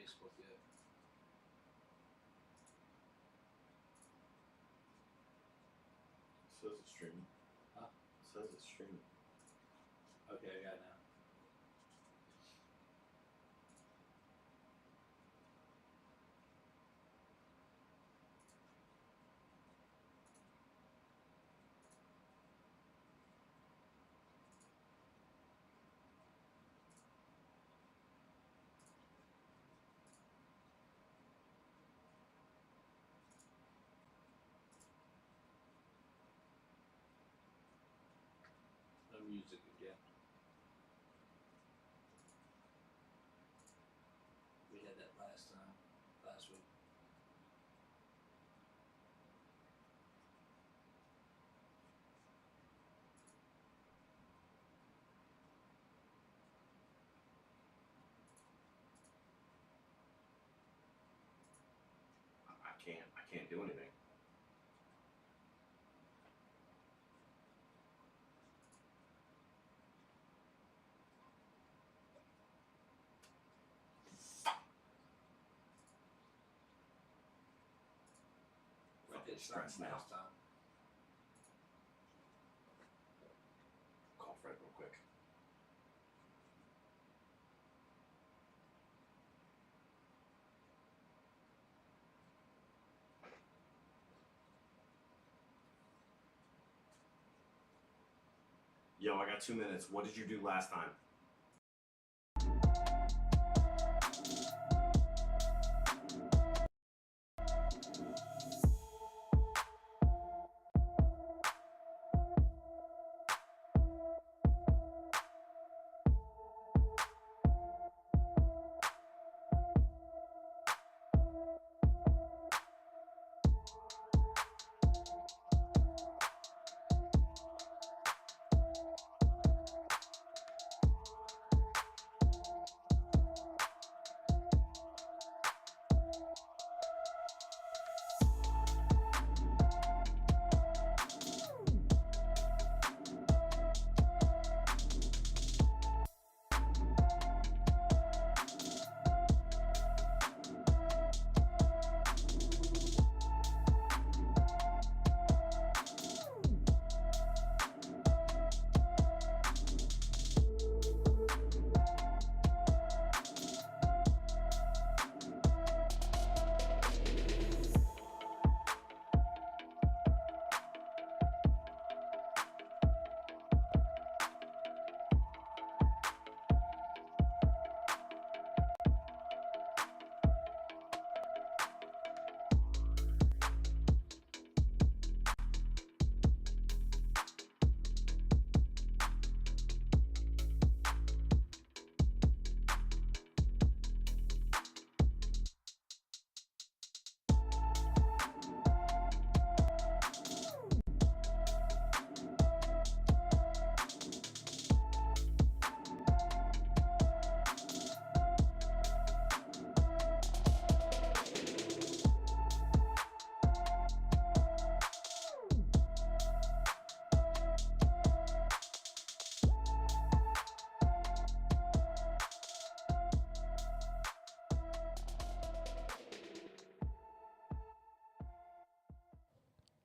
Facebook yet. It says it's streaming. Huh? It says it's streaming. Okay, I got it now. No music again. We had that last week. I can't do anything. Fucking stressed now. last time. Call Fred real quick. Yo, I got 2 minutes. What did you do last time?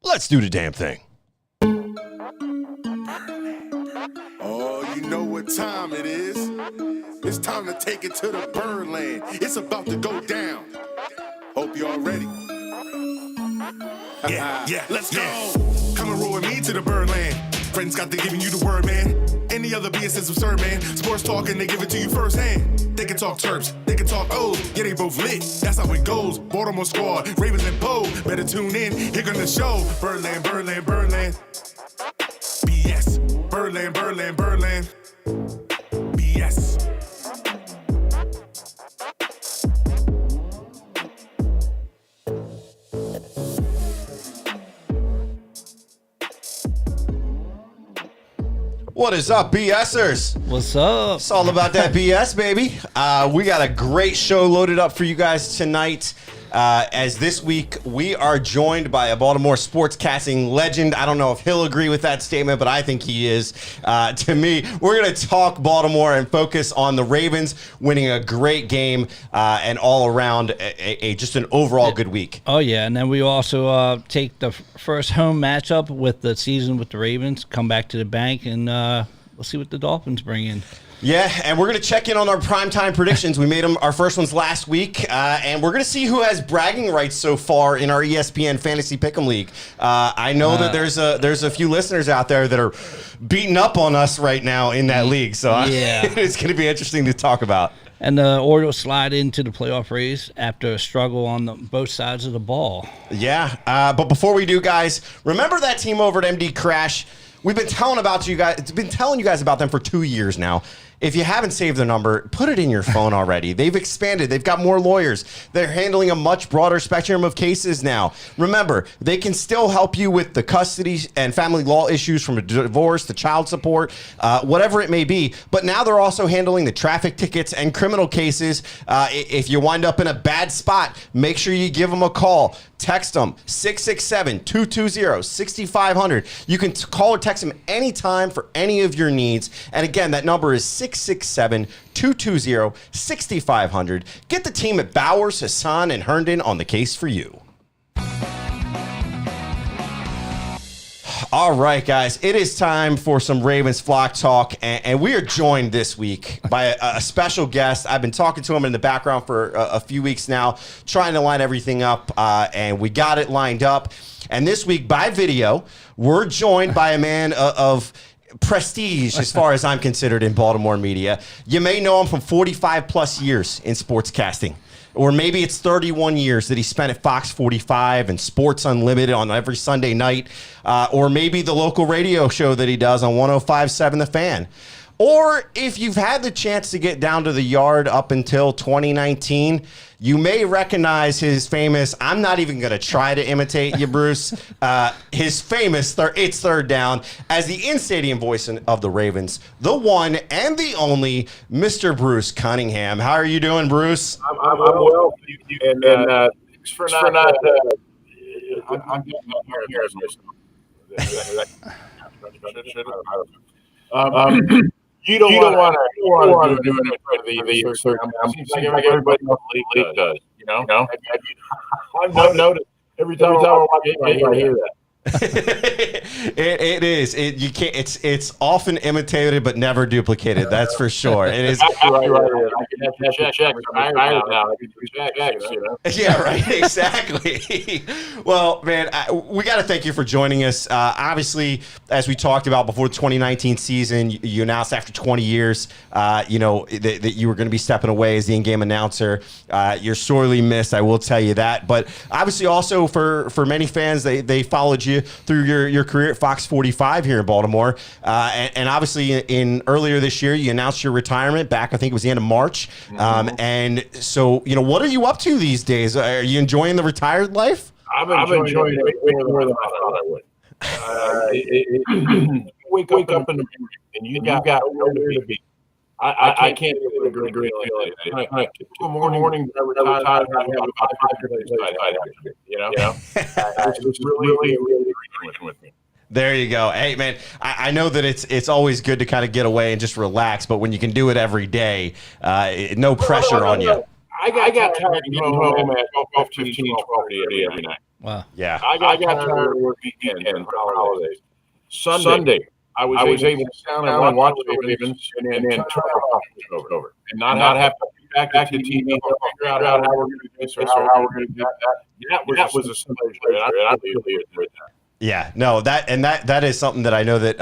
Let's do the damn thing. Oh, you know what time it is. It's time to take it to the Birdland. It's about to go down. Hope y'all ready. Yeah, let's go. Come and roll with me to the Birdland. Friends got to giving you the word, man. Any other BS is absurd, man. Sports talking, they give it to you firsthand. They can talk Terps, they can talk O's. Yeah, they both lit. That's how it goes. Baltimore squad, Ravens and Poe. Better tune in. Here gonna show. Birdland, Birdland, Birdland. BS. Birdland, Birdland, Birdland. BS. What is up, BSers? What's up? It's all about that BS, baby. We got a great show loaded up for you guys tonight. as this week we are joined by a Baltimore sportscasting legend. I don't know if he'll agree with that statement, but I think he is. To me, we're going to talk Baltimore and focus on the Ravens winning a great game and all around just an overall good week. Oh, yeah, and then we also take the first home matchup with the season with the Ravens, come back to the bank, and we'll see what the Dolphins bring in. Yeah, and we're going to check in on our primetime predictions. We made them our first ones last week, and we're going to see who has bragging rights so far in our ESPN Fantasy Pick'em League. I know that there's a few listeners out there that are beating up on us right now in that league, so it's going to be interesting to talk about. And the Orioles slide into the playoff race after a struggle on both sides of the ball. Yeah, but before we do, guys, remember that team over at MD Crash? We've been telling you guys about them for 2 years now. If you haven't saved their number, put it in your phone already. They've expanded. They've got more lawyers. They're handling a much broader spectrum of cases now. Remember, they can still help you with the custody and family law issues, from a divorce to child support, whatever it may be. But now they're also handling the traffic tickets and criminal cases. If you wind up in a bad spot, make sure you give them a call. Text them 667-220-6500. You can call or text them anytime for any of your needs. And again, that number is 667-220-6500. Get the team at Bowers, Hassan, and Herndon on the case for you. All right, guys, it is time for some Ravens Flock Talk, and we are joined this week by a special guest. I've been talking to him in the background for a few weeks now, trying to line everything up, and we got it lined up. And this week, by video, we're joined by a man of prestige, as far as I'm considered, in Baltimore media. You may know him from 45-plus years in sportscasting. Or maybe it's 31 years that he spent at Fox 45 and Sports Unlimited on every Sunday night. Or maybe the local radio show that he does on 105.7 The Fan. Or if you've had the chance to get down to the Yard up until 2019, you may recognize his famous, I'm not even going to try to imitate you, Bruce, his famous It's Third Down as the in-stadium voice of the Ravens, the one and the only Mr. Bruce Cunningham. How are you doing, Bruce? I'm well. Thanks for not I'm getting up here. You don't want to do it for the third down. Seems like everybody in the league does. You know? I've noticed every time I watch it, I hear that. It is. You can't. It's often imitated but never duplicated. That's for sure. It is. Yeah, right. Exactly. Well, man, we got to thank you for joining us. Obviously, as we talked about before the 2019 season, you announced after 20 years, that you were going to be stepping away as the in-game announcer. You're sorely missed, I will tell you that. But obviously, also for many fans, they followed you through your career at Fox 45 here in Baltimore. And obviously in earlier this year, you announced your retirement back, I think it was the end of March. And so, what are you up to these days? Are you enjoying the retired life? I'm enjoying it way more than I thought I would. Wake up in the morning and you got nowhere to be. I can't get a great feeling. Two morning, I retired. I have about 5 days. It's really with me. There you go. Hey, man, I know that it's always good to kind of get away and just relax, but when you can do it every day, no pressure on you. I got tired of getting home at 12:30 every night. Wow. Yeah. I got tired of working weekends for holidays. Sunday, I was able to sit down and watch the Ravens and then turn off over and not have to be back to TV and figure out how we're going to do this or how we're going to do that. That was a simple pleasure, and I really enjoyed that. Yeah, no, that is something that I know that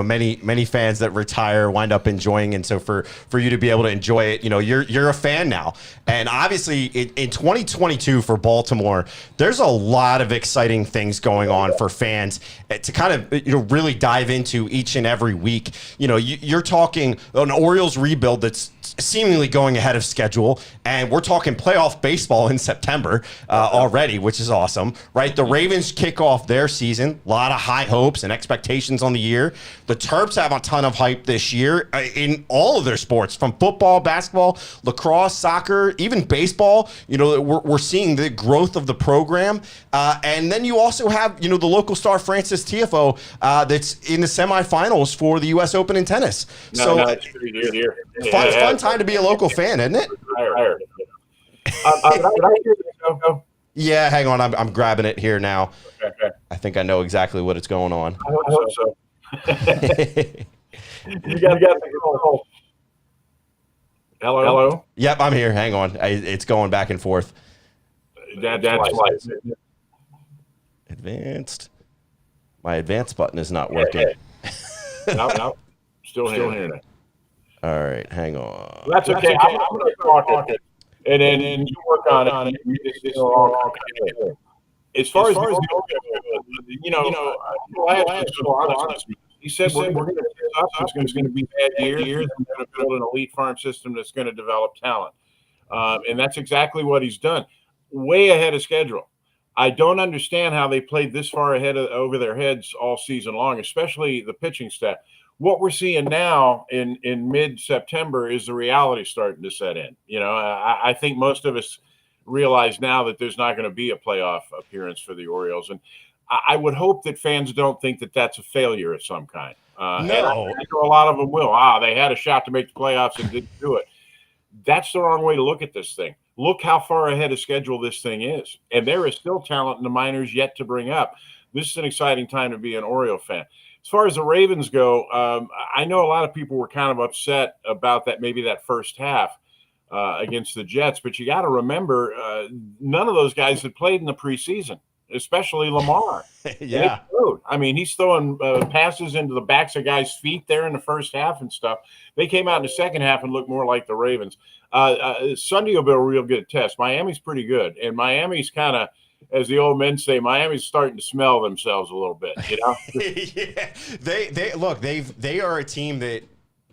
many fans that retire wind up enjoying, and so for you to be able to enjoy it, you're a fan now, and obviously in 2022 for Baltimore, there's a lot of exciting things going on for fans to kind of really dive into each and every week. You're talking an Orioles rebuild that's seemingly going ahead of schedule, and we're talking playoff baseball in September already, which is awesome, right? The Ravens kick off their season. season. A lot of high hopes and expectations on the year. The Terps have a ton of hype this year in all of their sports, from football, basketball, lacrosse, soccer, even baseball. You know, we're seeing the growth of the program. And then you also have, you know, the local star Francis Tiafoe that's in the semifinals for the U.S. Open in tennis. Fun time to be a local fan, isn't it? Yeah, hang on. I'm grabbing it here now. Okay. I think I know exactly what it's going on. I hope so. You got the call. Hello? Yep, I'm here. Hang on. It's going back and forth. That's life. Advanced. My advanced button is not working. No. Still hearing it. All right, hang on. That's okay. I'm going to talk it. And then you work on it. As far as you know, I was so honest. He said we're going to it's going to be bad years. We're going to build an elite farm system that's going to develop talent, and that's exactly what he's done. Way ahead of schedule. I don't understand how they played this far ahead over their heads all season long, especially the pitching staff. What we're seeing now in mid-September is the reality starting to set in. You know, I think most of us realize now that there's not going to be a playoff appearance for the Orioles. And I would hope that fans don't think that that's a failure of some kind. No. And I know a lot of them will. They had a shot to make the playoffs and didn't do it. That's the wrong way to look at this thing. Look how far ahead of schedule this thing is. And there is still talent in the minors yet to bring up. This is an exciting time to be an Oriole fan. As far as the Ravens go, I know a lot of people were kind of upset about that, maybe that first half against the Jets. But you got to remember, none of those guys had played in the preseason, especially Lamar. Yeah. I mean, he's throwing passes into the backs of guys' feet there in the first half and stuff. They came out in the second half and looked more like the Ravens. Sunday will be a real good test. Miami's pretty good. And Miami's kind of, as the old men say, Miami's starting to smell themselves a little bit, you know? Yeah. They are a team that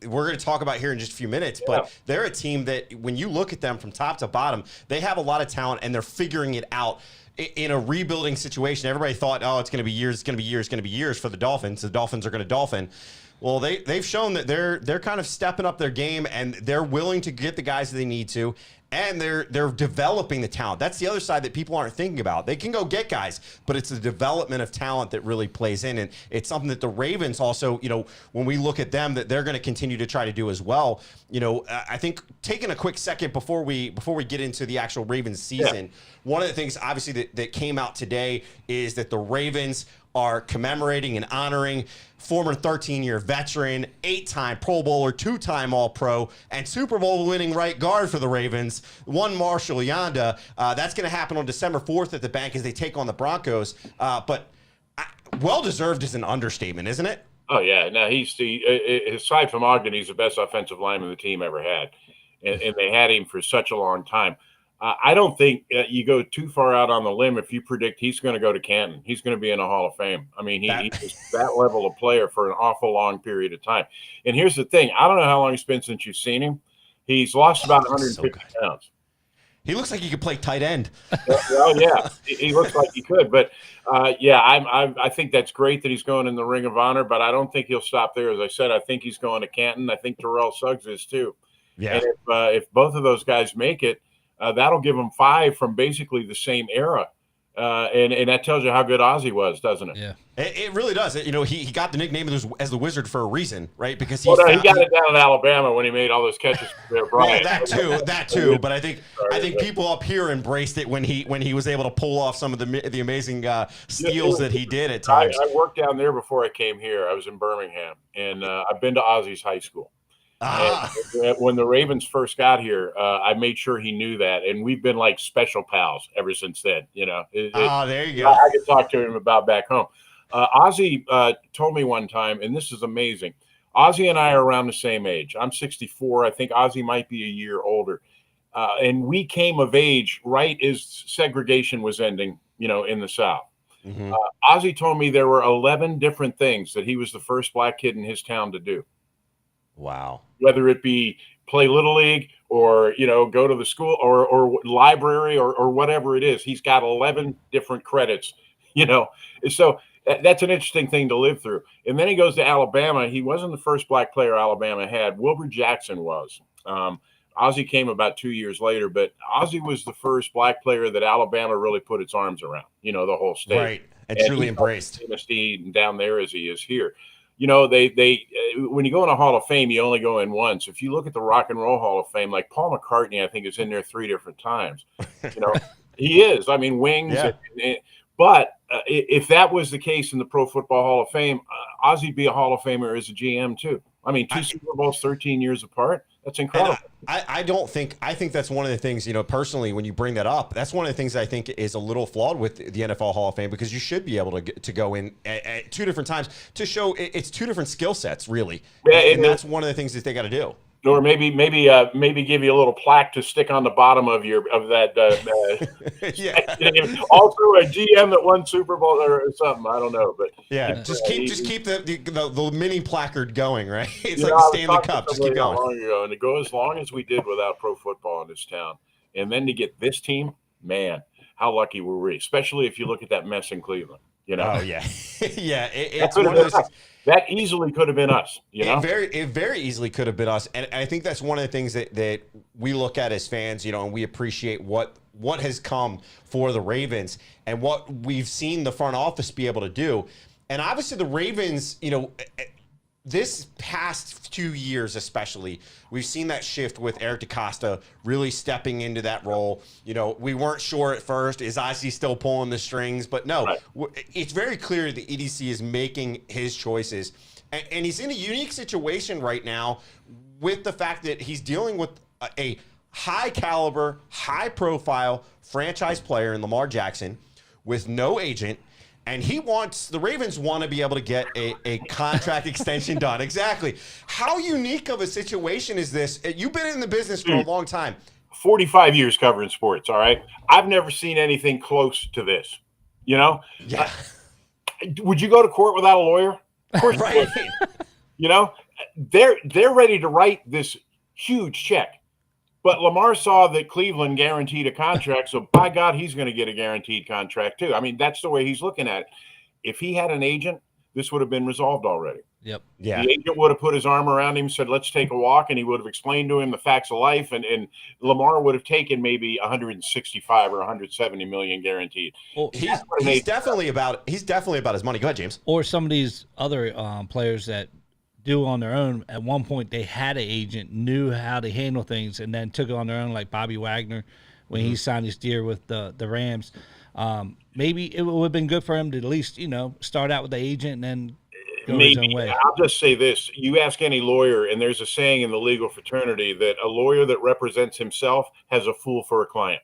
we're going to talk about here in just a few minutes, but they're a team that when you look at them from top to bottom, they have a lot of talent and they're figuring it out in a rebuilding situation. Everybody thought, it's going to be years for the Dolphins. The Dolphins are going to dolphin. Well, they've shown that they're kind of stepping up their game and they're willing to get the guys that they need to. And they're developing the talent. That's the other side that people aren't thinking about. They can go get guys, but it's the development of talent that really plays in. And it's something that the Ravens also, you know, when we look at them, that they're going to continue to try to do as well. You know, I think taking a quick second before we get into the actual Ravens season, one of the things obviously that came out today is that the Ravens are commemorating and honoring former 13-year veteran, 8-time Pro Bowler, 2-time All-Pro, and Super Bowl winning right guard for the Ravens, one Marshall Yanda. That's going to happen on December 4th at the bank as they take on the Broncos. But well-deserved is an understatement, isn't it? Oh, yeah. Now, aside from Ogden, he's the best offensive lineman the team ever had. And they had him for such a long time. I don't think you go too far out on the limb if you predict he's going to go to Canton. He's going to be in a Hall of Fame. I mean, he's that level of player for an awful long period of time. And here's the thing. I don't know how long it's been since you've seen him. He's lost about 150 pounds. He looks like he could play tight end. Well, yeah, he looks like he could. But, I think that's great that he's going in the Ring of Honor, but I don't think he'll stop there. As I said, I think he's going to Canton. I think Terrell Suggs is too. Yeah. And if both of those guys make it, that'll give them 5 from basically the same era. And that tells you how good Ozzie was, doesn't it? Yeah. It really does. You know, he got the nickname as the Wizard for a reason, right? Because he got it down in Alabama when he made all those catches for their Bryant. That too. But I think people up here embraced it when he was able to pull off some of the amazing steals that he did at times. I worked down there before I came here. I was in Birmingham, and I've been to Ozzie's high school. When the Ravens first got here, I made sure he knew that, and we've been like special pals ever since then. You know, there you go. I could talk to him about back home. Ozzie told me one time, and this is amazing. Ozzie and I are around the same age. I'm 64. I think Ozzie might be a year older, and we came of age right as segregation was ending. You know, in the South. Mm-hmm. Ozzie told me there were 11 different things that he was the first black kid in his town to do. Wow. Whether it be play Little League or, you know, go to the school or library or whatever it is, he's got 11 different credits, you know. So that's an interesting thing to live through. And then he goes to Alabama. He wasn't the first black player Alabama had. Wilbur Jackson was. Ozzie came about 2 years later, but Ozzie was the first black player that Alabama really put its arms around, the whole state. Right, and truly embraced. Down there as he is here. They when you go in a Hall of Fame, you only go in once. If you look at the Rock and Roll Hall of Fame, like Paul McCartney, I think is in there 3 different times. He is. I mean, wings. Yeah. But if that was the case in the Pro Football Hall of Fame, Ozzie'd be a Hall of Famer as a GM too. I mean, 2 Super Bowls, 13 years apart. That's incredible. I think that's one of the things, personally, when you bring that up, that's one of the things I think is a little flawed with the NFL Hall of Fame, because you should be able to go in at 2 different times to show it's 2 different skill sets, really. Yeah, and that's one of the things that they got to do. Or maybe give you a little plaque to stick on the bottom of that. Yeah. Also a GM that won Super Bowl or something. I don't know, but yeah, just keep the mini placard going, right? It's like the Stanley Cup. Just keep going. Long ago, and to go as long as we did without pro football in this town, and then to get this team, man, how lucky were we? Especially if you look at that mess in Cleveland. Oh yeah, yeah. It's one of those things. That easily could have been us, It very easily could have been us, and I think that's one of the things that we look at as fans, and we appreciate what has come for the Ravens and what we've seen the front office be able to do. And obviously the Ravens, this past 2 years especially, we've seen that shift with Eric DeCosta really stepping into that role. We weren't sure at first, is Ozzie still pulling the strings? But no, right. It's very clear the EDC is making his choices. And he's in a unique situation right now with the fact that he's dealing with a high caliber, high profile franchise player in Lamar Jackson with no agent. And the Ravens want to be able to get a contract extension done. Exactly. How unique of a situation is this? You've been in the business for a long time. 45 years covering sports, all right? I've never seen anything close to this, Yeah. Would you go to court without a lawyer? Of course right. They're ready to write this huge check. But Lamar saw that Cleveland guaranteed a contract, so by God, he's going to get a guaranteed contract too. I mean, that's the way he's looking at it. If he had an agent, this would have been resolved already. Yep. Yeah. The agent would have put his arm around him, said, let's take a walk, and he would have explained to him the facts of life, and Lamar would have taken maybe 165 or 170 million guaranteed. Well, he's definitely about his money. Go ahead, James. Or some of these other players that do on their own. At one point, they had an agent, knew how to handle things, and then took it on their own, like Bobby Wagner when he signed his deal with the Rams. Maybe it would have been good for him to at least, start out with the agent and then go his own way. I'll just say this. You ask any lawyer, and there's a saying in the legal fraternity that a lawyer that represents himself has a fool for a client.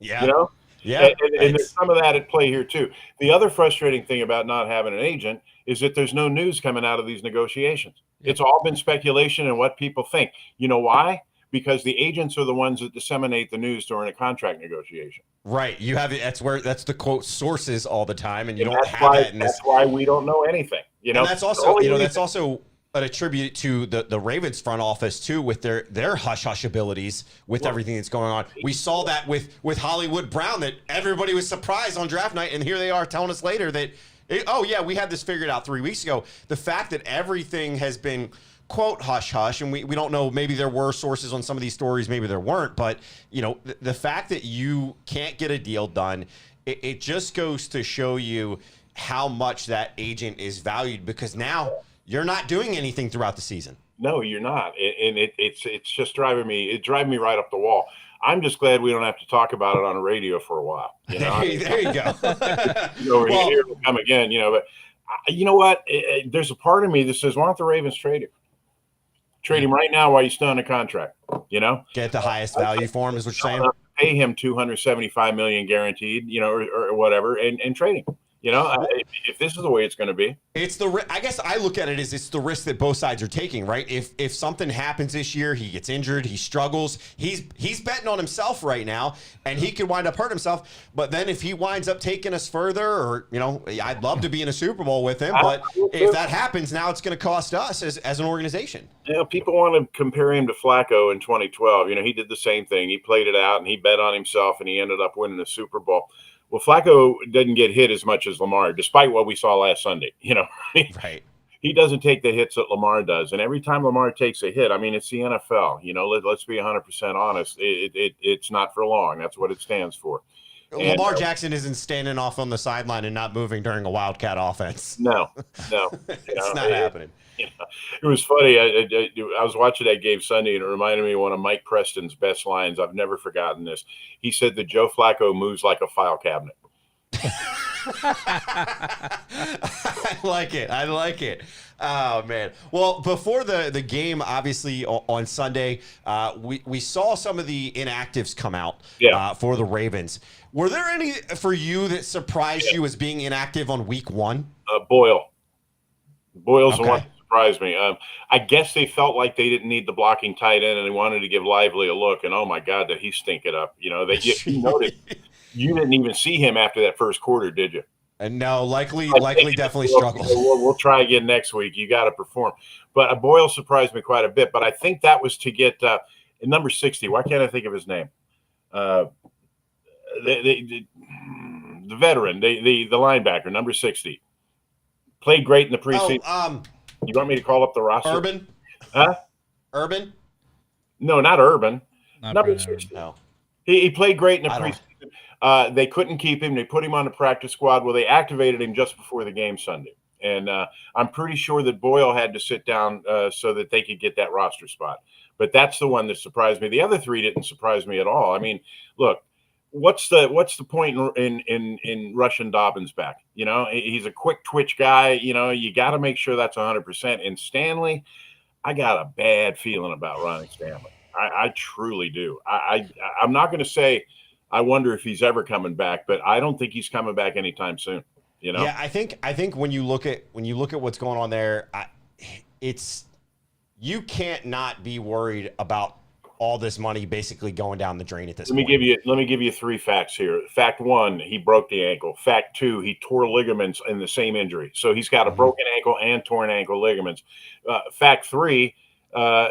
Yeah. Yeah. And there's some of that at play here, too. The other frustrating thing about not having an agent is that there's no news coming out of these negotiations. Yeah. It's all been speculation and what people think. You know why? Because the agents are the ones that disseminate the news during a contract negotiation. Right. You have that's the quote sources all the time, and you don't have that in this. That's why we don't know anything. And that's also that's also a tribute to the Ravens front office too, with their hush abilities with everything that's going on. We saw that with Hollywood Brown, that everybody was surprised on draft night, and here they are telling us later that, we had this figured out 3 weeks ago. The fact that everything has been quote hush, and we don't know, maybe there were sources on some of these stories, maybe there weren't, but the fact that you can't get a deal done, it just goes to show you how much that agent is valued, because now you're not doing anything throughout the season. No, you're not. And it's just driving me right up the wall. I'm just glad we don't have to talk about it on the radio for a while. There you go. Here we come again, but you know what? There's a part of me that says, why don't the Ravens trade him? Trade him right now while he's still on a contract, Get the highest value for him is what you're saying. Pay him $275 million guaranteed, or whatever, and trade him. If this is the way it's going to be, I guess I look at it as it's the risk that both sides are taking, right? If something happens this year, he gets injured, he struggles, he's betting on himself right now, and he could wind up hurting himself. But then if he winds up taking us further, or I'd love to be in a Super Bowl with him, but if that happens, now it's going to cost us as an organization. People want to compare him to Flacco in 2012. He did the same thing. He played it out and he bet on himself, and he ended up winning the Super Bowl. Well, Flacco didn't get hit as much as Lamar, despite what we saw last Sunday. Right. He doesn't take the hits that Lamar does. And every time Lamar takes a hit, I mean, it's the NFL. Let's be 100% honest. It's not for long. That's what it stands for. Lamar Jackson isn't standing off on the sideline and not moving during a Wildcat offense. No. It's not happening. It was funny. I was watching that game Sunday, and it reminded me of one of Mike Preston's best lines. I've never forgotten this. He said that Joe Flacco moves like a file cabinet. I like it. Oh, man. Well, before the game, obviously, on Sunday, we saw some of the inactives come out for the Ravens. Were there any for you that surprised you as being inactive on week one? Boyle's the one that surprised me. I guess they felt like they didn't need the blocking tight end, and they wanted to give Lively a look. And, oh, my God, did he stink it up. You noticed you didn't even see him after that first quarter, did you? And no, likely definitely struggled. We'll try again next week. You got to perform. But Boyle surprised me quite a bit. But I think that was to get number 60. Why can't I think of his name? The veteran, the linebacker, number 60. Played great in the preseason. You want me to call up the roster? Urban? Huh? Urban? No, not Urban. Number 60. No. He played great in the preseason. They couldn't keep him. They put him on the practice squad. Well, they activated him just before the game Sunday. And I'm pretty sure that Boyle had to sit down so that they could get that roster spot. But that's the one that surprised me. The other three didn't surprise me at all. I mean, look, what's the point in rushing Dobbins back? He's a quick twitch guy. You got to make sure that's 100%. And Stanley, I got a bad feeling about Ronnie Stanley. I truly do. I'm not going to say I wonder if he's ever coming back, but I don't think he's coming back anytime soon. Yeah, I think when you look at what's going on there, you can't not be worried about all this money basically going down the drain at this point. Let me give you three facts here. Fact one, he broke the ankle. Fact two, he tore ligaments in the same injury. So he's got a broken ankle and torn ankle ligaments. Fact three,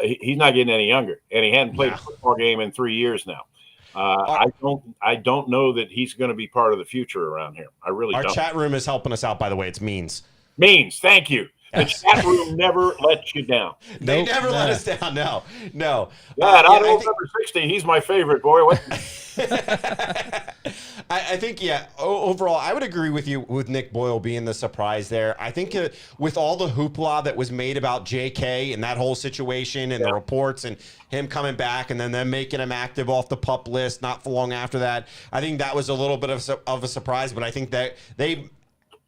he's not getting any younger, and he hadn't played a football game in 3 years now. I don't know that he's going to be part of the future around here. I really don't. Our chat room is helping us out, by the way. It's Means. Thank you. The chat room never lets you down. They never let us down. No. Yeah, I don't know number 60. He's my favorite, boy. I think, overall, I would agree with you with Nick Boyle being the surprise there. I think with all the hoopla that was made about JK and that whole situation and the reports and him coming back and then them making him active off the PUP list not for long after that, I think that was a little bit of a surprise, but I think that they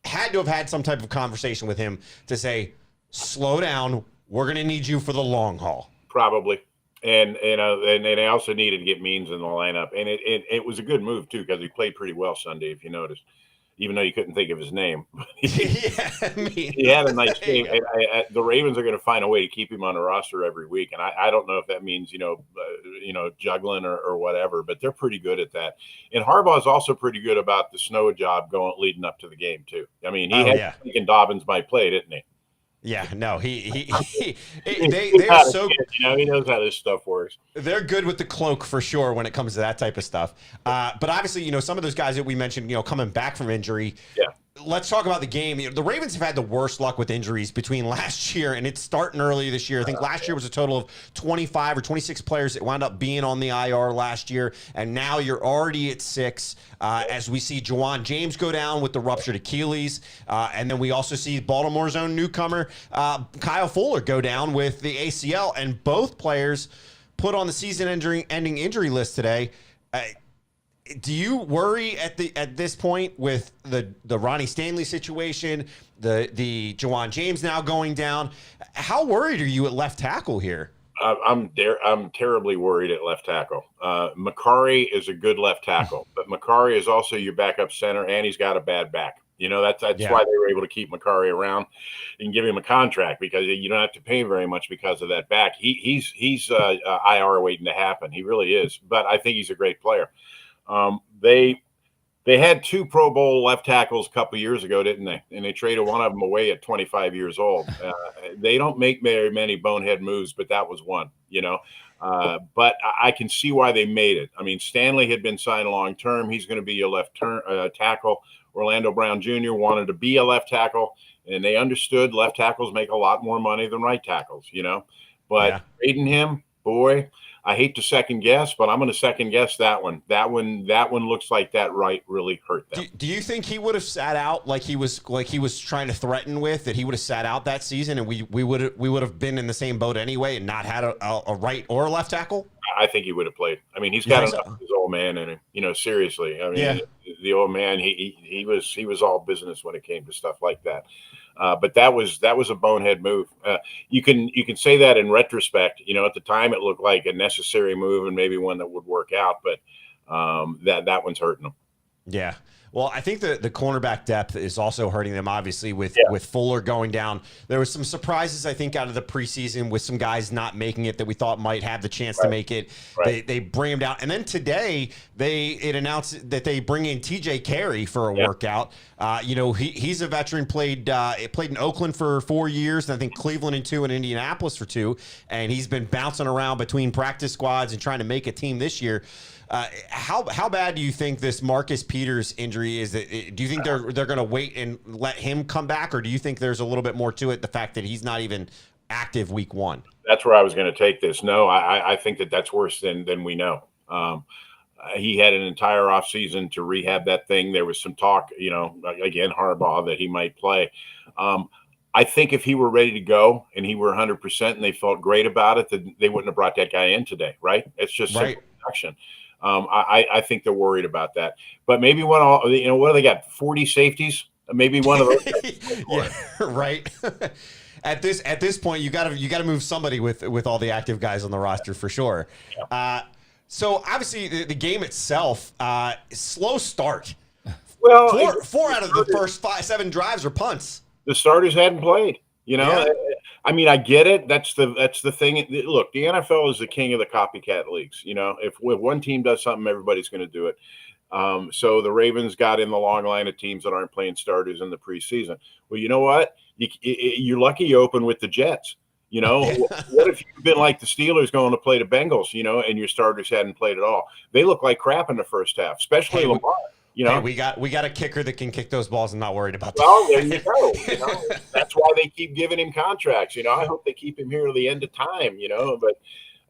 had to have had some type of conversation with him to say, slow down, we're going to need you for the long haul. Probably. And they also needed to get Means in the lineup. And it was a good move, too, because he played pretty well Sunday, if you noticed, even though you couldn't think of his name. He had a nice game. And the Ravens are going to find a way to keep him on the roster every week. And I don't know if that means, juggling or whatever, but they're pretty good at that. And Harbaugh is also pretty good about the snow job leading up to the game, too. I mean, thinking Dobbins might play, didn't he? Yeah, no, they are so he knows how this stuff works. They're good with the cloak for sure when it comes to that type of stuff. But obviously, some of those guys that we mentioned, coming back from injury. Yeah. Let's talk about the game. The Ravens have had the worst luck with injuries between last year and it's starting early this year. I think last year was a total of 25 or 26 players that wound up being on the IR last year, and now you're already at 6 as we see Juwan James go down with the ruptured Achilles, and then we also see Baltimore's own newcomer Kyle Fuller go down with the ACL, and both players put on the season-ending injury list today. Do you worry at this point with the Ronnie Stanley situation, the Juwan James now going down? How worried are you at left tackle here? I'm terribly worried at left tackle. Macari is a good left tackle, but Macari is also your backup center, and he's got a bad back. That's why they were able to keep Macari around and give him a contract, because you don't have to pay him very much because of that back. He's IR waiting to happen. He really is, but I think he's a great player. They had 2 Pro Bowl left tackles a couple years ago, didn't they? And they traded one of them away at 25 years old. They don't make very many bonehead moves, but that was one, But I can see why they made it. I mean, Stanley had been signed long term. He's going to be your left tackle. Orlando Brown Jr. wanted to be a left tackle, and they understood left tackles make a lot more money than right tackles, But trading him, boy, I hate to second guess, but I'm going to second guess that one. That one looks like that right really hurt them. Do you think he would have sat out like he was trying to threaten with, that he would have sat out that season and we would have been in the same boat anyway and not had a right or a left tackle? I think he would have played. I mean, he's got enough of his old man in him, seriously. I mean, the old man, he was all business when it came to stuff like that. But that was a bonehead move. You can say that in retrospect. At the time it looked like a necessary move and maybe one that would work out, but that one's hurting them. Yeah. Well, I think the cornerback depth is also hurting them, obviously, with Fuller going down. There was some surprises, I think, out of the preseason with some guys not making it that we thought might have the chance to make it. Right. They bring him down. And then today, it announced that they bring in TJ Carey for a workout. He's a veteran, played in Oakland for 4 years, and I think Cleveland in 2 and Indianapolis for 2. And he's been bouncing around between practice squads and trying to make a team this year. How bad do you think this Marcus Peters injury is? Do you think they're going to wait and let him come back, or do you think there's a little bit more to it, the fact that he's not even active week 1? That's where I was going to take this. No, I think that's worse than we know. He had an entire offseason to rehab that thing. There was some talk, again, Harbaugh, that he might play. I think if he were ready to go and he were 100% and they felt great about it, then they wouldn't have brought that guy in today, right? It's just simple production. I think they're worried about that. But maybe what do they got? 40 safeties? Maybe one of those. Yeah, right. At this point, you got to move somebody with all the active guys on the roster for sure. Yeah. So obviously the game itself, slow start. Well, four out of the first 7 drives are punts. The starters hadn't played. Yeah. I mean, I get it. That's the thing. Look, the NFL is the king of the copycat leagues. If one team does something, everybody's going to do it. So the Ravens got in the long line of teams that aren't playing starters in the preseason. Well, you know what? You're lucky you open with the Jets. What if you've been like the Steelers going to play the Bengals, and your starters hadn't played at all? They look like crap in the first half, especially Lamar. Hey, we got a kicker that can kick those balls and not worried about that. Well, there you go. That's why they keep giving him contracts. I hope they keep him here to the end of time. But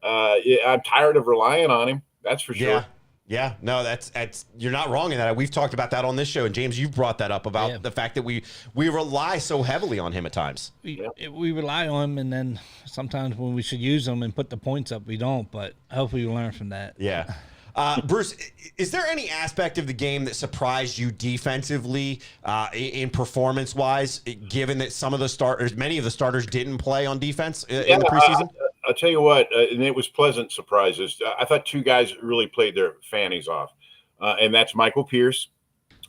I'm tired of relying on him. That's for sure. Yeah. No, that's you're not wrong in that. We've talked about that on this show, and James, you've brought that up about the fact that we rely so heavily on him at times. We rely on him, and then sometimes when we should use him and put the points up, we don't. But hopefully, we learn from that. Yeah. Bruce, is there any aspect of the game that surprised you defensively in performance-wise, given that many of the starters didn't play on defense in the preseason? I'll tell you what, and it was pleasant surprises. I thought 2 guys really played their fannies off, and that's Michael Pierce,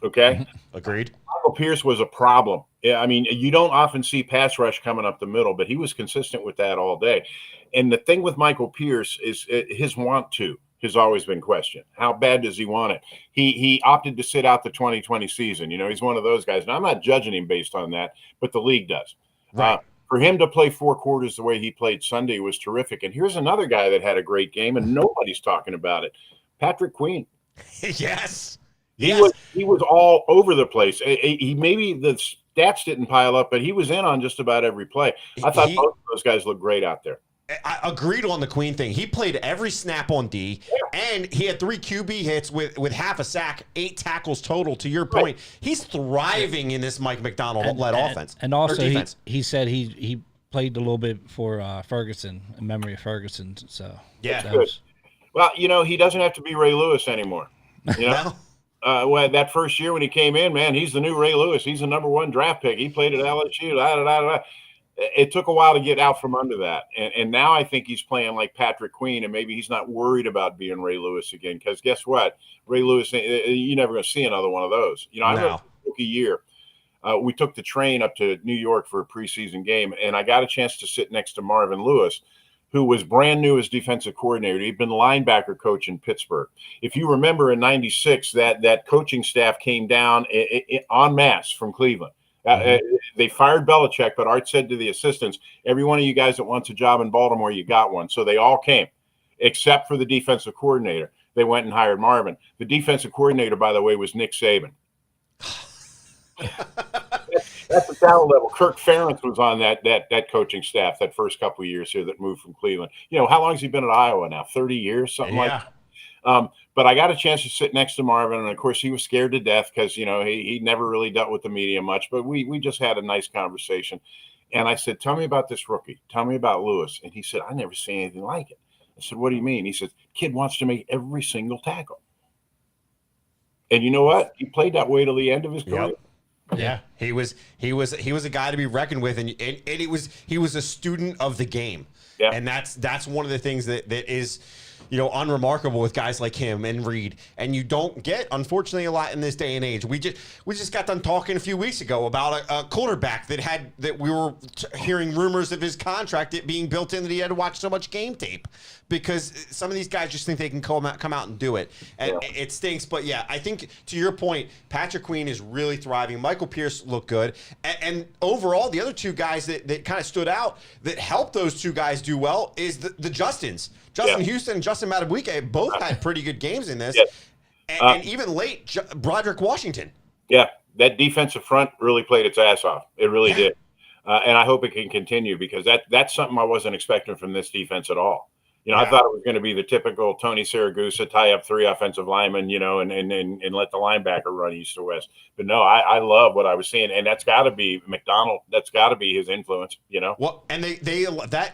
okay? Agreed. Michael Pierce was a problem. Yeah, I mean, you don't often see pass rush coming up the middle, but he was consistent with that all day. And the thing with Michael Pierce is his want to has always been questioned. How bad does he want it? He opted to sit out the 2020 season. He's one of those guys. And I'm not judging him based on that, but the league does. Right. For him to play 4 quarters the way he played Sunday was terrific. And here's another guy that had a great game, and nobody's talking about it. Patrick Queen. Yes. He was all over the place. He maybe the stats didn't pile up, but he was in on just about every play. I thought both of those guys looked great out there. I agreed on the Queen thing. He played every snap on D, and he had 3 QB hits with half a sack, 8 tackles total. To your point, he's thriving in this Mike McDonald-led offense. And also, he said he played a little bit for Ferguson, in memory of Ferguson. So good. Well, he doesn't have to be Ray Lewis anymore. Well, that first year when he came in, man, he's the new Ray Lewis. He's the #1 draft pick. He played at LSU. It took a while to get out from under that. And now I think he's playing like Patrick Queen, and maybe he's not worried about being Ray Lewis again. Because guess what? Ray Lewis, you're never going to see another one of those. I remember a year. We took the train up to New York for a preseason game, and I got a chance to sit next to Marvin Lewis, who was brand new as defensive coordinator. He'd been linebacker coach in Pittsburgh. If you remember in '96, that coaching staff came down en masse from Cleveland. They fired Belichick, but Art said to the assistants, every one of you guys that wants a job in Baltimore, you got one. So they all came, except for the defensive coordinator. They went and hired Marvin. The defensive coordinator, by the way, was Nick Saban. That's the talent level. Kirk Ferentz was on that coaching staff that first couple of years here that moved from Cleveland. How long has he been at Iowa now? 30 years, something like that. But I got a chance to sit next to Marvin, and of course he was scared to death because he never really dealt with the media much. But we just had a nice conversation, and I said, "Tell me about this rookie. Tell me about Lewis." And he said, "I never seen anything like it." I said, "What do you mean?" He said, "Kid wants to make every single tackle." And you know what? He played that way till the end of his career. Yeah, he was a guy to be reckoned with, and he was a student of the game. Yeah, and that's one of the things that is, unremarkable with guys like him and Reed, and you don't get, unfortunately, a lot in this day and age. We just got done talking a few weeks ago about a quarterback that we were hearing rumors of his contract it being built in that he had to watch so much game tape because some of these guys just think they can come out and do it, and it stinks. But yeah, I think to your point, Patrick Queen is really thriving. Michael Pierce looked good, and overall, the other two guys that kind of stood out that helped those two guys do well is the Justins. Justin Houston and Justin Madubuike both had pretty good games in this. Yes. And even late, Broderick Washington. Yeah, that defensive front really played its ass off. It really did. And I hope it can continue because that's something I wasn't expecting from this defense at all. I thought it was going to be the typical Tony Siragusa, tie up three offensive linemen, and let the linebacker run east to west. But no, I love what I was seeing, and that's got to be McDonald. That's got to be his influence, Well, and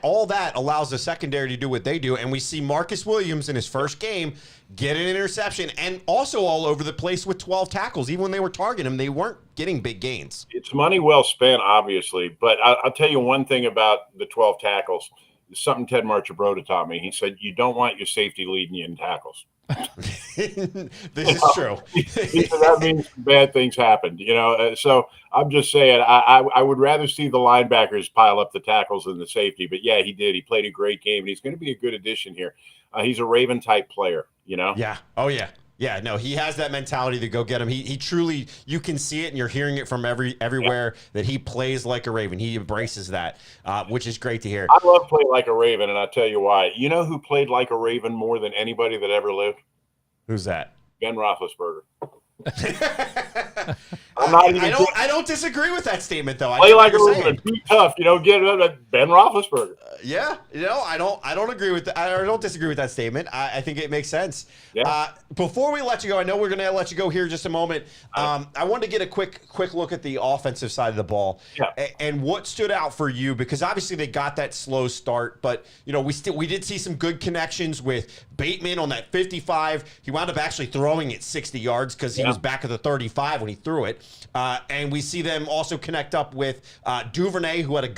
all that allows the secondary to do what they do, and we see Marcus Williams in his first game get an interception, and also all over the place with 12 tackles. Even when they were targeting him, they weren't getting big gains. It's money well spent, obviously, but I'll tell you one thing about the 12 tackles. Something Ted Marchibroda taught me. He said, you don't want your safety leading you in tackles. This is true. He said that means bad things happened, So I'm just saying, I would rather see the linebackers pile up the tackles than the safety. But yeah, he did. He played a great game, and he's going to be a good addition here. He's a Raven type player, Yeah. Oh yeah. Yeah, no, he has that mentality to go get him. He truly, you can see it, and you're hearing it from everywhere that he plays like a Raven. He embraces that, which is great to hear. I love playing like a Raven, and I'll tell you why. You know who played like a Raven more than anybody that ever lived? Who's that? Ben Roethlisberger. I don't disagree with that statement though. Play like a Raven, be tough, get Ben Roethlisberger. I don't agree with that. I don't disagree with that statement. I think it makes sense. Yeah. Before we let you go, I know we're going to let you go here in just a moment. I wanted to get a quick look at the offensive side of the ball. Yeah. And what stood out for you, because obviously they got that slow start, but we did see some good connections with Bateman on that 55. He wound up actually throwing it 60 yards because he was back at the 35 when he threw it. And we see them also connect up with Duvernay, who had a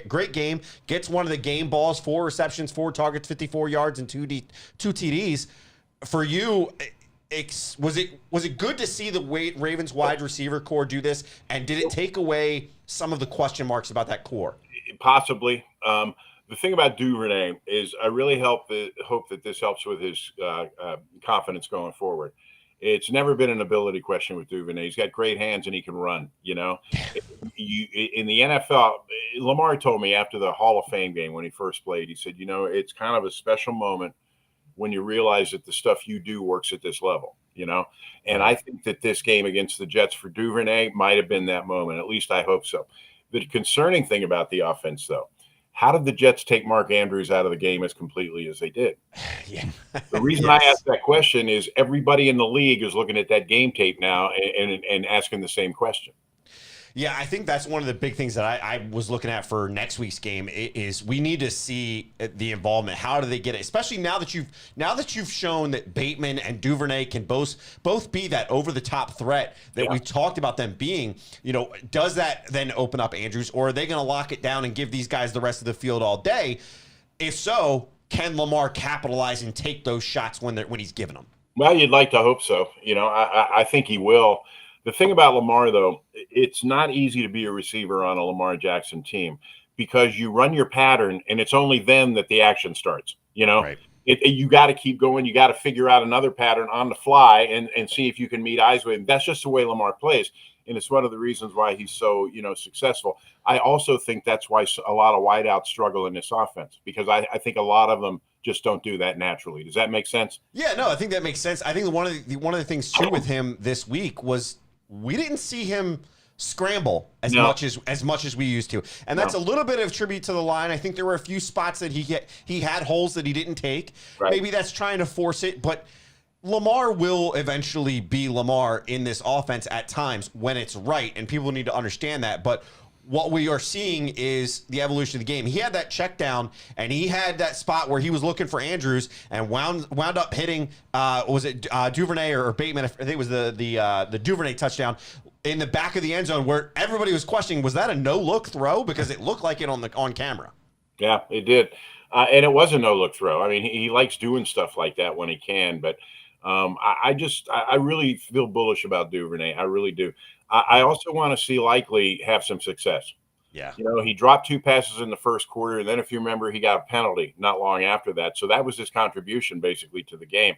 great game, gets one of the game balls, 4 receptions, 4 targets, 54 yards, and 2 TDs. For you, was it good to see the Ravens wide receiver core do this? And did it take away some of the question marks about that core? Possibly. The thing about Duvernay is I really hope that this helps with his confidence going forward. It's never been an ability question with Duvernay. He's got great hands and he can run, In the NFL, Lamar told me after the Hall of Fame game when he first played, he said, it's kind of a special moment when you realize that the stuff you do works at this level, And I think that this game against the Jets for Duvernay might have been that moment. At least I hope so. The concerning thing about the offense, though, how did the Jets take Mark Andrews out of the game as completely as they did? Yeah. The reason I asked that question is everybody in the league is looking at that game tape now and asking the same question. Yeah, I think that's one of the big things that I was looking at for next week's game is we need to see the involvement. How do they get it? Especially now that you've shown that Bateman and Duvernay can both be that over the top threat that we've talked about them being. Does that then open up Andrews, or are they going to lock it down and give these guys the rest of the field all day? If so, can Lamar capitalize and take those shots when he's giving them? Well, you'd like to hope so. I think he will. The thing about Lamar, though, it's not easy to be a receiver on a Lamar Jackson team because you run your pattern and it's only then that the action starts. You know, Right. You got to keep going. You got to figure out another pattern on the fly and see if you can meet eyes with him. That's just the way Lamar plays. And it's one of the reasons why he's so, successful. I also think that's why a lot of wideouts struggle in this offense, because I think a lot of them just don't do that naturally. Does that make sense? Yeah, no, I think that makes sense. I think one of the things too with him this week was we didn't see him scramble as much as we used to, and that's a little bit of tribute to the line. I think there were a few spots that he had holes that he didn't take. Right. Maybe that's trying to force it, but Lamar will eventually be Lamar in this offense at times when it's right, and people need to understand that. But what we are seeing is the evolution of the game. He had that check down, and he had that spot where he was looking for Andrews and wound up hitting, was it Duvernay or Bateman? I think it was the Duvernay touchdown in the back of the end zone, where everybody was questioning, was that a no-look throw? Because it looked like it on camera. Yeah, it did. And it was a no-look throw. I mean, he likes doing stuff like that when he can, but I really feel bullish about Duvernay. I really do. I also want to see Likely have some success. Yeah. He dropped 2 passes in the first quarter, and then if you remember, he got a penalty not long after that. So that was his contribution basically to the game.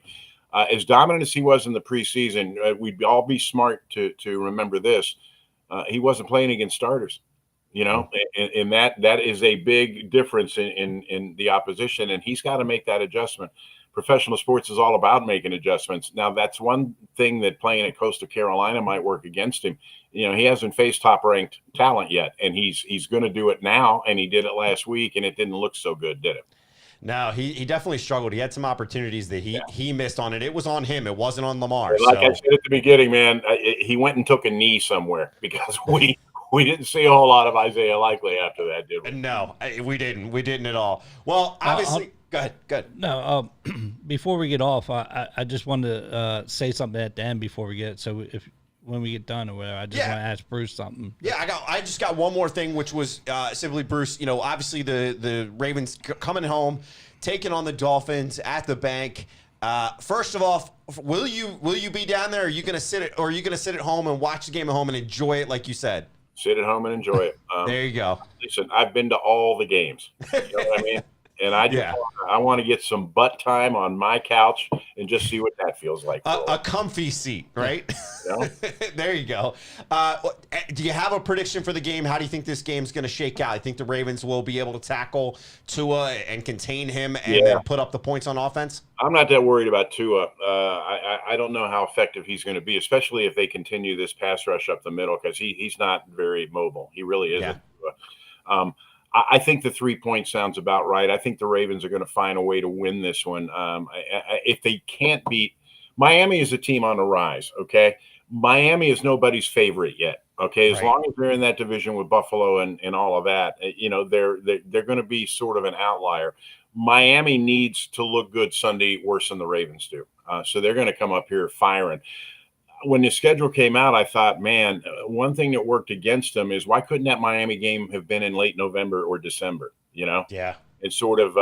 As dominant as he was in the preseason, we'd all be smart to remember this. He wasn't playing against starters, and that is a big difference in the opposition, and he's got to make that adjustment. Professional sports is all about making adjustments. Now, that's one thing that playing at Coastal Carolina might work against him. He hasn't faced top-ranked talent yet, and he's going to do it now, and he did it last week, and it didn't look so good, did it? No, he definitely struggled. He had some opportunities that he missed on it. It was on him. It wasn't on Lamar. Like I said at the beginning, man, he went and took a knee somewhere because we didn't see a whole lot of Isaiah Likely after that, did we? No, we didn't. We didn't at all. Well, obviously, go ahead. No, before we get off, I just wanted to say something at the end before we get. So when we get done or whatever, I just want to ask Bruce something. Yeah, I just got one more thing, which was simply Bruce. Obviously the Ravens coming home, taking on the Dolphins at the bank. First of all, will you be down there? Or are you gonna sit at home and watch the game at home and enjoy it like you said? Sit at home and enjoy it. There you go. Listen, I've been to all the games. You know what I mean? And I want to get some butt time on my couch and just see what that feels like. A comfy seat, right? There you go. Do you have a prediction for the game? How do you think this game's going to shake out? I think the Ravens will be able to tackle Tua and contain him and then put up the points on offense? I'm not that worried about Tua. I don't know how effective he's going to be, especially if they continue this pass rush up the middle, because he's not very mobile. He really isn't. Yeah. I think the 3-point sounds about right. I think the Ravens are going to find a way to win this one. If they can't beat Miami, is a team on the rise. Okay, Miami is nobody's favorite yet. Okay, as long as they're in that division with Buffalo and all of that, they're going to be sort of an outlier. Miami needs to look good Sunday worse than the Ravens do. So they're going to come up here firing. When the schedule came out, I thought, man, one thing that worked against them is why couldn't that Miami game have been in late November or December, Yeah. And sort of,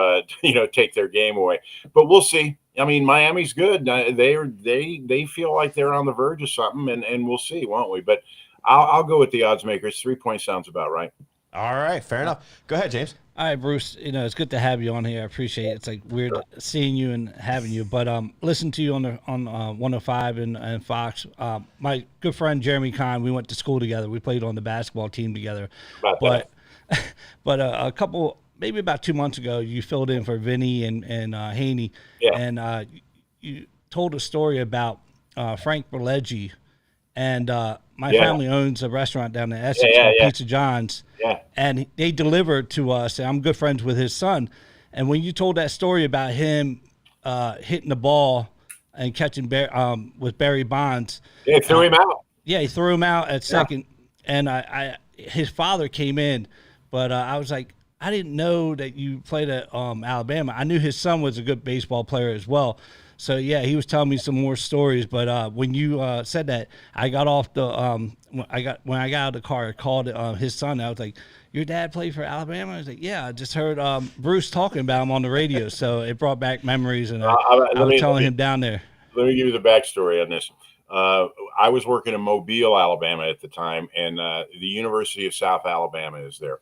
take their game away. But we'll see. I mean, Miami's good. They feel like they're on the verge of something, and we'll see, won't we? But I'll go with the odds makers. 3-point sounds about right. All right, fair enough. Go ahead, James. All right, Bruce, it's good to have you on here. I appreciate it. It's like weird seeing you and having you. But listen to you on 105 and Fox. My good friend Jeremy Kahn, we went to school together. We played on the basketball team together. But a couple, maybe about 2 months ago, you filled in for Vinny and Haney. Yeah. And you told a story about Frank Berleggi. And my family owns a restaurant down in Essex called Pizza John's. Yeah. And they delivered to us. And I'm good friends with his son. And when you told that story about him hitting the ball and catching with Barry Bonds. Yeah, threw him out. Yeah, he threw him out at second. And his father came in. But I was like, I didn't know that you played at Alabama. I knew his son was a good baseball player as well. So, yeah, he was telling me some more stories. But when you said that, I got off the when I got out of the car, I called his son. I was like, your dad played for Alabama? I was like, yeah, I just heard Bruce talking about him on the radio. So it brought back memories. And I was telling him down there. Let me give you the backstory on this. I was working in Mobile, Alabama at the time, and the University of South Alabama is there.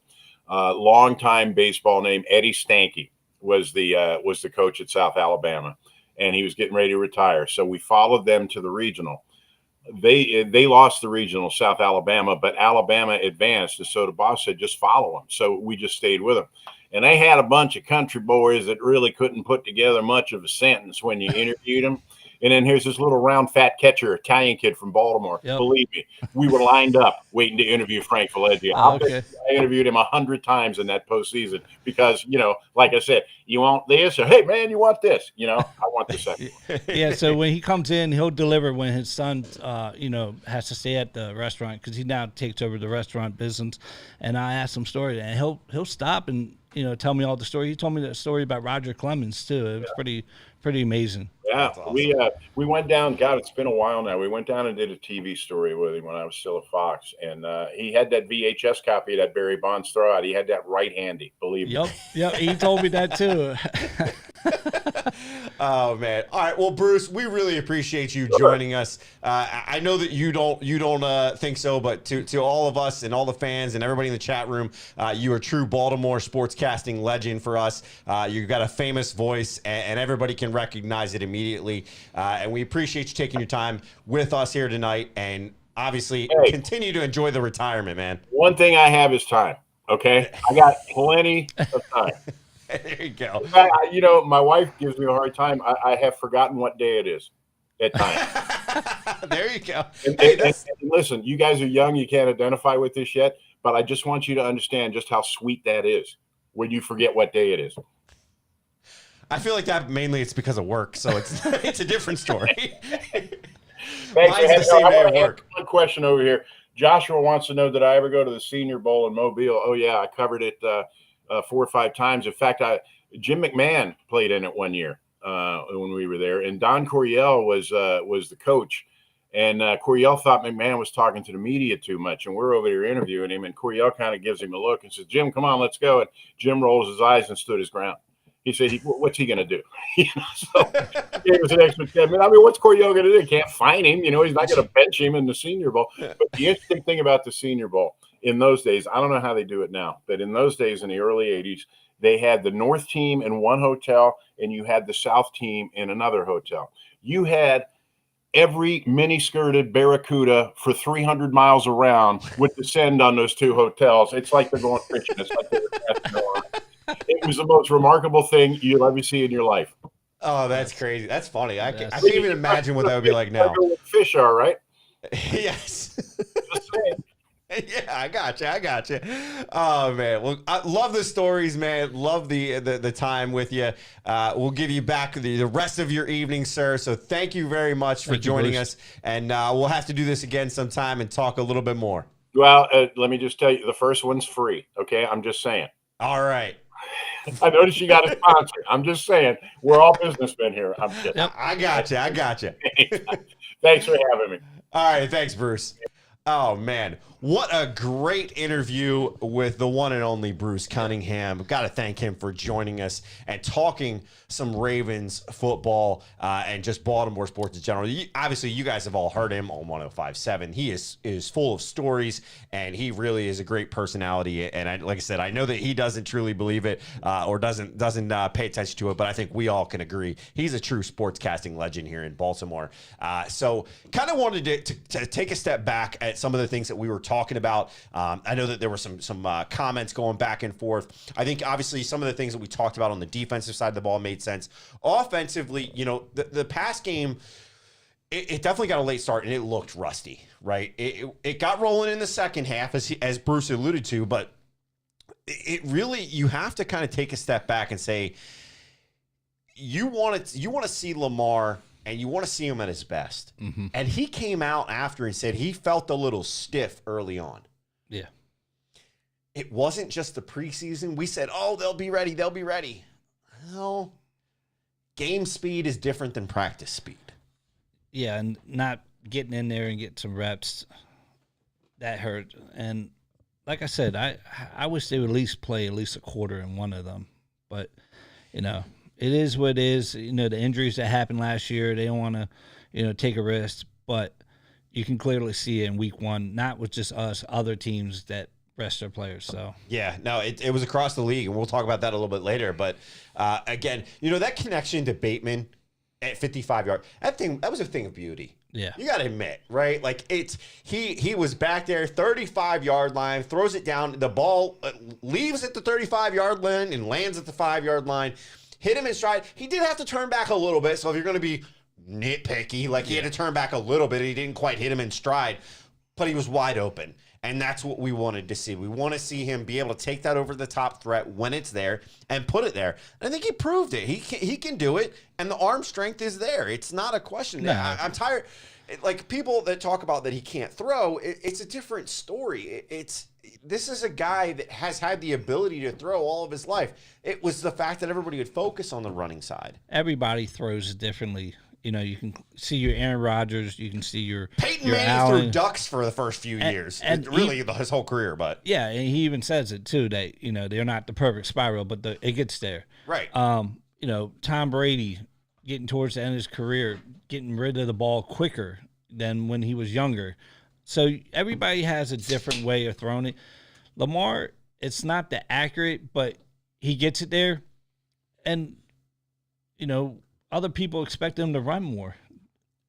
longtime baseball name Eddie Stanky was the coach at South Alabama, and he was getting ready to retire. So we followed them to the regional. They lost the regional, South Alabama, but Alabama advanced, and so the boss said just follow them. So we just stayed with them, and they had a bunch of country boys that really couldn't put together much of a sentence when you interviewed them. And then here's this little round, fat catcher, Italian kid from Baltimore. Yep. Believe me, we were lined up waiting to interview Frank Valeggia. Okay. I interviewed him 100 times in that postseason because, like I said, you want this? Or, hey, man, you want this? I want this. Yeah, so when he comes in, he'll deliver when his son, has to stay at the restaurant because he now takes over the restaurant business. And I asked him stories, and he'll stop and, tell me all the story. He told me that story about Roger Clemens, too. It was pretty amazing. Yeah, awesome. we went down. God, it's been a while now. We went down and did a TV story with him when I was still at Fox, and he had that VHS copy of that Barry Bonds throwout. He had that right handy. Believe me. Yep. He told me that too. Oh man! All right, well, Bruce, we really appreciate you joining us. I know that you don't think so, but to all of us and all the fans and everybody in the chat room, you are a true Baltimore sportscasting legend for us. You've got a famous voice, and everybody can recognize it immediately. And we appreciate you taking your time with us here tonight, and obviously continue to enjoy the retirement, man. One thing I have is time. Okay, I got plenty of time. There you go. My wife gives me a hard time. I have forgotten what day it is at times. There you go. And listen, you guys are young. You can't identify with this yet, but I just want you to understand just how sweet that is when you forget what day it is. I feel like that mainly it's because of work, so it's a different story. Thanks. Mine's the same day at work. One question over here. Joshua wants to know, did I ever go to the Senior Bowl in Mobile? Oh, yeah, I covered it 4 or 5 times. In fact, Jim McMahon played in it one year when we were there, and Don Coryell was the coach. And Coryell thought McMahon was talking to the media too much, and we're over there interviewing him, and Coryell kind of gives him a look and says, Jim, come on, let's go. And Jim rolls his eyes and stood his ground. He said, what's he going to do? So it was an extra 10 minutes. I mean, what's Coryell going to do? He can't fine him. He's not going to bench him in the Senior Bowl. But the interesting thing about the Senior Bowl in those days, I don't know how they do it now, but in those days in the early 80s, they had the North team in one hotel, and you had the South team in another hotel. You had every mini-skirted Barracuda for 300 miles around would descend on those 2 hotels. It's like they're going fishing. It's like they're casting around. It was the most remarkable thing you'll ever see in your life. Oh, that's crazy. That's funny. I can't even imagine what that would be like now. Fish are, right? Yes. Just saying. Yeah, I got you. Oh man, well, I love the stories, man. Love the time with you. We'll give you back the rest of your evening, sir. So thank you very much for joining us, and we'll have to do this again sometime and talk a little bit more. Well, let me just tell you, the first one's free. Okay, I'm just saying. All right. I noticed you got a sponsor. I'm just saying, we're all businessmen here. I'm kidding. Yep. I got you. Thanks for having me. All right, thanks, Bruce. Oh man, what a great interview with the one and only Bruce Cunningham. Got to thank him for joining us and talking some Ravens football and just Baltimore sports in general. Obviously, you guys have all heard him on 105.7. He is full of stories, and he really is a great personality. And like I said, I know that he doesn't truly believe it or doesn't pay attention to it, but I think we all can agree he's a true sportscasting legend here in Baltimore. So kind of wanted to take a step back at some of the things that we were talking about. I know that there were some comments going back and forth. I think obviously some of the things that we talked about on the defensive side of the ball made sense. Offensively, the pass game, it definitely got a late start and it looked rusty, right? It got rolling in the second half as Bruce alluded to, but it really, you have to kind of take a step back and say, you want to see Lamar and you want to see him at his best. Mm-hmm. And he came out after and said he felt a little stiff early on. Yeah. It wasn't just the preseason. We said, oh, they'll be ready. Well, game speed is different than practice speed. Yeah, and not getting in there and getting some reps, that hurt. And like I said, I wish they would at least play at least a quarter in one of them. But, it is what it is. The injuries that happened last year, they don't want to, take a risk. But you can clearly see it in week 1, not with just us, other teams that rest their players. So Yeah, no, it was across the league, and we'll talk about that a little bit later. But again, that connection to Bateman at 55 yards, that was a thing of beauty. yeah, You got to admit, right? Like he was back there, 35-yard line, throws it down. The ball leaves at the 35-yard line and lands at the 5-yard line. Hit him in stride. He did have to turn back a little bit. So if you're going to be nitpicky, like he had to turn back a little bit. He didn't quite hit him in stride, but he was wide open. And that's what we wanted to see. We want to see him be able to take that over the top threat when it's there and put it there. And I think he proved it. He can do it, and the arm strength is there. It's not a question. No. I'm tired. Like people that talk about that he can't throw, it's a different story. This is a guy that has had the ability to throw all of his life. It was the fact that everybody would focus on the running side. everybody throws differently. You can see your Aaron Rodgers, you can see your Peyton your Manning Allen. threw ducks for the first few years, and really his whole career. But Yeah, and he even says it too. That they're not the perfect spiral, but it gets there. right, Tom Brady getting towards the end of his career, getting rid of the ball quicker than when he was younger. So everybody has a different way of throwing it. Lamar, it's not that accurate, but he gets it there, and other people expect him to run more.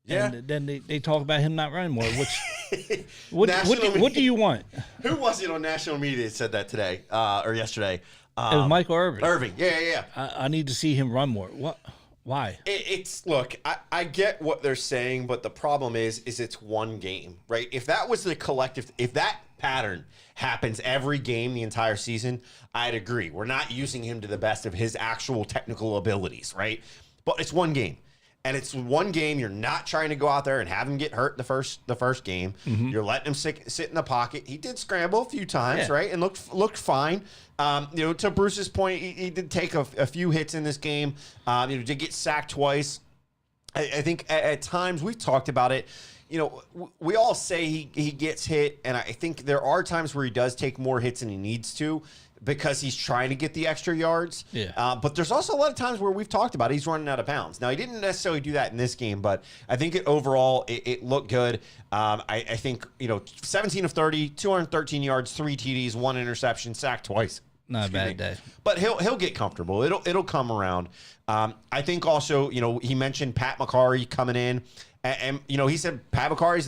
Yeah. And then they talk about him not running more, which what National do you want? Who was it on national media that said that today or yesterday? It was Michael Irvin. Irving. Yeah. I need to see him run more. What? Why? Look, I get what they're saying, but the problem is it's one game, right? If that was the collective, if that pattern happens every game the entire season, I'd agree. We're not using him to the best of his actual technical abilities, right? But it's one game. And it's one game. You're not trying to go out there and have him get hurt the first game. Mm-hmm. You're letting him sit in the pocket. He did scramble a few times, Yeah. right, and looked fine. To Bruce's point, he did take a few hits in this game. Did get sacked twice. I think at times we've talked about it. We all say he gets hit, and I think there are times where he does take more hits than he needs to, because he's trying to get the extra yards. Yeah. But there's also a lot of times where we've talked about he's running out of bounds. Now, he didn't necessarily do that in this game, but I think overall it looked good. I think, 17 of 30, 213 yards, 3 TDs, 1 interception, sacked twice. Not a bad day. But he'll get comfortable. It'll come around. I think also, he mentioned Pat McCarry coming in. And he said Pat McCarry's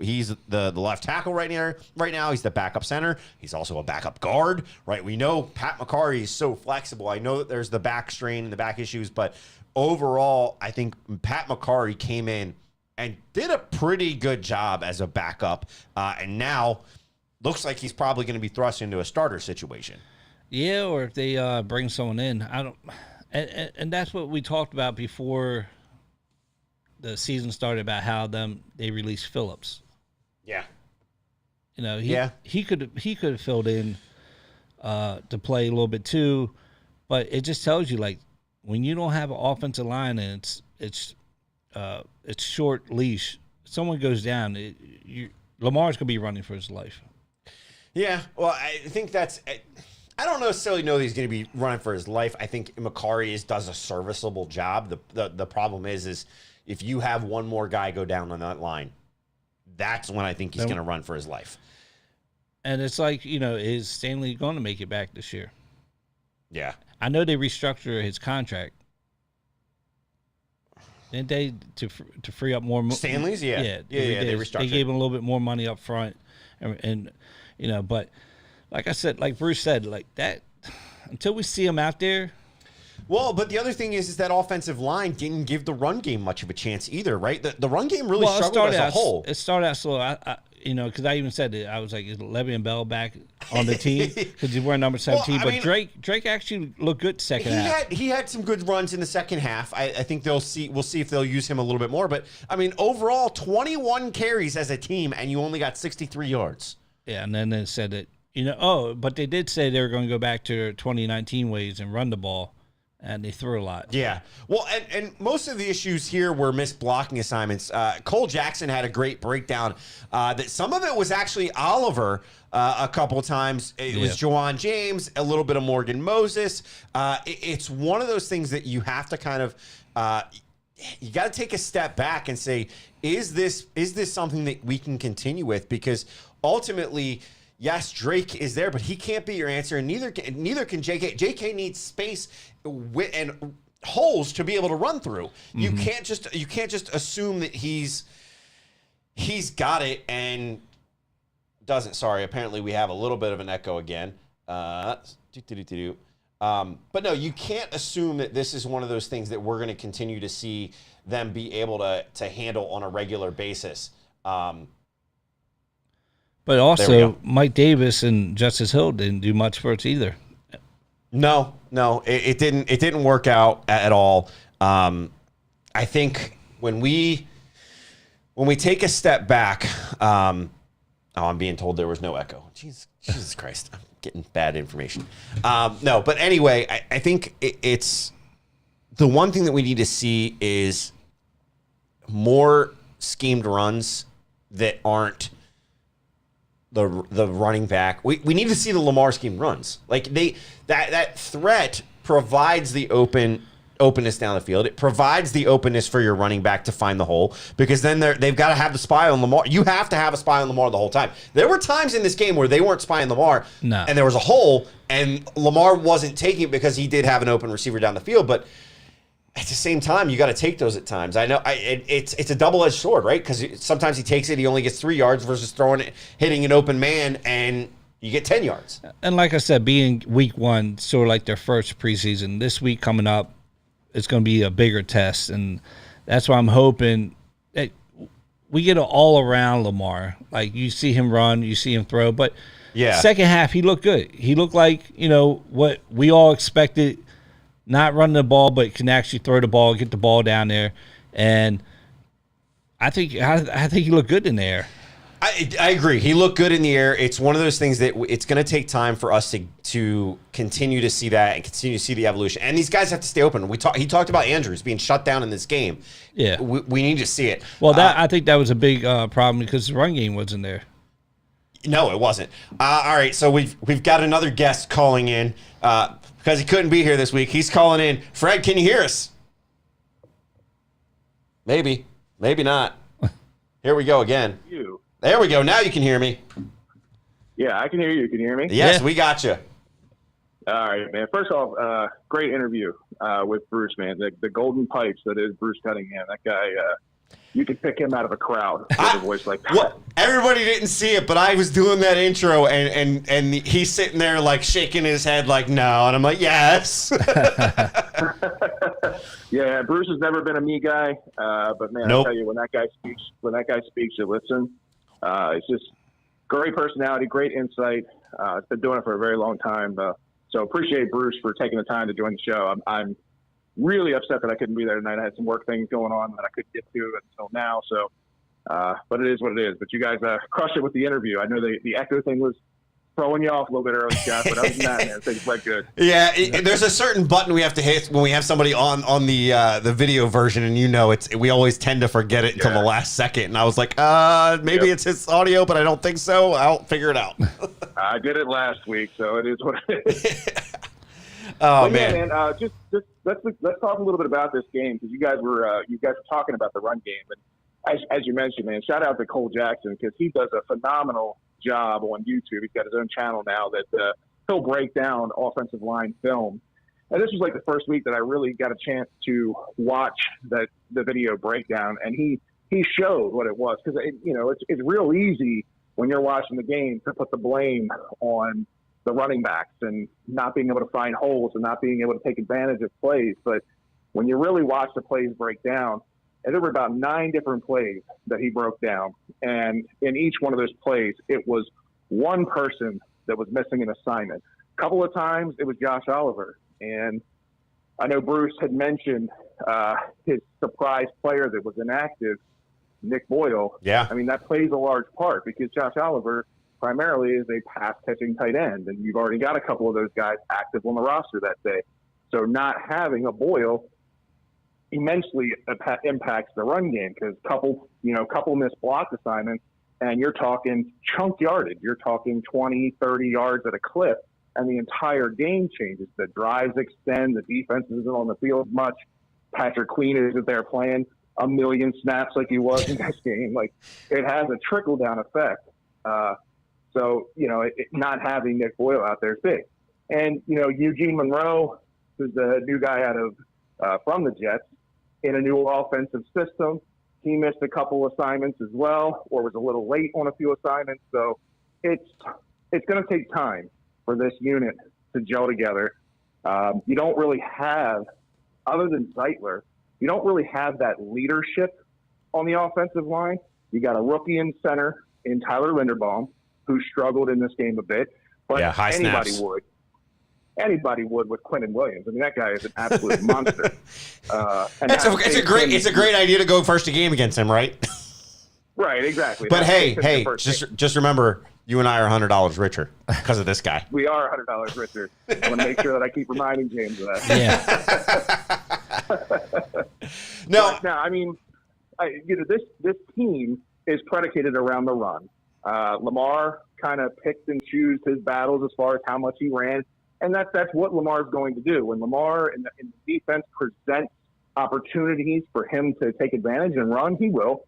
he's the left tackle right now. He's the backup center. He's also a backup guard, right? We know Pat McCarry is so flexible. I know that there's the back strain and the back issues, but overall, I think Pat McCarry came in and did a pretty good job as a backup, and now looks like he's probably going to be thrust into a starter situation. Yeah, or if they bring someone in, I don't. And that's what we talked about before the season started, about how they released Phillips. Yeah. He could have filled in to play a little bit too, but it just tells you, like, when you don't have an offensive line and it's short leash, someone goes down, Lamar's gonna be running for his life. Yeah, well, I think that's. I don't necessarily know that he's going to be running for his life. I think McCarry does a serviceable job. The problem is if you have one more guy go down on that line, that's when I think he's going to run for his life. And it's like, is Stanley going to make it back this year? Yeah. I know they restructured his contract. Didn't they, to free up more money? Stanley's? Yeah. They restructured. They gave him a little bit more money up front. And but like I said, like Bruce said, like that, until we see him out there. Well, but the other thing is that offensive line didn't give the run game much of a chance either, right? The run game really struggled as a whole. It started out slow. Because I even said it. I was like, is Le'Veon Bell back on the team? Because he's wearing number 17. Well, but Drake actually looked good second half. He had some good runs in the second half. I think we'll see if they'll use him a little bit more. But, overall, 21 carries as a team, and you only got 63 yards. Yeah, and then they said that, but they did say they were going to go back to their 2019 ways and run the ball, and they threw a lot. Yeah. Well, and most of the issues here were missed blocking assignments. Cole Jackson had a great breakdown. That some of it was actually Oliver a couple of times. It was Juwan James, a little bit of Morgan Moses. It's one of those things that you have to kind of you got to take a step back and say, is this something that we can continue with? Because ultimately, yes, Drake is there, but he can't be your answer, and neither can JK. JK needs space and holes to be able to run through. You can't just assume that he's got it and doesn't. Sorry, apparently we have a little bit of an echo again. But no, you can't assume that this is one of those things that we're going to continue to see them be able to handle on a regular basis. But also, Mike Davis and Justice Hill didn't do much for us either. No, it didn't work out at all. I think when we take a step back, I'm being told there was no echo. Jesus Christ, I'm getting bad information. No, but anyway, I think it's the one thing that we need to see is more schemed runs that aren't the running back. We need to see the Lamar schemed runs. Like that threat provides the openness down the field. It provides the openness for your running back to find the hole, because then they've got to have the spy on Lamar. You have to have a spy on Lamar the whole time. There were times in this game where they weren't spying Lamar, and there was a hole, and Lamar wasn't taking it because he did have an open receiver down the field. But at the same time, you got to take those at times. I know it's a double-edged sword, right? Because sometimes he takes it, he only gets 3 yards versus throwing it, hitting an open man, and you get 10 yards. And like I said, being week one, sort of like their first preseason, this week coming up, it's going to be a bigger test. And that's why I'm hoping that we get an all-around Lamar. Like, you see him run, you see him throw. But second half, he looked good. He looked like, what we all expected, not running the ball, but can actually throw the ball, get the ball down there. And I think he looked good in the air. I agree. He looked good in the air. It's one of those things that it's going to take time for us to continue to see that and continue to see the evolution. And these guys have to stay open. He talked about Andrews being shut down in this game. Yeah, we need to see it. Well, I think that was a big problem because the run game wasn't there. No, it wasn't. All right, so we've got another guest calling in because he couldn't be here this week. He's calling in. Fred, can you hear us? Maybe not. Here we go again. There we go. Now you can hear me. Yeah, I can hear you. Can you hear me? Yes, we got you. All right, man. First off, great interview with Bruce, man. The golden pipes that is Bruce Cunningham. That guy, you could pick him out of a crowd with a voice like that. Well, everybody didn't see it, but I was doing that intro, and he's sitting there like shaking his head like no, and I'm like yes. Yeah, Bruce has never been a me guy, but man, I tell you, when that guy speaks, you listen. It's just great personality, great insight. It's been doing it for a very long time. So appreciate Bruce for taking the time to join the show. I'm really upset that I couldn't be there tonight. I had some work things going on that I couldn't get to until now. So, but it is what it is. But you guys crushed it with the interview. I know the echo thing was throwing you off a little bit early, Scott, but other than that, man, things went good. Yeah, there's a certain button we have to hit when we have somebody on the video version, and we always tend to forget it until the last second. And I was like, maybe it's his audio, but I don't think so. I'll figure it out. I did it last week, so it is what it is. Oh, but man. Yeah, man, just let's talk a little bit about this game, because you guys were talking about the run game, and as you mentioned, man, shout out to Cole Jackson, because he does a phenomenal job on YouTube. He's got his own channel now that he'll break down offensive line film. And this was like the first week that I really got a chance to watch the video breakdown, and he showed what it was, because it's real easy when you're watching the game to put the blame on the running backs and not being able to find holes and not being able to take advantage of plays. But when you really watch the plays break down, and there were about 9 different plays that he broke down. And in each one of those plays, it was one person that was missing an assignment. A couple of times it was Josh Oliver. And I know Bruce had mentioned his surprise player that was inactive, Nick Boyle. Yeah. I mean, that plays a large part, because Josh Oliver primarily is a pass-catching tight end. And you've already got a couple of those guys active on the roster that day. So not having a Boyle immensely impacts the run game, because couple missed block assignments, and you're talking chunk yardage. You're talking 20, 30 yards at a clip, and the entire game changes. The drives extend. The defense isn't on the field much. Patrick Queen isn't there playing a million snaps like he was in this game. Like, it has a trickle-down effect. So, not having Nick Boyle out there is big. And, Eugene Monroe, who's the new guy out of from the Jets, in a new offensive system, he missed a couple assignments as well, or was a little late on a few assignments. So it's going to take time for this unit to gel together. You don't really have, other than Zeitler, you don't really have that leadership on the offensive line. You got a rookie in center in Tyler Linderbaum, who struggled in this game a bit, but anybody would with Quentin Williams. I mean, that guy is an absolute monster. It's a great idea to go first a game against him, right? Right, exactly. But hey, just remember, you and I are $100 richer because of this guy. We are $100 richer. I want to make sure that I keep reminding James of that. Yeah. No, I mean, this team is predicated around the run. Lamar kind of picked and chose his battles as far as how much he ran, and that's what Lamar's going to do. When Lamar in the defense presents opportunities for him to take advantage and run, he will.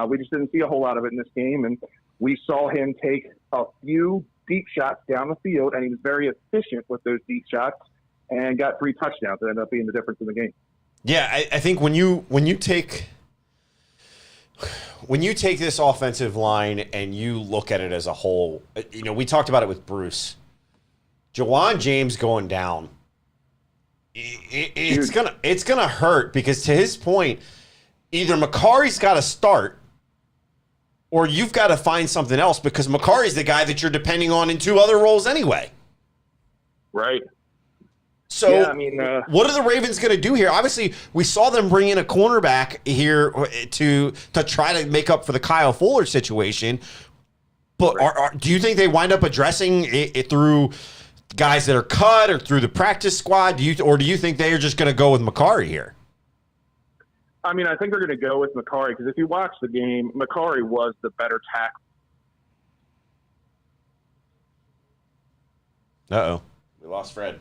We just didn't see a whole lot of it in this game, and we saw him take a few deep shots down the field, and he was very efficient with those deep shots and got 3 touchdowns that ended up being the difference in the game. Yeah, I think when you take this offensive line and you look at it as a whole, we talked about it with Bruce. Jawan James going down, it's gonna hurt, because to his point, either Macari's got to start or you've got to find something else, because Macari's the guy that you're depending on in 2 other roles anyway. Right. So, what are the Ravens going to do here? Obviously, we saw them bring in a cornerback here to try to make up for the Kyle Fuller situation. But do you think they wind up addressing it through guys that are cut or through the practice squad? Do you think they are just going to go with Macari here? I mean, I think they're going to go with Macari, because if you watch the game, Macari was the better tackle. Uh-oh. We lost Fred.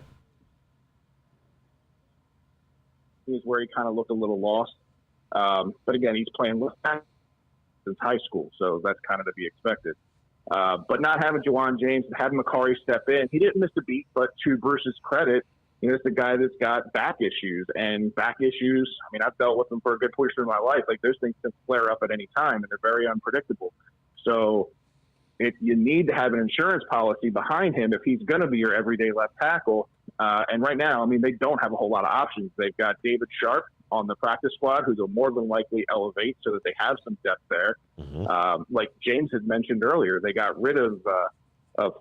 Is where he kind of looked a little lost. But again, he's playing left tackle since high school, so that's kind of to be expected. But not having Jawan James and having Macari step in, he didn't miss a beat, but to Bruce's credit, it's a guy that's got back issues. And back issues, I mean, I've dealt with them for a good portion of my life. Like, those things can flare up at any time, and they're very unpredictable. So you need to have an insurance policy behind him if he's going to be your everyday left tackle. And right now, I mean, they don't have a whole lot of options. They've got David Sharp on the practice squad, who they'll more than likely elevate so that they have some depth there. Mm-hmm. Like James had mentioned earlier, they got rid of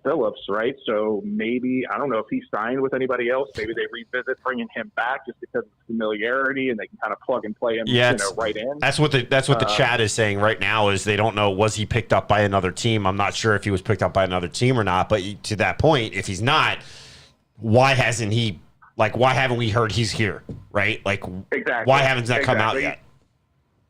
Phillips, right? So maybe, I don't know if he signed with anybody else. Maybe they revisit bringing him back just because of familiarity, and they can kind of plug and play him right in. That's what the chat is saying right now, is they don't know, was he picked up by another team? I'm not sure if he was picked up by another team or not, but to that point, if he's not, why haven't we heard he's here, right? Like, exactly. Why haven't that come out yet?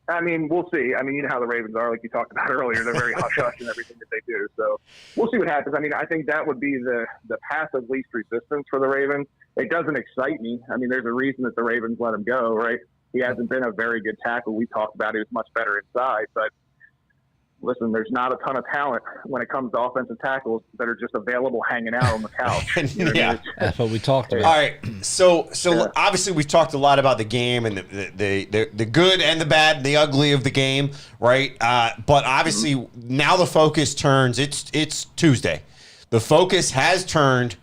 I mean, we'll see. I mean, you know how the Ravens are, like you talked about earlier. They're very hush-hush in everything that they do. So we'll see what happens. I mean, I think that would be the path of least resistance for the Ravens. It doesn't excite me. I mean, there's a reason that the Ravens let him go, right? He hasn't been a very good tackle. We talked about he was much better inside, but listen, there's not a ton of talent when it comes to offensive tackles that are just available hanging out on the couch. That's what we talked about. All right, so obviously we've talked a lot about the game and the good and the bad and the ugly of the game, right? But obviously now the focus turns. It's Tuesday. The focus has turned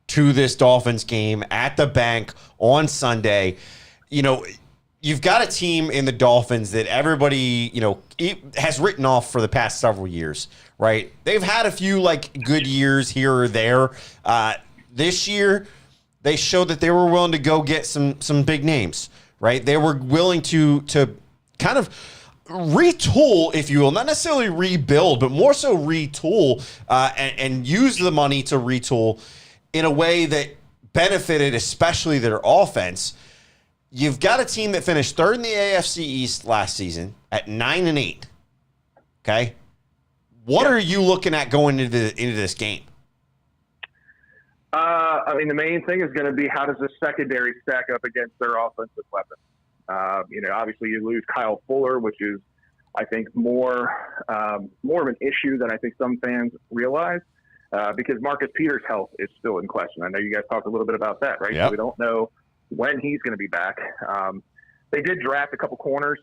to this Dolphins game at the bank on Sunday. You've got a team in the Dolphins that everybody, has written off for the past several years, right? They've had a few good years here or there. This year, they showed that they were willing to go get some big names, right? They were willing to kind of retool, if you will, not necessarily rebuild, but more so retool and use the money to retool in a way that benefited especially their offense. You've got a team that finished third in the AFC East last season at 9-8. Okay, what are you looking at going into this game? I mean, the main thing is going to be, how does the secondary stack up against their offensive weapons? Obviously you lose Kyle Fuller, which is I think, more of an issue than I think some fans realize, because Marcus Peters' health is still in question. I know you guys talked a little bit about that, right? Yep. So we don't know when he's going to be back. They did draft a couple corners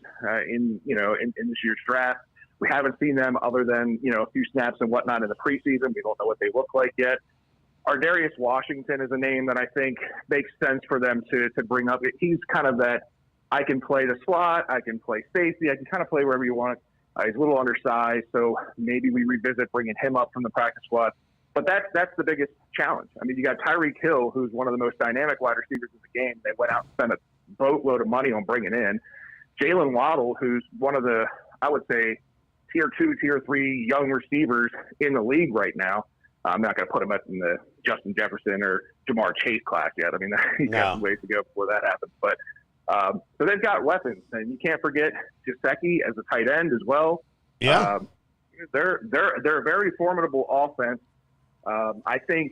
in this year's draft. We haven't seen them other than, a few snaps and whatnot in the preseason. We don't know what they look like yet. Ardarius Washington is a name that I think makes sense for them to bring up. He's kind of that, I can play the slot, I can play safety, I can kind of play wherever you want. He's a little undersized, so maybe we revisit bringing him up from the practice squad. But that's the biggest challenge. I mean, you got Tyreek Hill, who's one of the most dynamic wide receivers in the game. They went out and spent a boatload of money on bringing in. Jalen Waddle, who's one of the, I would say, tier 2, tier 3 young receivers in the league right now. I'm not going to put him in the Justin Jefferson or Jamar Chase class yet. I mean, he's got some ways to go before that happens. But so they've got weapons, and you can't forget Gesicki as a tight end as well. Yeah, they're a very formidable offense. I think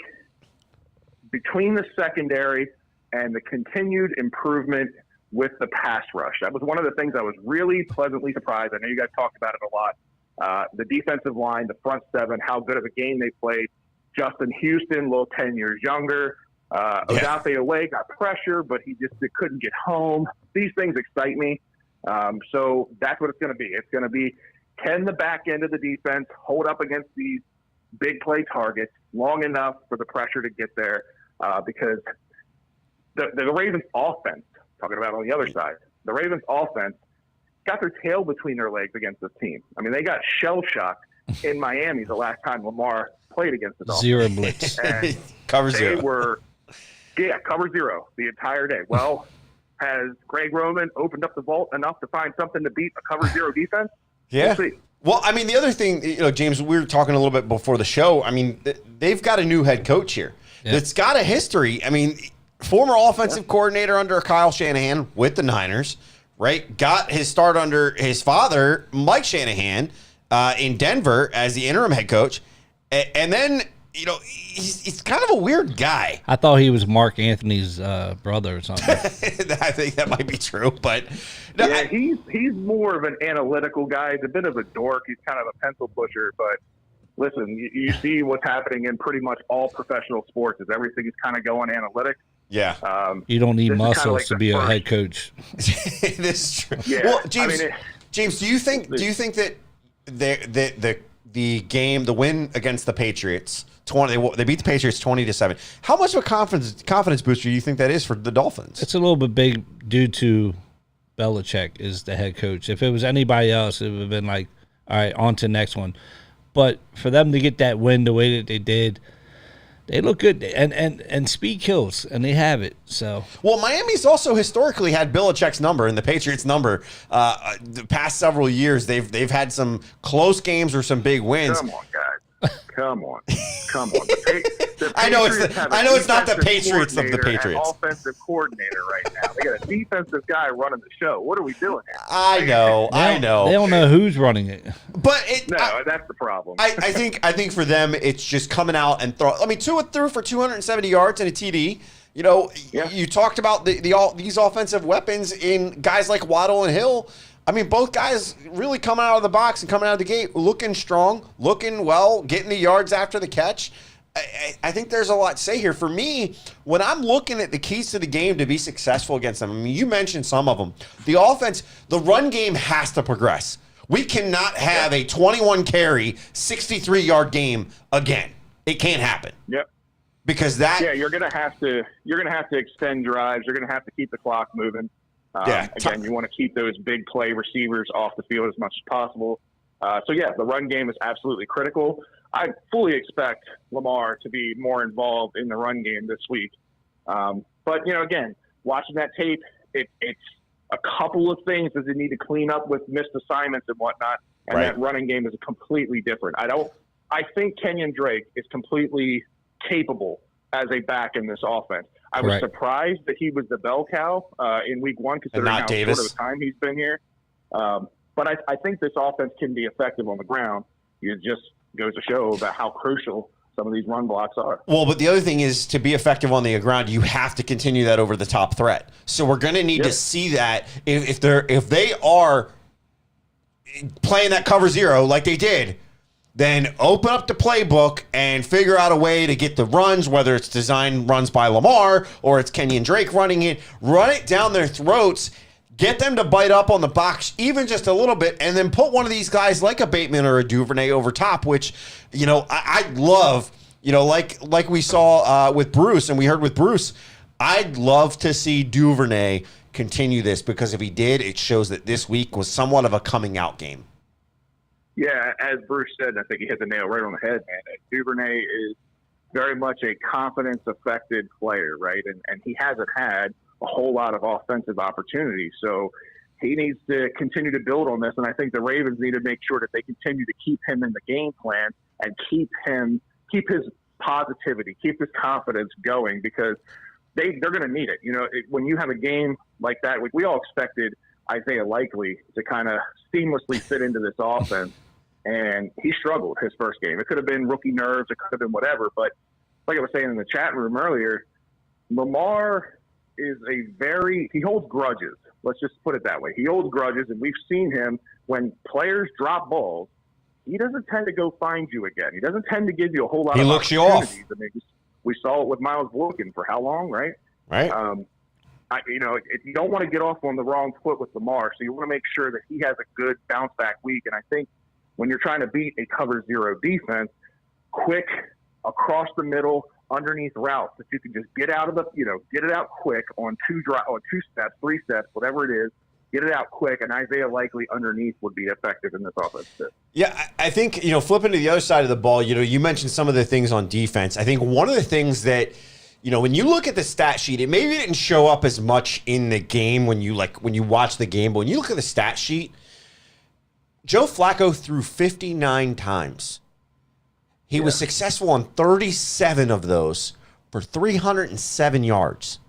between the secondary and the continued improvement with the pass rush, that was one of the things I was really pleasantly surprised. I know you guys talked about it a lot. The defensive line, the front seven, how good of a game they played. Justin Houston, a little 10 years younger. Odafe Away got pressure, but he couldn't get home. These things excite me. So that's what it's going to be. It's going to be, can the back end of the defense hold up against these big play targets long enough for the pressure to get there? Because the Ravens offense, talking about on the other side, the Ravens offense got their tail between their legs against this team. I mean, they got shell-shocked in Miami the last time Lamar played against the Dolphins. Zero blitz. And cover they zero. Cover zero the entire day. Well, has Greg Roman opened up the vault enough to find something to beat a cover zero defense? Yeah. We'll see. Well, I mean, the other thing, James, we were talking a little bit before the show. I mean, they've got a new head coach here that's got a history. I mean, former offensive coordinator under Kyle Shanahan with the Niners, right? Got his start under his father, Mike Shanahan, in Denver as the interim head coach. And then, he's kind of a weird guy. I thought he was Mark Anthony's brother or something. I think that might be true, but no, yeah, he's more of an analytical guy. He's a bit of a dork. He's kind of a pencil pusher, but listen, you see what's happening in pretty much all professional sports is everything is kind of going analytic. Yeah. You don't need muscles like to be a head coach. This is true. Yeah. Well, James, do you think that the win against the Patriots, they beat the Patriots 20-7. How much of a confidence booster do you think that is for the Dolphins? It's a little bit big due to Belichick is the head coach. If it was anybody else, it would have been like, all right, on to the next one. But for them to get that win the way that they did, they look good, and speed kills, and they have it. So, well, Miami's also historically had Belichick's number and the Patriots' number. The past several years, they've had some close games or some big wins. Come on, guys. Come on. The I know it's not the Patriots of the Patriots. Offensive coordinator right now. They got a defensive guy running the show. What are we doing here? I know. They don't know who's running it. But that's the problem. I think for them, it's just coming out and throw. I mean, threw for 270 yards and a TD. You talked about these offensive weapons in guys like Waddle and Hill. I mean, both guys really coming out of the box and coming out of the gate looking strong, looking well, getting the yards after the catch. I think there's a lot to say here. For me, when I'm looking at the keys to the game to be successful against them, I mean, you mentioned some of them. The offense, the run game has to progress. We cannot have a 21 carry, 63-yard game again. It can't happen. Yep. Because you're gonna have to extend drives. You're gonna have to keep the clock moving. Again, you want to keep those big play receivers off the field as much as possible. The run game is absolutely critical. I fully expect Lamar to be more involved in the run game this week. But again, watching that tape, it's a couple of things that they need to clean up with missed assignments and whatnot. And that running game is completely different. I think Kenyon Drake is completely capable as a back in this offense. I was surprised that he was the bell cow in week one, considering how short of a time he's been here. But I think this offense can be effective on the ground. It just goes to show about how crucial some of these run blocks are. Well, but the other thing is to be effective on the ground, you have to continue that over the top threat. So we're going to need to see that if they are playing that cover zero like they did, then open up the playbook and figure out a way to get the runs, whether it's design runs by Lamar or it's Kenyon Drake running it, run it down their throats, get them to bite up on the box even just a little bit, and then put one of these guys like a Bateman or a Duvernay over top, which, I love, like we saw with Bruce and we heard with Bruce. I'd love to see Duvernay continue this, because if he did, it shows that this week was somewhat of a coming out game. Yeah, as Bruce said, I think he hit the nail right on the head, man. Duvernay is very much a confidence-affected player, right? And he hasn't had a whole lot of offensive opportunities. So he needs to continue to build on this. And I think the Ravens need to make sure that they continue to keep him in the game plan and keep his positivity, keep his confidence going, because they're going to need it. When you have a game like that, we all expected Isaiah Likely to kind of seamlessly fit into this offense. And he struggled his first game. It could have been rookie nerves. It could have been whatever. But like I was saying in the chat room earlier, Lamar is he holds grudges. Let's just put it that way. He holds grudges, and we've seen him when players drop balls. He doesn't tend to go find you again. He doesn't tend to give you a whole lot of opportunities. He looks you off. I mean, we saw it with Miles Boykin for how long, right? Right. You don't want to get off on the wrong foot with Lamar, so you want to make sure that he has a good bounce back week. And I think when you're trying to beat a cover zero defense, quick across the middle, underneath routes that you can just get out get it out quick on two steps, 3 steps, whatever it is, get it out quick. And Isaiah Likely underneath would be effective in this offense too. Yeah, I think, flipping to the other side of the ball, you mentioned some of the things on defense. I think one of the things that, when you look at the stat sheet, it maybe didn't show up as much in the game when you watch the game, but when you look at the stat sheet, Joe Flacco threw 59 times. He was successful on 37 of those for 307 yards.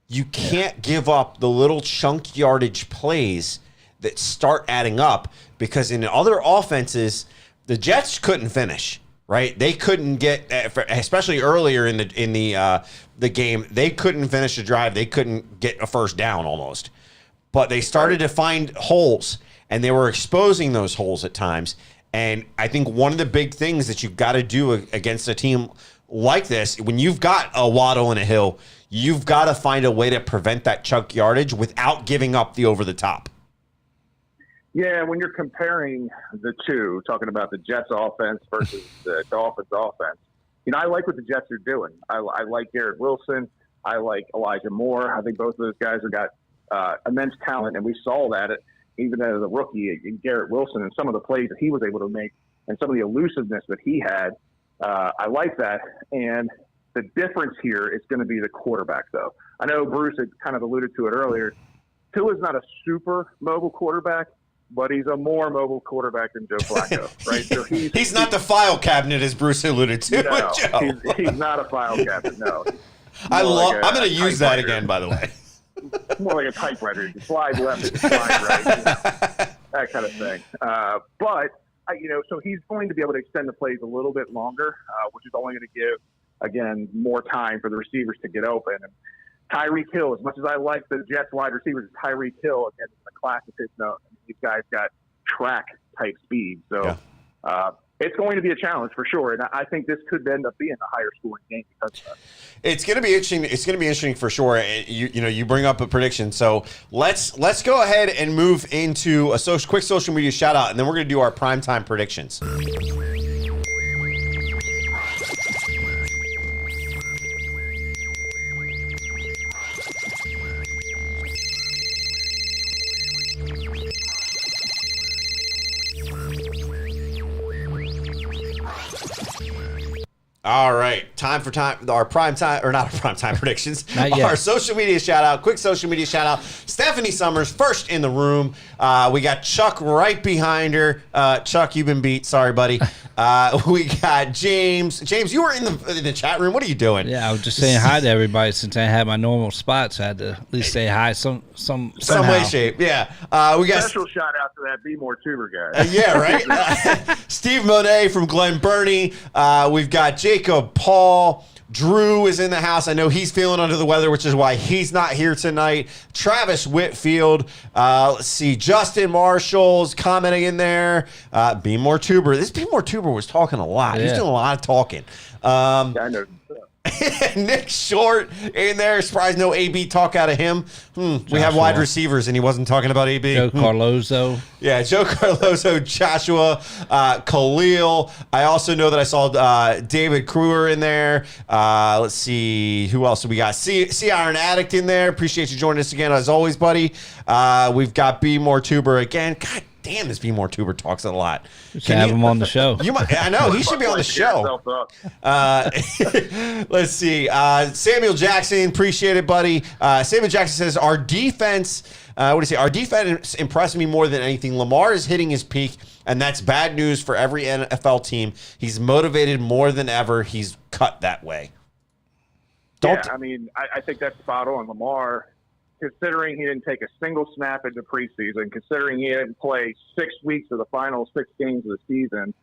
You can't give up the little chunk yardage plays that start adding up, because in other offenses, the Jets couldn't finish, right? They couldn't get, especially earlier in the game, they couldn't finish a drive. They couldn't get a first down almost. But they started to find holes, and they were exposing those holes at times. And I think one of the big things that you've got to do against a team like this, when you've got a Waddle and a Hill, you've got to find a way to prevent that chunk yardage without giving up the over the top. Yeah, when you're comparing the two, talking about the Jets offense versus the Dolphins offense, I like what the Jets are doing. I like Garrett Wilson. I like Elijah Moore. I think both of those guys have got immense talent, and we saw that even as a rookie, Garrett Wilson, and some of the plays that he was able to make and some of the elusiveness that he had. I like that. And the difference here is going to be the quarterback, though. I know Bruce had kind of alluded to it earlier. Tua's not a super mobile quarterback, but he's a more mobile quarterback than Joe Flacco, right? So he's not the file cabinet, as Bruce alluded to. No, he's not a file cabinet, no. I'm going to use that again, by the way. More like a typewriter. You slide left and slide right. That kind of thing. So he's going to be able to extend the plays a little bit longer, which is only going to give, again, more time for the receivers to get open. And Tyreek Hill, as much as I like the Jets wide receivers, Tyreek Hill, again, the class of his note. These guys got track-type speed. So it's going to be a challenge for sure, and I think this could end up being a higher scoring game because of that. It's going to be interesting. It's going to be interesting for sure. You bring up a prediction, so let's go ahead and move into a quick social media shout out, and then we're going to do our primetime predictions. All right, our prime time, or not our prime time predictions. Our social media shout out, quick social media shout out. Stephanie Summers, first in the room. We got Chuck right behind her. Chuck, you've been beat. Sorry, buddy. We got James. James, you were in the chat room. What are you doing? Yeah, I was just saying hi to everybody since I had my normal spot, so I had to at least say hi some way, shape. Yeah. We got special shout out to that Be More Tuber guy. Yeah, right. Steve Monet from Glen Burnie. We've got Jacob Paul, Drew is in the house. I know he's feeling under the weather, which is why he's not here tonight. Travis Whitfield. Let's see. Justin Marshall's commenting in there. Be More Tuber. This Be More Tuber was talking a lot. He's doing a lot of talking. I know. Nick Short in there. Surprised no AB talk out of him. We have wide receivers, and he wasn't talking about AB. Joe Carlozo. Yeah, Joe Carlozo, Joshua, Khalil. I also know that I saw David Kruger in there. Let's see. Who else do we got? C Iron Addict in there. Appreciate you joining us again, as always, buddy. We've got B More Tuber again. God damn, this Be More Tuber talks a lot. Can have him on the show. I know. He should be on the show. Let's see. Samuel Jackson, appreciate it, buddy. Samuel Jackson says, our defense, what do you say? Our defense impressed me more than anything. Lamar is hitting his peak, and that's bad news for every NFL team. He's motivated more than ever. He's cut that way. I mean, I think that's spot on. Lamar, considering he didn't take a single snap into preseason, considering he didn't play 6 weeks of the final 6 games of the season,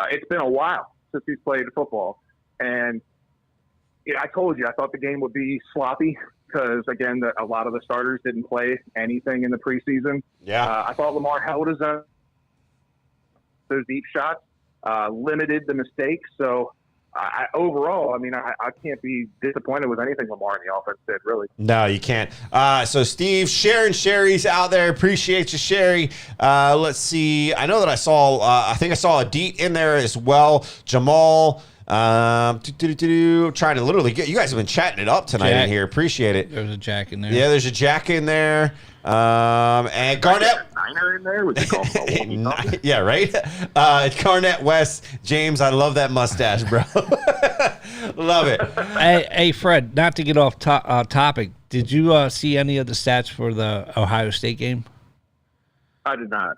it's been a while since he's played football. And I told you, I thought the game would be sloppy because, again, a lot of the starters didn't play anything in the preseason. Yeah. I thought Lamar held his own. Those deep shots limited the mistakes. So, overall, I mean, I can't be disappointed with anything Lamar in the offense did, really. No, you can't. So, Steve, Sherry's out there. Appreciate you, Sherry. Let's see. I know that I think I saw a Deet in there as well. Jamal. Trying to literally get you guys have been chatting it up tonight in here. Appreciate it. There's a Jack in there. Yeah, there's a Jack in there. And Garnett. Niner in there? Would you call him a yeah, right? Garnett West. James, I love that mustache, bro. Love it. Hey, Fred, not to get off topic, did you see any of the stats for the Ohio State game? I did not.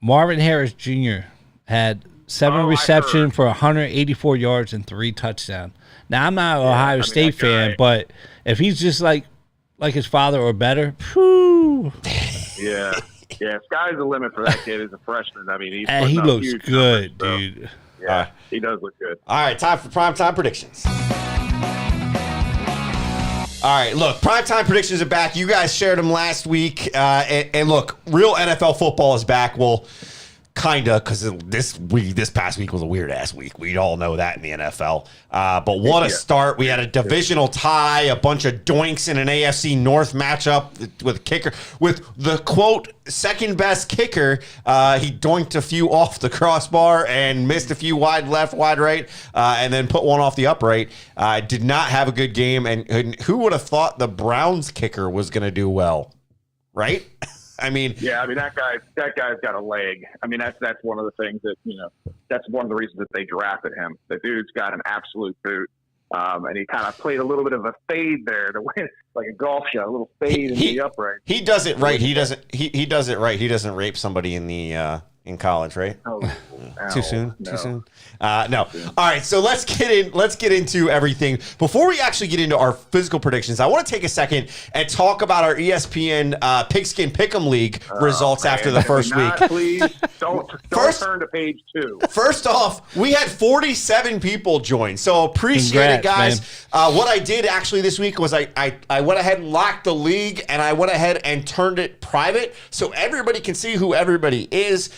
Marvin Harris Jr. had 7 receptions for 184 yards and 3 touchdowns. Now, I'm not an Ohio State fan, but if he's just like his father or better, whew. Yeah, sky's the limit for that kid as a freshman. I mean, he looks good, dude. Yeah, he does look good. All right, time for primetime predictions. All right, look, primetime predictions are back. You guys shared them last week. And look, real NFL football is back. Well, kind of, because this past week was a weird-ass week. We all know that in the NFL. But what a start. We had a divisional tie, a bunch of doinks in an AFC North matchup with kicker. With the, quote, second-best kicker, he doinked a few off the crossbar and missed a few wide left, wide right, and then put one off the upright. Did not have a good game. And who would have thought the Browns kicker was going to do well, right? I mean, that guy's got a leg. I mean, that's one of the things that, that's one of the reasons that they drafted him. The dude's got an absolute boot. And he kind of played a little bit of a fade there to win, like a golf shot, a little fade in the upright. He does it right. He does it right. He doesn't rape somebody in college, right? Oh, Too soon. No. Too soon. No. All right. So let's get into everything. Before we actually get into our physical predictions, I want to take a second and talk about our ESPN Pigskin Pick'em League results after the first week. Please don't turn to page 2. First off, we had 47 people join, so appreciate it, guys. What I did actually this week was I went ahead and locked the league, and I went ahead and turned it private so everybody can see who everybody is.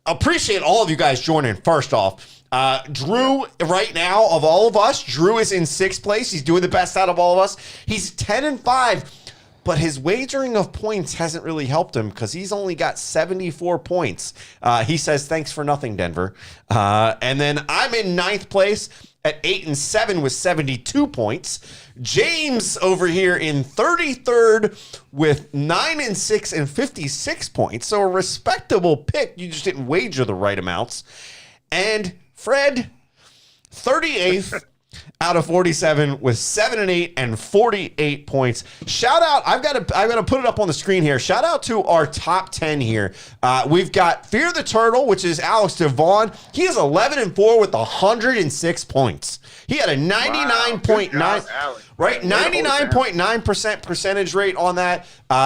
Appreciate all of you guys joining. First off, Drew, right now, of all of us, Drew is in 6th place. He's doing the best out of all of us. He's 10-5, but his wagering of points hasn't really helped him because he's only got 74 points. He says, thanks for nothing, Denver. And then I'm in 9th place at 8-7 with 72 points. James over here in 33rd with 9-6 and 56 points. So a respectable pick. You just didn't wager the right amounts. And Fred, 38th out of 47 with 7-8 and 48 points. Shout out, I've got to put it up on the screen here. Shout out to our top 10 here. We've got Fear the Turtle, which is Alex Devon. He is 11-4 with 106 points. He had a 99.9, right? 99.9% percentage rate on that.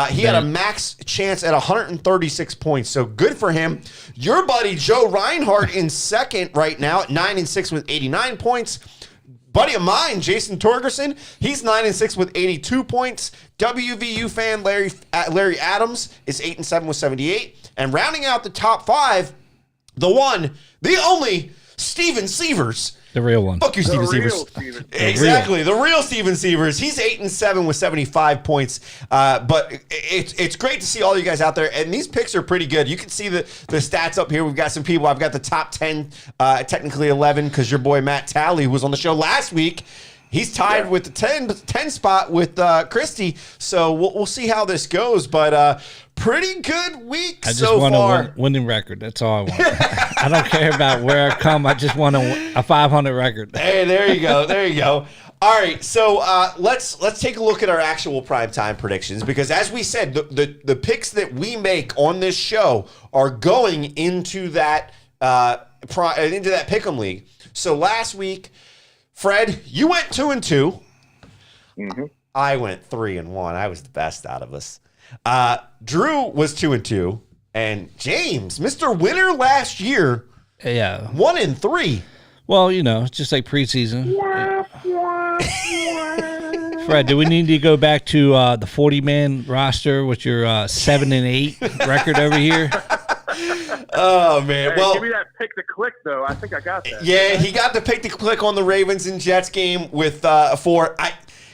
He had a max chance at 136 points. So good for him. Your buddy Joe Reinhardt in 2nd right now at 9-6 with 89 points. Buddy of mine, Jason Torgerson, he's 9-6 with 82 points. WVU fan Larry Adams is 8-7 with 78. And rounding out the top 5, the one, the only, Steven Sievers. The real one. Fuck you, Steven Sievers. Exactly, the real Steven Sievers. He's 8-7 with 75 points. But it's great to see all you guys out there. And these picks are pretty good. You can see the stats up here. We've got some people. I've got the top 10, technically 11, because your boy Matt Talley, who was on the show last week, he's tied with the 10 spot with Christy. So we'll see how this goes. But pretty good week so far. I just want a winning record. That's all I want. I don't care about where I come. I just want a 500 record. Hey, there you go. There you go. All right, so let's take a look at our actual primetime predictions, because as we said, the picks that we make on this show are going into that pick'em league. So last week, Fred, you went 2-2. Mm-hmm. I went 3-1. I was the best out of us. Drew was 2-2, and James, Mr. Winner last year, 1-3. Well, it's just like preseason. Fred, do we need to go back to the 40-man roster with your 7-8 record over here? Oh man! Hey, well, give me that pick to click though. I think I got that. Yeah, he got the pick to click on the Ravens and Jets game with 4.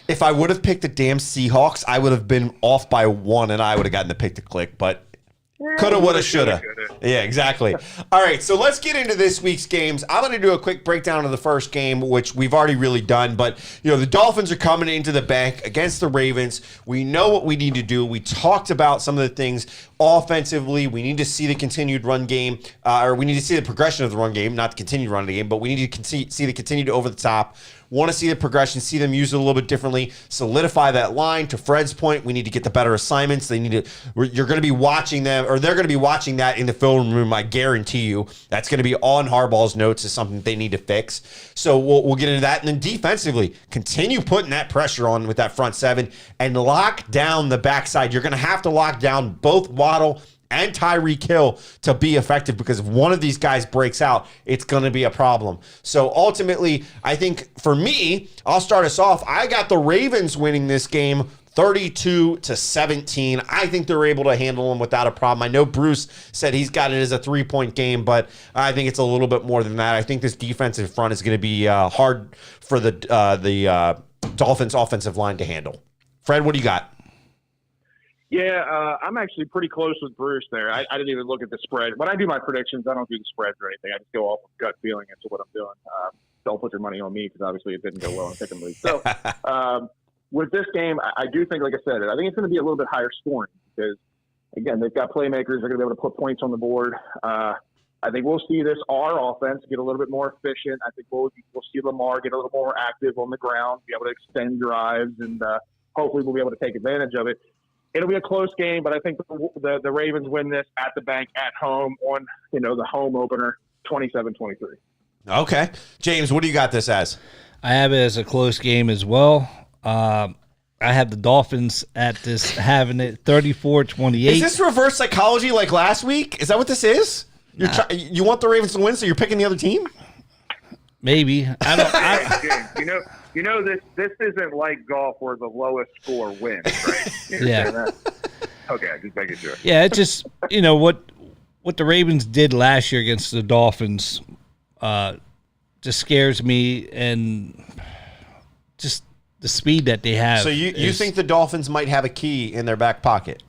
If I would have picked the damn Seahawks, I would have been off by 1, and I would have gotten the pick to click. But coulda, woulda, shoulda. Yeah, exactly. All right, so let's get into this week's games. I'm going to do a quick breakdown of the first game, which we've already really done. But, the Dolphins are coming into the bank against the Ravens. We know what we need to do. We talked about some of the things offensively. We need to see the continued run game, or we need to see the progression of the run game, not the continued run of the game, but we need to see the continued over the top. Want to see the progression, see them use it a little bit differently, solidify that line. To Fred's point, we need to get the better assignments. You're going to be watching them, or they're going to be watching that in the film room. I guarantee you that's going to be on Harbaugh's notes as something that they need to fix. So we'll get into that. And then defensively, continue putting that pressure on with that front 7 and lock down the backside. You're going to have to lock down both Waddle and Tyreek Hill to be effective, because if one of these guys breaks out, it's going to be a problem. So ultimately, I think for me, I'll start us off. I got the Ravens winning this game 32-17. I think they're able to handle them without a problem. I know Bruce said he's got it as a 3-point game, but I think it's a little bit more than that. I think this defensive front is going to be hard for the Dolphins offensive line to handle. Fred, what do you got? Yeah, I'm actually pretty close with Bruce there. I didn't even look at the spread. When I do my predictions, I don't do the spreads or anything. I just go off of gut feeling as to what I'm doing. Don't put your money on me, because obviously it didn't go well in Pick'em League. So with this game, I do think, like I said, I think it's going to be a little bit higher scoring, because, again, they've got playmakers. They're going to be able to put points on the board. I think we'll see our offense get a little bit more efficient. I think we'll see Lamar get a little more active on the ground, be able to extend drives, and hopefully we'll be able to take advantage of it. It'll be a close game, but I think the Ravens win this at the bank, at home, on the home opener, 27-23. Okay. James, what do you got this as? I have it as a close game as well. I have the Dolphins at this, having it 34-28. Is this reverse psychology like last week? Is that what this is? You want the Ravens to win, so you're picking the other team? Maybe. I James, this isn't like golf where the lowest score wins, right? Yeah. Okay, just making sure. Yeah, it's just, what the Ravens did last year against the Dolphins just scares me, and just the speed that they have. So you think the Dolphins might have a key in their back pocket?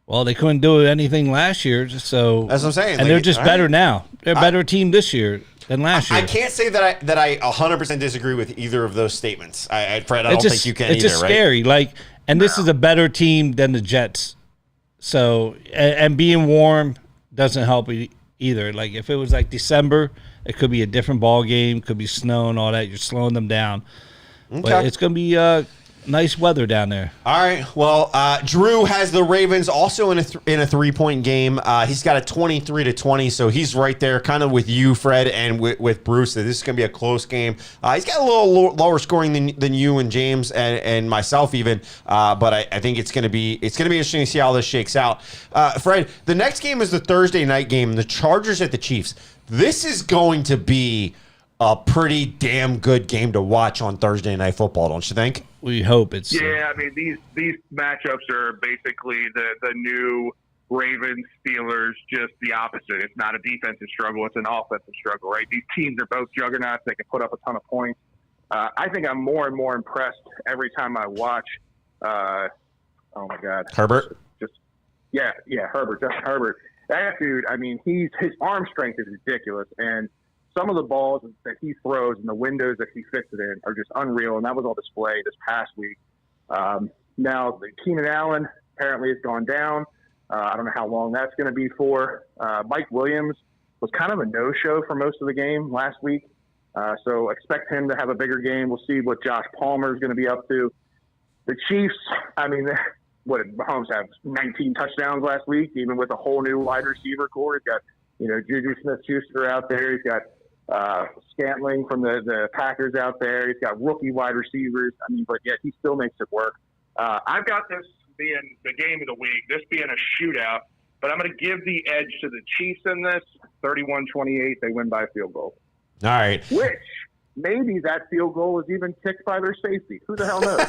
Well, they couldn't do anything last year, so that's what I'm saying. And they're just better now. They're a better team this year than last year. I can't say that I 100% disagree with either of those statements. Fred, I don't think you can either, right? It's just scary. This is a better team than the Jets. So, and being warm doesn't help either. Like, if it was like December, it could be a different ball game. Could be snow and all that. You're slowing them down. Okay. But it's going to be nice weather down there. All right. Well, Drew has the Ravens also in a 3-point game. He's got a 23-20, so he's right there, kind of with you, Fred, and with Bruce. This is going to be a close game. He's got a little lower scoring than you and James and myself even, but I think it's going to be interesting to see how this shakes out. Fred, the next game is the Thursday night game, the Chargers at the Chiefs. This is going to be a pretty damn good game to watch on Thursday Night Football, don't you think? We hope it's. Yeah, I mean these matchups are basically the new Ravens Steelers, just the opposite. It's not a defensive struggle; it's an offensive struggle, right? These teams are both juggernauts; they can put up a ton of points. I think I'm more and more impressed every time I watch. Oh my God, Herbert. Herbert, Justin Herbert. That dude, I mean, his arm strength is ridiculous, and some of the balls that he throws and the windows that he fits it in are just unreal, and that was on display this past week. Now, Keenan Allen apparently has gone down. I don't know how long that's going to be for. Mike Williams was kind of a no-show for most of the game last week, so expect him to have a bigger game. We'll see what Josh Palmer is going to be up to. The Chiefs, I mean, what did Mahomes have? 19 touchdowns last week, even with a whole new wide receiver core. He's got, Juju Smith-Schuster out there. He's got Scantling from the Packers out there. He's got rookie wide receivers. I mean, but yet he still makes it work. I've got this being the game of the week, this being a shootout, but I'm going to give the edge to the Chiefs in this. 31-28, they win by a field goal. All right. Which maybe that field goal was even kicked by their safety. Who the hell knows?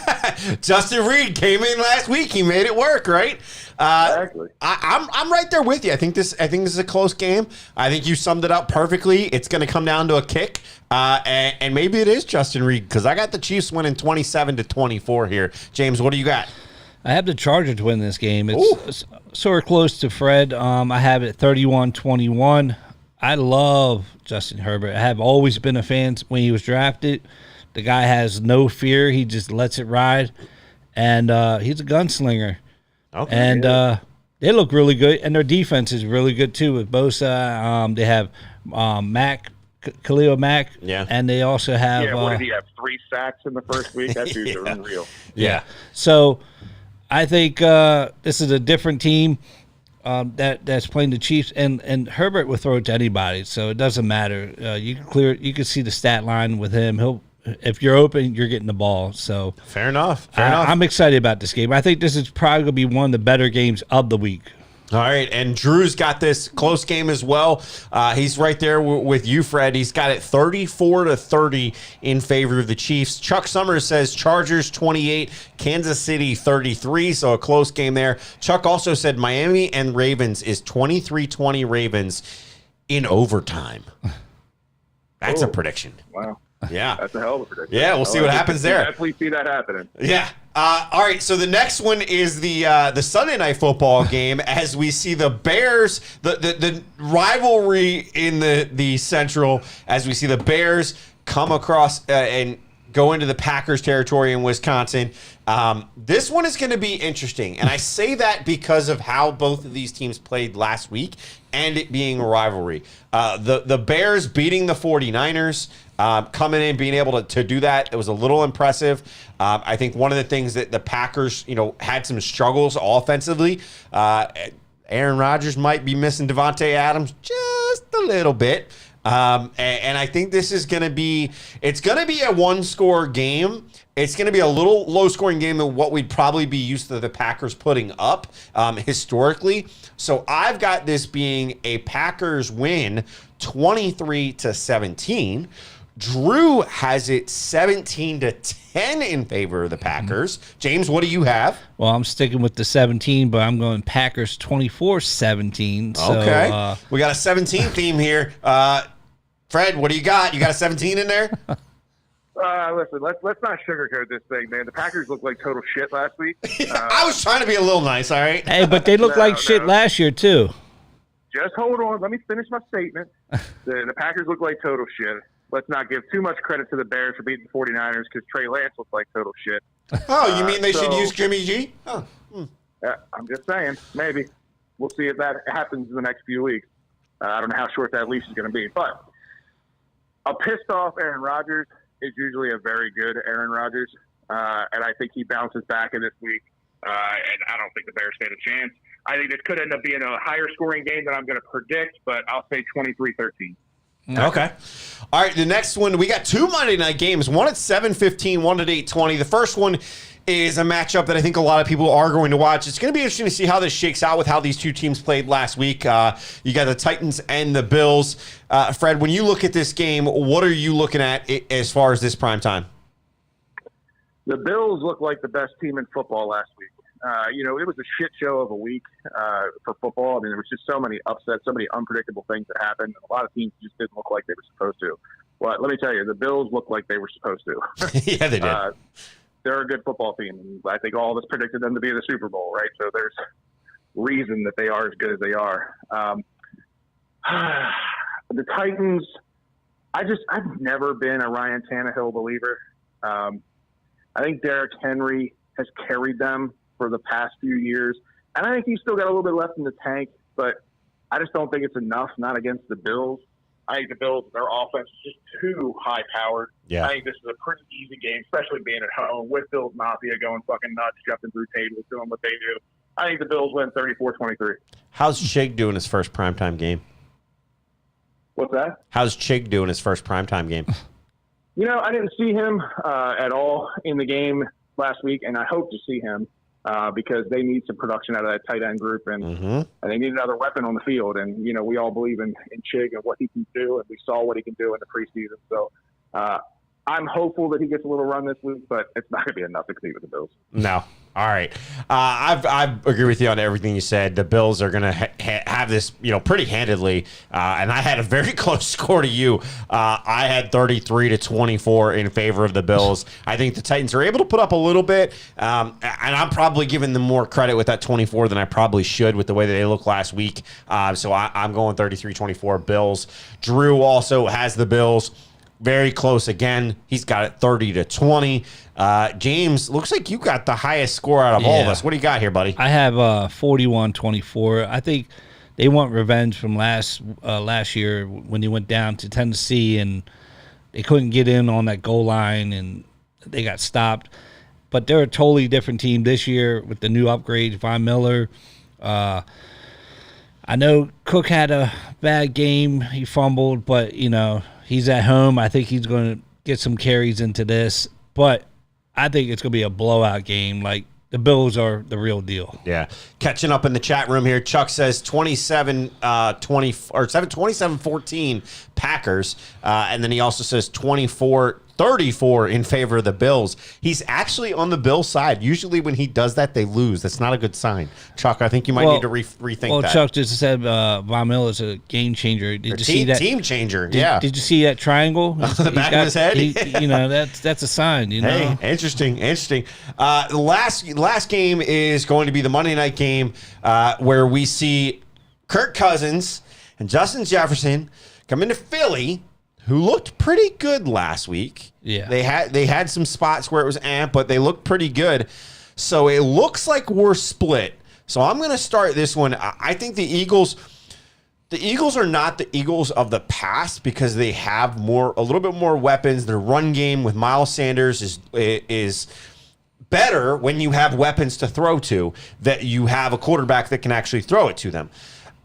Justin Reed came in last week. He made it work, right? Exactly. I'm right there with you. I think this is a close game. I think you summed it up perfectly. It's going to come down to a kick, and maybe it is Justin Reed, because I got the Chiefs winning 27-24 here. James, what do you got? I have the Chargers to win this game. It's sort of close to Fred. I have it 31-21. I love Justin Herbert. I have always been a fan when he was drafted. The guy has no fear. He just lets it ride. And he's a gunslinger. Okay. And they look really good. And their defense is really good, too, with Bosa. They have Khalil Mack. Yeah. And they also have... Yeah, what did he have? 3 sacks in the first week? That dude's unreal. Yeah. So I think this is a different team. That's playing the Chiefs, and Herbert will throw it to anybody, so it doesn't matter. You can see the stat line with him. If you're open, you're getting the ball. So Fair enough. I'm excited about this game. I think this is probably gonna be one of the better games of the week. All right, and Drew's got this close game as well. He's right there with you, Fred. He's got it 34-30 in favor of the Chiefs. Chuck Summers says Chargers 28, Kansas City 33, so a close game there. Chuck also said Miami and Ravens is 23-20 Ravens in overtime. That's a prediction. Wow. Yeah. That's a hell of a prediction. Yeah, we'll see what happens there. Definitely see that happening. Yeah. All right, so the next one is the Sunday Night Football game, as we see the Bears, the rivalry in the Central, as we see the Bears come across and go into the Packers territory in Wisconsin. This one is going to be interesting, and I say that because of how both of these teams played last week and it being a rivalry. The Bears beating the 49ers, coming in, being able to do that, it was a little impressive. I think one of the things that the Packers, had some struggles offensively. Aaron Rodgers might be missing Devontae Adams just a little bit. And I think this is going to be, it's going to be a one-score game. It's going to be a little low-scoring game than what we'd probably be used to the Packers putting up historically. So I've got this being a Packers win 23-17. Drew has it 17-10 in favor of the Packers. James, what do you have? Well, I'm sticking with the 17, but I'm going Packers 24-17. So, okay. We got a 17 theme here. Fred, what do you got? You got a 17 in there? Listen, let's not sugarcoat this thing, man. The Packers looked like total shit last week. I was trying to be a little nice, all right? Hey, but they looked like shit last year, too. Just hold on. Let me finish my statement. The Packers look like total shit. Let's not give too much credit to the Bears for beating the 49ers because Trey Lance looks like total shit. Oh, you mean they should use Jimmy G? Oh. I'm just saying. Maybe. We'll see if that happens in the next few weeks. I don't know how short that leash is going to be. But a pissed off Aaron Rodgers is usually a very good Aaron Rodgers. And I think he bounces back in this week. And I don't think the Bears stand a chance. I think this could end up being a higher scoring game than I'm going to predict, but I'll say 23-13. Okay. All right, the next one, we got 2 Monday night games, one at 7:15, one at 8:20. The first one is a matchup that I think a lot of people are going to watch. It's going to be interesting to see how this shakes out with how these two teams played last week. You got the Titans and the Bills. Fred, when you look at this game, what are you looking at as far as this prime time? The Bills look like the best team in football last week. It was a shit show of a week for football. I mean, there was just so many upsets, so many unpredictable things that happened. A lot of teams just didn't look like they were supposed to. Well, let me tell you, the Bills looked like they were supposed to. Yeah, they did. They're a good football team. And I think all of us predicted them to be in the Super Bowl, right? So there's reason that they are as good as they are. The Titans, I've never been a Ryan Tannehill believer. I think Derrick Henry has carried them for the past few years. And I think he's still got a little bit left in the tank, but I just don't think it's enough, not against the Bills. I think the Bills, their offense is just too high-powered. Yeah. I think this is a pretty easy game, especially being at home with Bills Mafia going fucking nuts, jumping through tables, doing what they do. I think the Bills win 34-23. How's Chig doing his first primetime game? What's that? How's Chig doing his first primetime game? I didn't see him at all in the game last week, and I hope to see him because they need some production out of that tight end group, and they need another weapon on the field. And, we all believe in Chig and what he can do, and we saw what he can do in the preseason. So I'm hopeful that he gets a little run this week, but it's not going to be enough to compete with the Bills. No. All right. I agree with you on everything you said. The Bills are going to have this, pretty handedly. And I had a very close score to you. I had 33-24 in favor of the Bills. I think the Titans are able to put up a little bit. And I'm probably giving them more credit with that 24 than I probably should with the way that they looked last week. So I'm going 33-24 Bills. Drew also has the Bills. Very close again. He's got it 30-20. James, looks like you got the highest score out of all of us. What do you got here, buddy? I have 41-24. I think they want revenge from last year when they went down to Tennessee and they couldn't get in on that goal line and they got stopped. But they're a totally different team this year with the new upgrades. Von Miller. I know Cook had a bad game. He fumbled, but, he's at home. I think he's going to get some carries into this. But I think it's going to be a blowout game. Like, the Bills are the real deal. Yeah. Catching up in the chat room here, Chuck says 27-14 Packers. And then he also says 24-34 in favor of the Bills. He's actually on the Bills side. Usually when he does that, they lose. That's not a good sign. Chuck, I think you might need to rethink that. Well, Chuck just said Von Miller is a game changer. Did you see that? Team changer, yeah. Did you see that triangle? On the back of his head? That's a sign, Hey, interesting. The last game is going to be the Monday night game where we see Kirk Cousins and Justin Jefferson come into Philly, who looked pretty good last week. Yeah. They had some spots where it was but they looked pretty good. So it looks like we're split. So I'm going to start this one. I think the Eagles are not the Eagles of the past because they have a little bit more weapons. Their run game with Miles Sanders is better when you have weapons to throw to, that you have a quarterback that can actually throw it to them.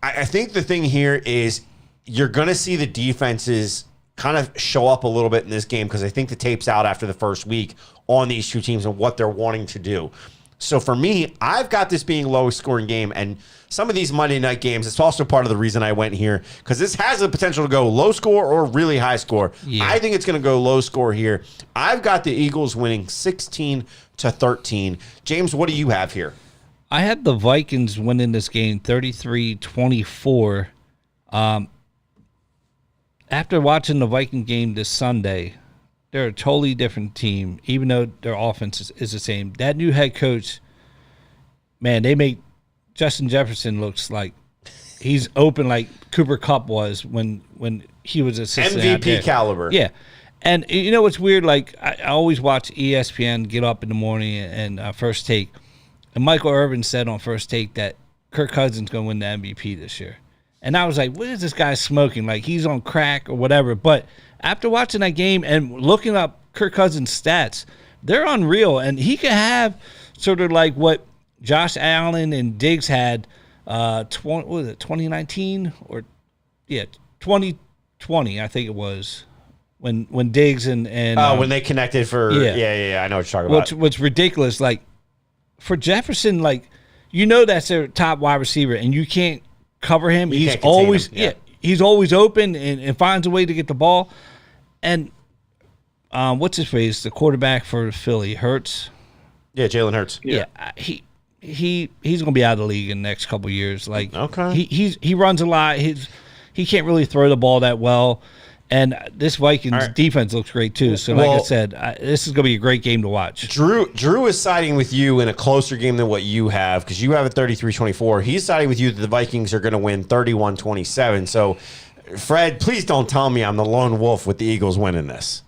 I think the thing here is you're going to see the defenses kind of show up a little bit in this game because I think the tape's out after the first week on these two teams and what they're wanting to do. So for me, I've got this being a low-scoring game, and some of these Monday night games, it's also part of the reason I went here because this has the potential to go low score or really high score. Yeah. I think it's going to go low score here. I've got the Eagles winning 16-13. James, what do you have here? I had the Vikings winning this game 33-24. After watching the Viking game this Sunday, they're a totally different team, even though their offense is the same. That new head coach, man, they make Justin Jefferson looks like he's open like Cooper Kupp was when he was assistant. MVP caliber. Yeah. And you know what's weird? Like, I always watch ESPN get up in the morning and First Take. And Michael Irvin said on First Take that Kirk Cousins going to win the MVP this year. And I was like, what is this guy smoking? Like, he's on crack or whatever. But after watching that game and looking up Kirk Cousins' stats, they're unreal. And he could have sort of like what Josh Allen and Diggs had 2019 or 2020, I think it was. when Diggs and when they connected for yeah, I know what you're talking about. What's ridiculous, like for Jefferson, like that's their top wide receiver, and you can't cover him. He's always he's always open and finds a way to get the ball. And what's his face? The quarterback for Philly, Hurts. Yeah, Jalen Hurts. Yeah, he's gonna be out of the league in the next couple of years. Like, okay, he runs a lot. He can't really throw the ball that well. And this Vikings defense looks great too. So, like I said, this is going to be a great game to watch. Drew is siding with you in a closer game than what you have because you have a 33-24. He's siding with you that the Vikings are going to win 31-27. So, Fred, please don't tell me I'm the lone wolf with the Eagles winning this.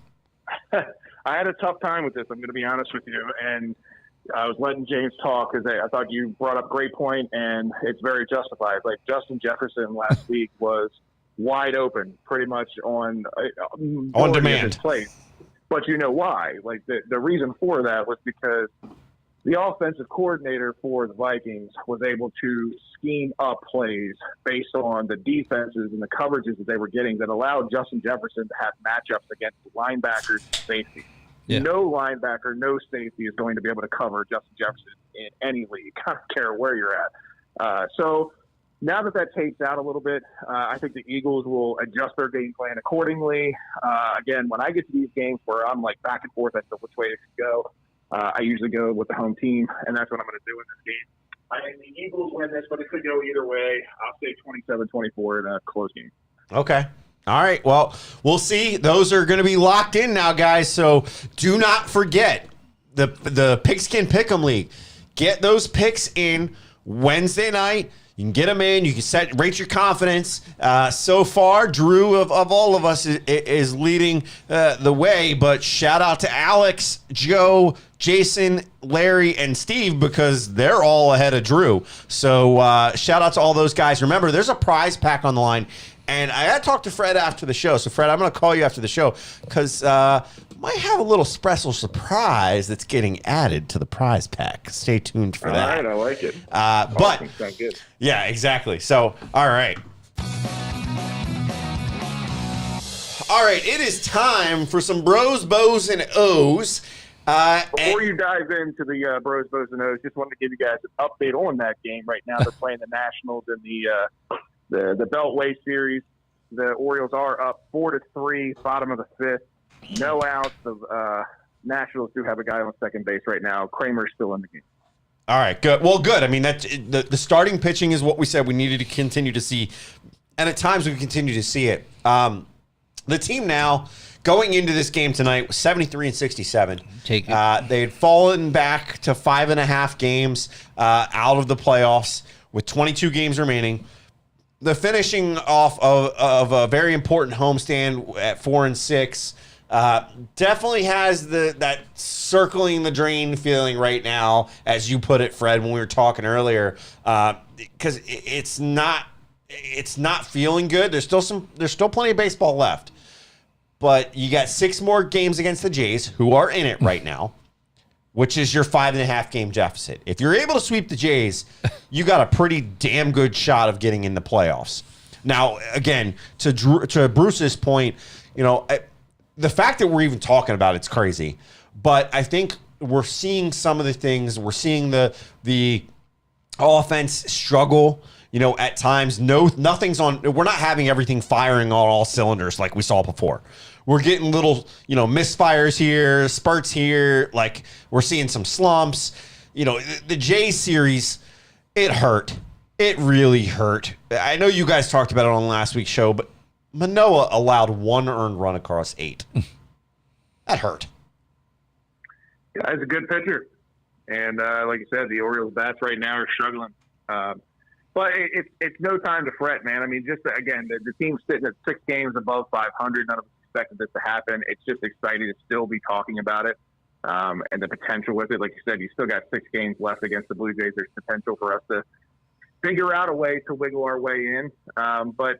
I had a tough time with this. I'm going to be honest with you. And I was letting James talk because I thought you brought up a great point, and it's very justified. Like Justin Jefferson last week was wide open, pretty much on demand. Play. But you know why? Like the reason for that was because the offensive coordinator for the Vikings was able to scheme up plays based on the defenses and the coverages that they were getting that allowed Justin Jefferson to have matchups against linebackers and safety. Yeah. No linebacker, no safety is going to be able to cover Justin Jefferson in any league. I don't care where you're at. So now that tape's out a little bit, I think the Eagles will adjust their game plan accordingly. Again, when I get to these games where I'm like back and forth as to which way it should go, I usually go with the home team, and that's what I'm going to do in this game. I think the Eagles win this, but it could go either way. I'll say 27-24 in a close game. Okay. All right. Well, we'll see. Those are going to be locked in now, guys. So do not forget the Pigskin Pick'em League. Get those picks in Wednesday night. You can get them in. You can rate your confidence. So far, Drew of all of us is leading the way. But shout out to Alex, Joe, Jason, Larry, and Steve because they're all ahead of Drew. So shout out to all those guys. Remember, there's a prize pack on the line. And I had to talk to Fred after the show. So, Fred, I'm going to call you after the show because might have a little special surprise that's getting added to the prize pack. Stay tuned for that. All right, I like it. But sounds good. Yeah, exactly. So, all right. All right, it is time for some bros, bows, and O's. Before you dive into the bros, bows, and O's, just wanted to give you guys an update on that game. Right now, they're playing the Nationals in the Beltway series. The Orioles are up 4-3, bottom of the fifth. No outs. The Nationals do have a guy on second base right now. Kramer's still in the game. All right, good. Well, good. I mean, the starting pitching is what we said we needed to continue to see, and at times we continue to see it. The team now going into this game tonight was 73-67. Take it. They had fallen back to 5.5 games out of the playoffs with 22 games remaining. The finishing off of a very important homestand at 4-6 definitely has that circling the drain feeling right now, as you put it, Fred, when we were talking earlier, because it's not feeling good. There's still plenty of baseball left, but you got 6 more games against the Jays, who are in it right now, which is your 5.5 game deficit. If you're able to sweep the Jays, you got a pretty damn good shot of getting in the playoffs. Now, again, to Bruce's point, the fact that we're even talking about it's crazy, but I think we're seeing some of the things. We're seeing the offense struggle. At times, nothing's on. We're not having everything firing on all cylinders like we saw before. We're getting little, misfires here, spurts here. Like we're seeing some slumps. The Jays series, it hurt. It really hurt. I know you guys talked about it on last week's show, but Manoah allowed 1 earned run across 8. That hurt. Yeah, he's a good pitcher. And like you said, the Orioles bats right now are struggling. But it's no time to fret, man. I mean, just again, the team's sitting at 6 games above 500. None of us expected this to happen. It's just exciting to still be talking about it and the potential with it. Like you said, you still got 6 games left against the Blue Jays. There's potential for us to figure out a way to wiggle our way in. But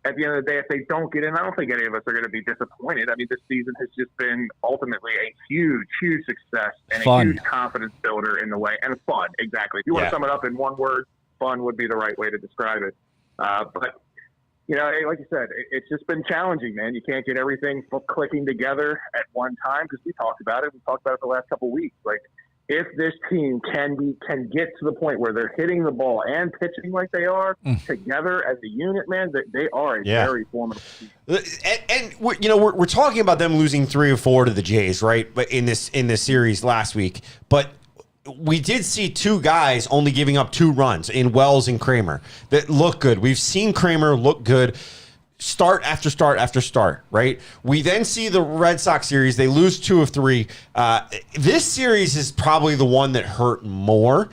at the end of the day, if they don't get in, I don't think any of us are going to be disappointed. I mean, this season has just been ultimately a huge, huge success and a huge confidence builder in the way. And it's fun, exactly. If you want to sum it up in one word, fun would be the right way to describe it. But you know, like you said, it's just been challenging, man. You can't get everything clicking together at one time because we talked about it. We talked about it the last couple of weeks. Like, if this team can get to the point where they're hitting the ball and pitching like they are together as a unit, man, they are a very formidable team. And we're talking about them losing 3 or 4 to the Jays, right? But in this series last week, but we did see 2 guys only giving up 2 runs in Wells and Kramer that look good. We've seen Kramer look good start after start after start, right? We then see the Red Sox series. They lose 2 of 3. This series is probably the one that hurt more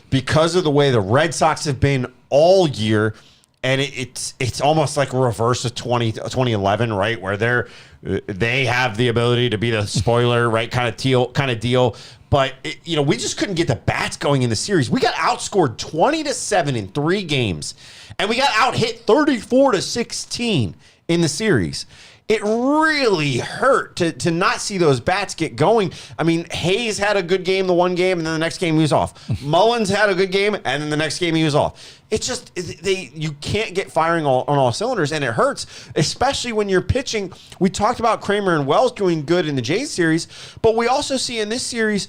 because of the way the Red Sox have been all year. And it's almost like a reverse of 2011, right? Where they have the ability to be the spoiler, right? kind of deal. But we just couldn't get the bats going in the series. We got outscored 20-7 in 3 games, and we got out hit 34-16 in the series. It really hurt to not see those bats get going. I mean, Hayes had a good game the one game, and then the next game he was off. Mullins had a good game, and then the next game he was off. It's just you can't get firing on all cylinders, and it hurts, especially when you're pitching. We talked about Kramer and Wells doing good in the Jays series, but we also see in this series,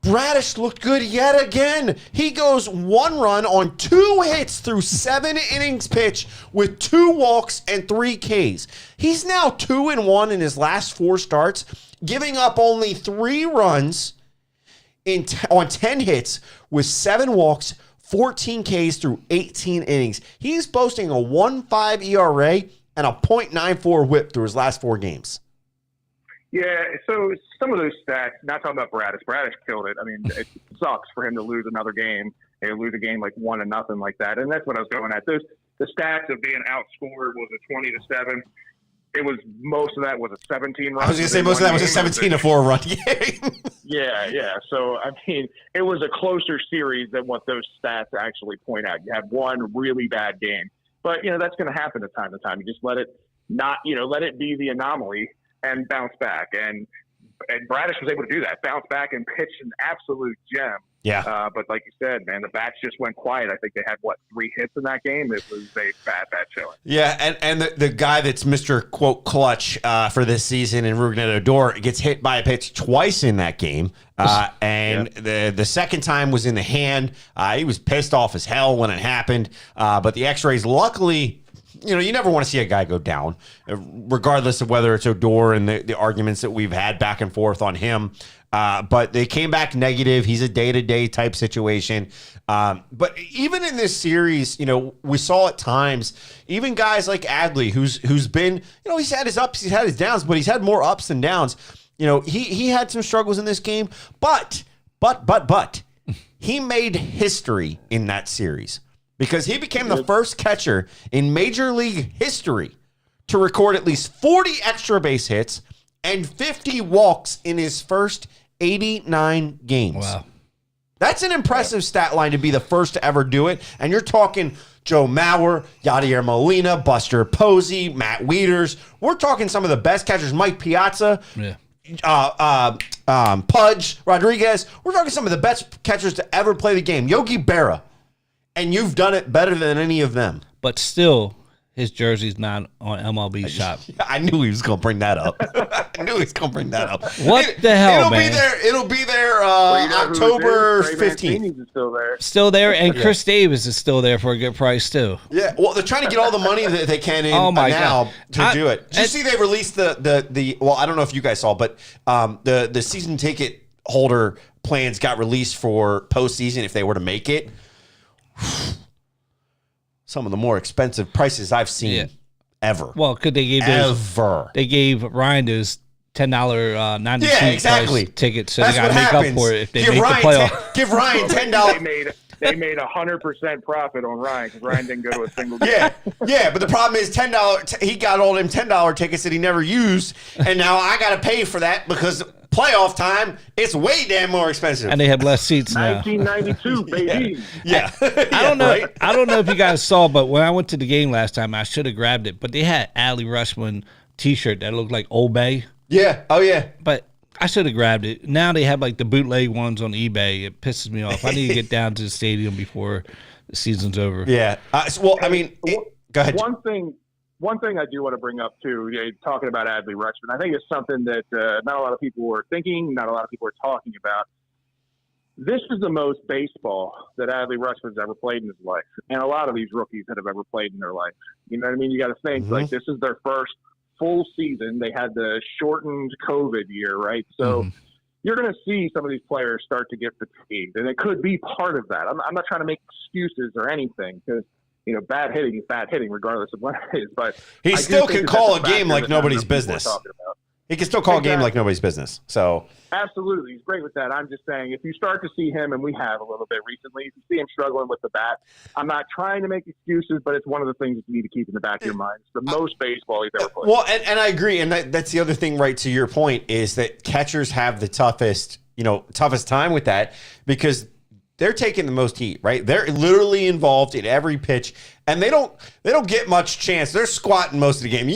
Bradish looked good yet again. He goes 1 run on 2 hits through 7 innings pitched with 2 walks and 3 Ks. He's now 2-1 in his last 4 starts, giving up only 3 runs on 10 hits with 7 walks, 14 Ks through 18 innings. He's boasting a 1.5 ERA and a .94 WHIP through his last 4 games. Yeah, so some of those stats, not talking about Bradish. Bradish killed it. I mean, it sucks for him to lose another game. They lose a game like 1-0 like that. And that's what I was going at. The stats of being outscored was a 20-7. It was most of that was a 17 run. I was going to say most of that was a 17-4 run. Yeah. So, I mean, it was a closer series than what those stats actually point out. You had one really bad game. But, that's going to happen from time to time. You just let it be the anomaly and bounce back. And Bradish was able to do that, bounce back and pitch an absolute gem. Yeah. But like you said, man, the bats just went quiet. I think they had, 3 hits in that game? It was a bad showing. Yeah, and the guy that's Mr. quote clutch for this season in Rugen Odor gets hit by a pitch twice in that game. The second time was in the hand. He was pissed off as hell when it happened. But the x-rays, luckily, you never want to see a guy go down, regardless of whether it's Odor and the arguments that we've had back and forth on him. But they came back negative. He's a day-to-day type situation. But even in this series, we saw at times, even guys like Adley, who's been, he's had his ups, he's had his downs, but he's had more ups than downs. He had some struggles in this game, but he made history in that series. Because he became the first catcher in Major League history to record at least 40 extra base hits and 50 walks in his first 89 games. Wow. That's an impressive stat line to be the first to ever do it. And you're talking Joe Mauer, Yadier Molina, Buster Posey, Matt Wieters. We're talking some of the best catchers, Mike Piazza. Pudge, Rodriguez. We're talking some of the best catchers to ever play the game. Yogi Berra. And you've done it better than any of them. But still, his jersey's not on MLB Shop. I knew he was going to bring that up. What the hell, man? It'll be there October 15th. Is still there. Still there, and Chris Davis is still there for a good price, too. Yeah, well, they're trying to get all the money that they can in now to do it. Did you see they released the well, I don't know if you guys saw, but the season ticket holder plans got released for postseason if they were to make it. Some of the more expensive prices I've seen ever. Well, could they gave they gave Ryan those $10 92 tickets, so that's they got to make up for it if they make the playoff. Give Ryan $10. They made 100% profit on Ryan because Ryan didn't go to a single game. Yeah, but the problem is $10. He got all them $10 tickets that he never used, and now I got to pay for that because playoff time, it's way damn more expensive. And they have less seats now. 1992, baby. Yeah. I don't know. Right? I don't know if you guys saw, but when I went to the game last time, I should have grabbed it. But they had Adley Rushman T-shirt that looked like Old Bay. Yeah. Oh yeah. But I should have grabbed it. Now they have like the bootleg ones on eBay. It pisses me off. I need to get down to the stadium before the season's over. Yeah. Go ahead. One thing one thing I do want to bring up too, talking about Adley Rutschman, I think it's something that not a lot of people were thinking, not a lot of people are talking about. This is the most baseball that Adley Rutschman's ever played in his life, and a lot of these rookies that have ever played in their life. You know what I mean? You got to think like this is their first full season. They had the shortened COVID year, right? So you're going to see some of these players start to get fatigued, and it could be part of that. I'm not trying to make excuses or anything because, you know, bad hitting is bad hitting regardless of what it is. But he still can call a game like nobody's business. He can still call a game like nobody's business. So absolutely, he's great with that. I'm just saying, if you start to see him, and we have a little bit recently, if you see him struggling with the bat, I'm not trying to make excuses, but it's one of the things that you need to keep in the back of your mind. It's the most baseball he's ever played. Well, and I agree, and that's the other thing, right, to your point, is that catchers have the toughest time with that because they're taking the most heat, right? They're literally involved in every pitch, and they don't get much chance. They're squatting most of the game.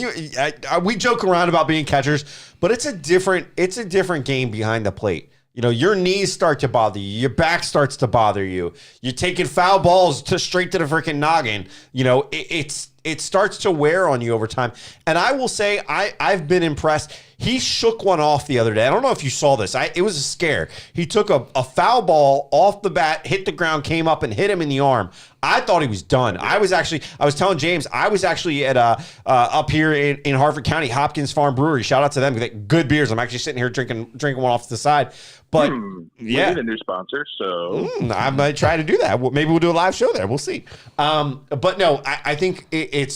We joke around about being catchers, but it's a different game behind the plate. You know, your knees start to bother you. Your back starts to bother you. You're taking foul balls straight to the freaking noggin. You know, it starts to wear on you over time. And I will say, I've been impressed. He shook one off the other day. I don't know if you saw this. It was a scare. He took a foul ball off the bat, hit the ground, came up and hit him in the arm. I thought he was done. I was telling James, I was actually at up here in Harford County, Hopkins Farm Brewery. Shout out to them. Good beers. I'm actually sitting here drinking one off to the side. But we need a new sponsor, so I might try to do that. Maybe we'll do a live show there. We'll see. But no, I think it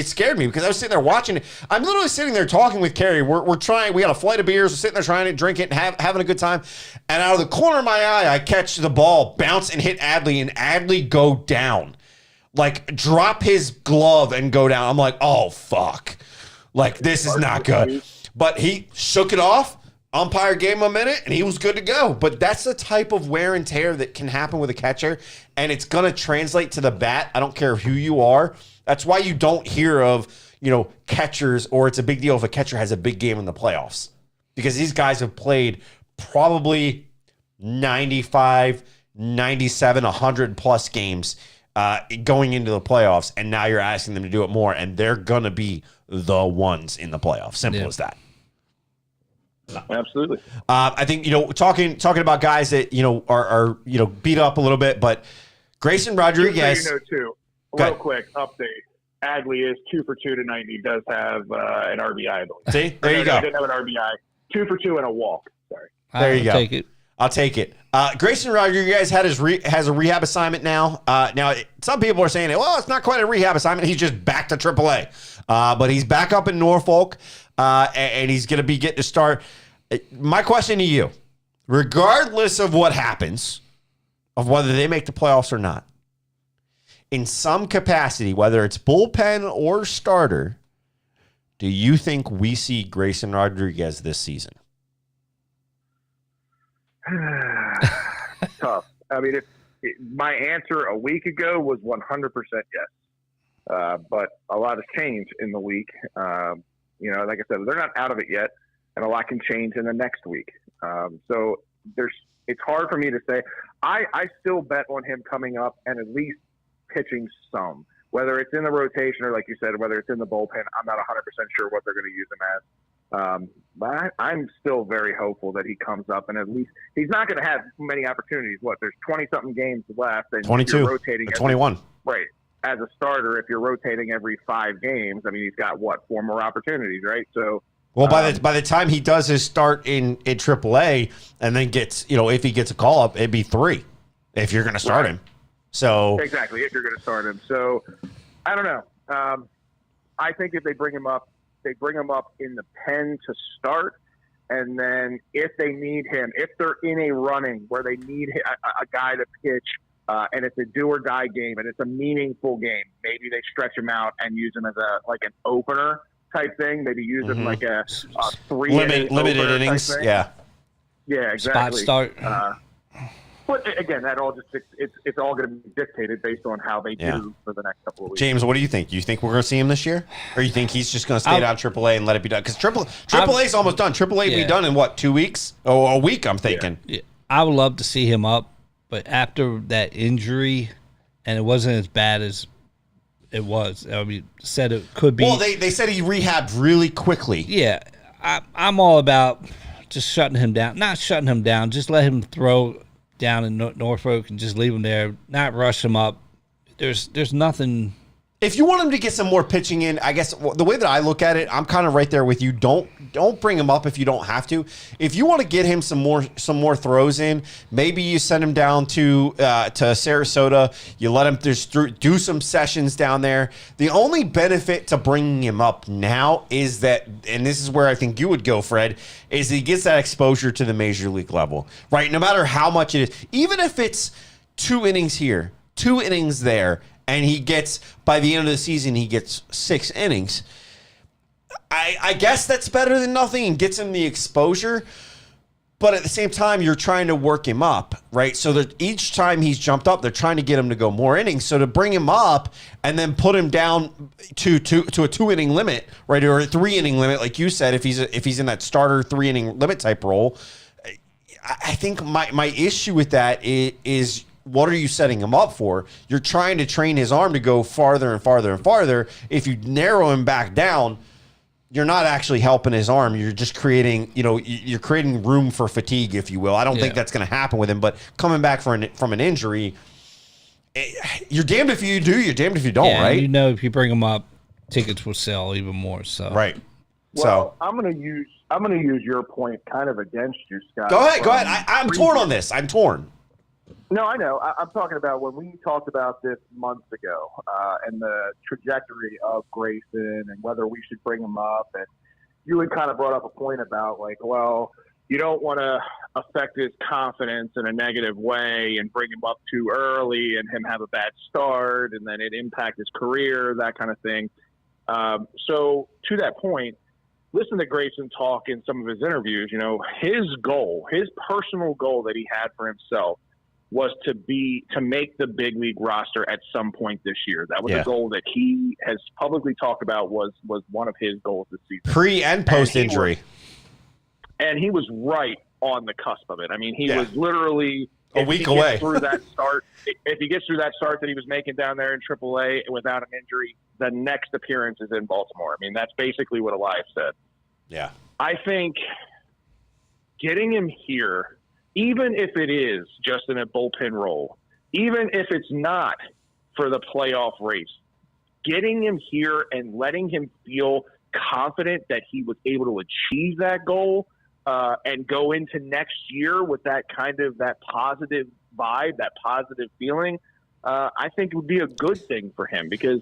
scared me because I was sitting there watching it. I'm literally sitting there talking with Carrie. We're trying. We got a flight of beers. We're sitting there trying to drink it and having a good time. And out of the corner of my eye, I catch the ball bounce and hit Adley, and Adley go down, like drop his glove and go down. I'm like, oh fuck, like this is not good. But he shook it off. Umpire gave him a minute, and he was good to go. But that's the type of wear and tear that can happen with a catcher, and it's going to translate to the bat. I don't care who you are. That's why you don't hear of, catchers, or it's a big deal if a catcher has a big game in the playoffs. Because these guys have played probably 95, 97, 100-plus games going into the playoffs, and now you're asking them to do it more, and they're going to be the ones in the playoffs. Simple as that. Absolutely. I think, talking about guys that, are beat up a little bit, but Grayson Rodriguez. So too, real quick update. Adley is 2 for 2 tonight. He does have an RBI, I believe. See, there you go. He didn't have an RBI. 2 for 2 and a walk. Sorry. There you go. Take it. I'll take it. Grayson Rodriguez has a rehab assignment now. Now, some people are saying, well, it's not quite a rehab assignment. He's just back to AAA. But he's back up in Norfolk, and he's going to be getting to start. My question to you, regardless of what happens, of whether they make the playoffs or not, in some capacity, whether it's bullpen or starter, do you think we see Grayson Rodriguez this season? Tough. I mean, my answer a week ago was 100% yes. But a lot has changed in the week. Like I said, they're not out of it yet, and a lot can change in the next week. So it's hard for me to say. I still bet on him coming up and at least pitching some, whether it's in the rotation or, like you said, whether it's in the bullpen. I'm not 100% sure what they're going to use him as. But I'm still very hopeful that he comes up, and at least he's not going to have many opportunities. There's 20-something games left, and 22, you're rotating 21. Right. As a starter, if you're rotating every 5 games, I mean, he's got 4 more opportunities, right? So, well, by the time he does his start in AAA, and then gets, if he gets a call up, it'd be 3 if you're going to start him. So exactly, if you're going to start him. So I don't know. I think if they bring him up in the pen to start, and then if they need him, if they're in a running where they need a guy to pitch, and it's a do or die game, and it's a meaningful game, maybe they stretch him out and use him as an opener type thing. Maybe use him like a 3 limited innings. Yeah, exactly. Spot start. But again, that all it's all going to be dictated based on how they do for the next couple of weeks. James, what do you think? You think we're going to see him this year, or you think he's just going to stay down AAA and let it be done? Because AAA is almost done. AAA be done in 2 weeks? Oh, a week, I'm thinking. Yeah. I would love to see him up, but after that injury, and it wasn't as bad as it was. I mean, said it could be. Well, they said he rehabbed really quickly. Yeah, I'm all about just shutting him down. Not shutting him down, just let him throw down in Norfolk and just leave him there, not rush him up. There's nothing. If you want him to get some more pitching in, I guess the way that I look at it, I'm kind of right there with you. Don't bring him up if you don't have to. If you want to get him some more throws in, maybe you send him down to Sarasota. You let him just do some sessions down there. The only benefit to bringing him up now is that, and this is where I think you would go, Fred, is he gets that exposure to the major league level, right? No matter how much it is, even if it's 2 innings here, 2 innings there, and he gets, by the end of the season, he gets 6 innings. I guess that's better than nothing and gets him the exposure. But at the same time, you're trying to work him up, right? So that each time he's jumped up, they're trying to get him to go more innings. So to bring him up and then put him down to a 2-inning limit, right, or a 3-inning limit, like you said, if he's in that starter 3-inning limit type role, I think my issue with that is what are you setting him up for? You're trying to train his arm to go farther and farther and farther. If you narrow him back down, you're not actually helping his arm. You're just creating, you're creating room for fatigue, if you will. I don't think that's going to happen with him, but coming back from an injury, you're damned if you do, you're damned if you don't, right? If you bring him up, tickets will sell even more. So right. Well, I'm gonna use your point kind of against you, Scott. Go ahead. I'm torn on this. I'm torn. No, I know. I'm talking about when we talked about this months ago and the trajectory of Grayson and whether we should bring him up. And you had kind of brought up a point about, like, well, you don't want to affect his confidence in a negative way and bring him up too early and him have a bad start and then it impact his career, that kind of thing. So to that point, listen to Grayson talk in some of his interviews. His personal goal that he had for himself was to make the big league roster at some point this year. That was a goal that he has publicly talked about was one of his goals this season. Pre and post injury. And he was right on the cusp of it. I mean, he was literally a week away. If he gets through that start that he was making down there in AAA without an injury, the next appearance is in Baltimore. I mean, that's basically what Elias said. Yeah. I think getting him here, even if it is just in a bullpen role, even if it's not for the playoff race, getting him here and letting him feel confident that he was able to achieve that goal and go into next year with that positive vibe, that positive feeling, I think it would be a good thing for him because,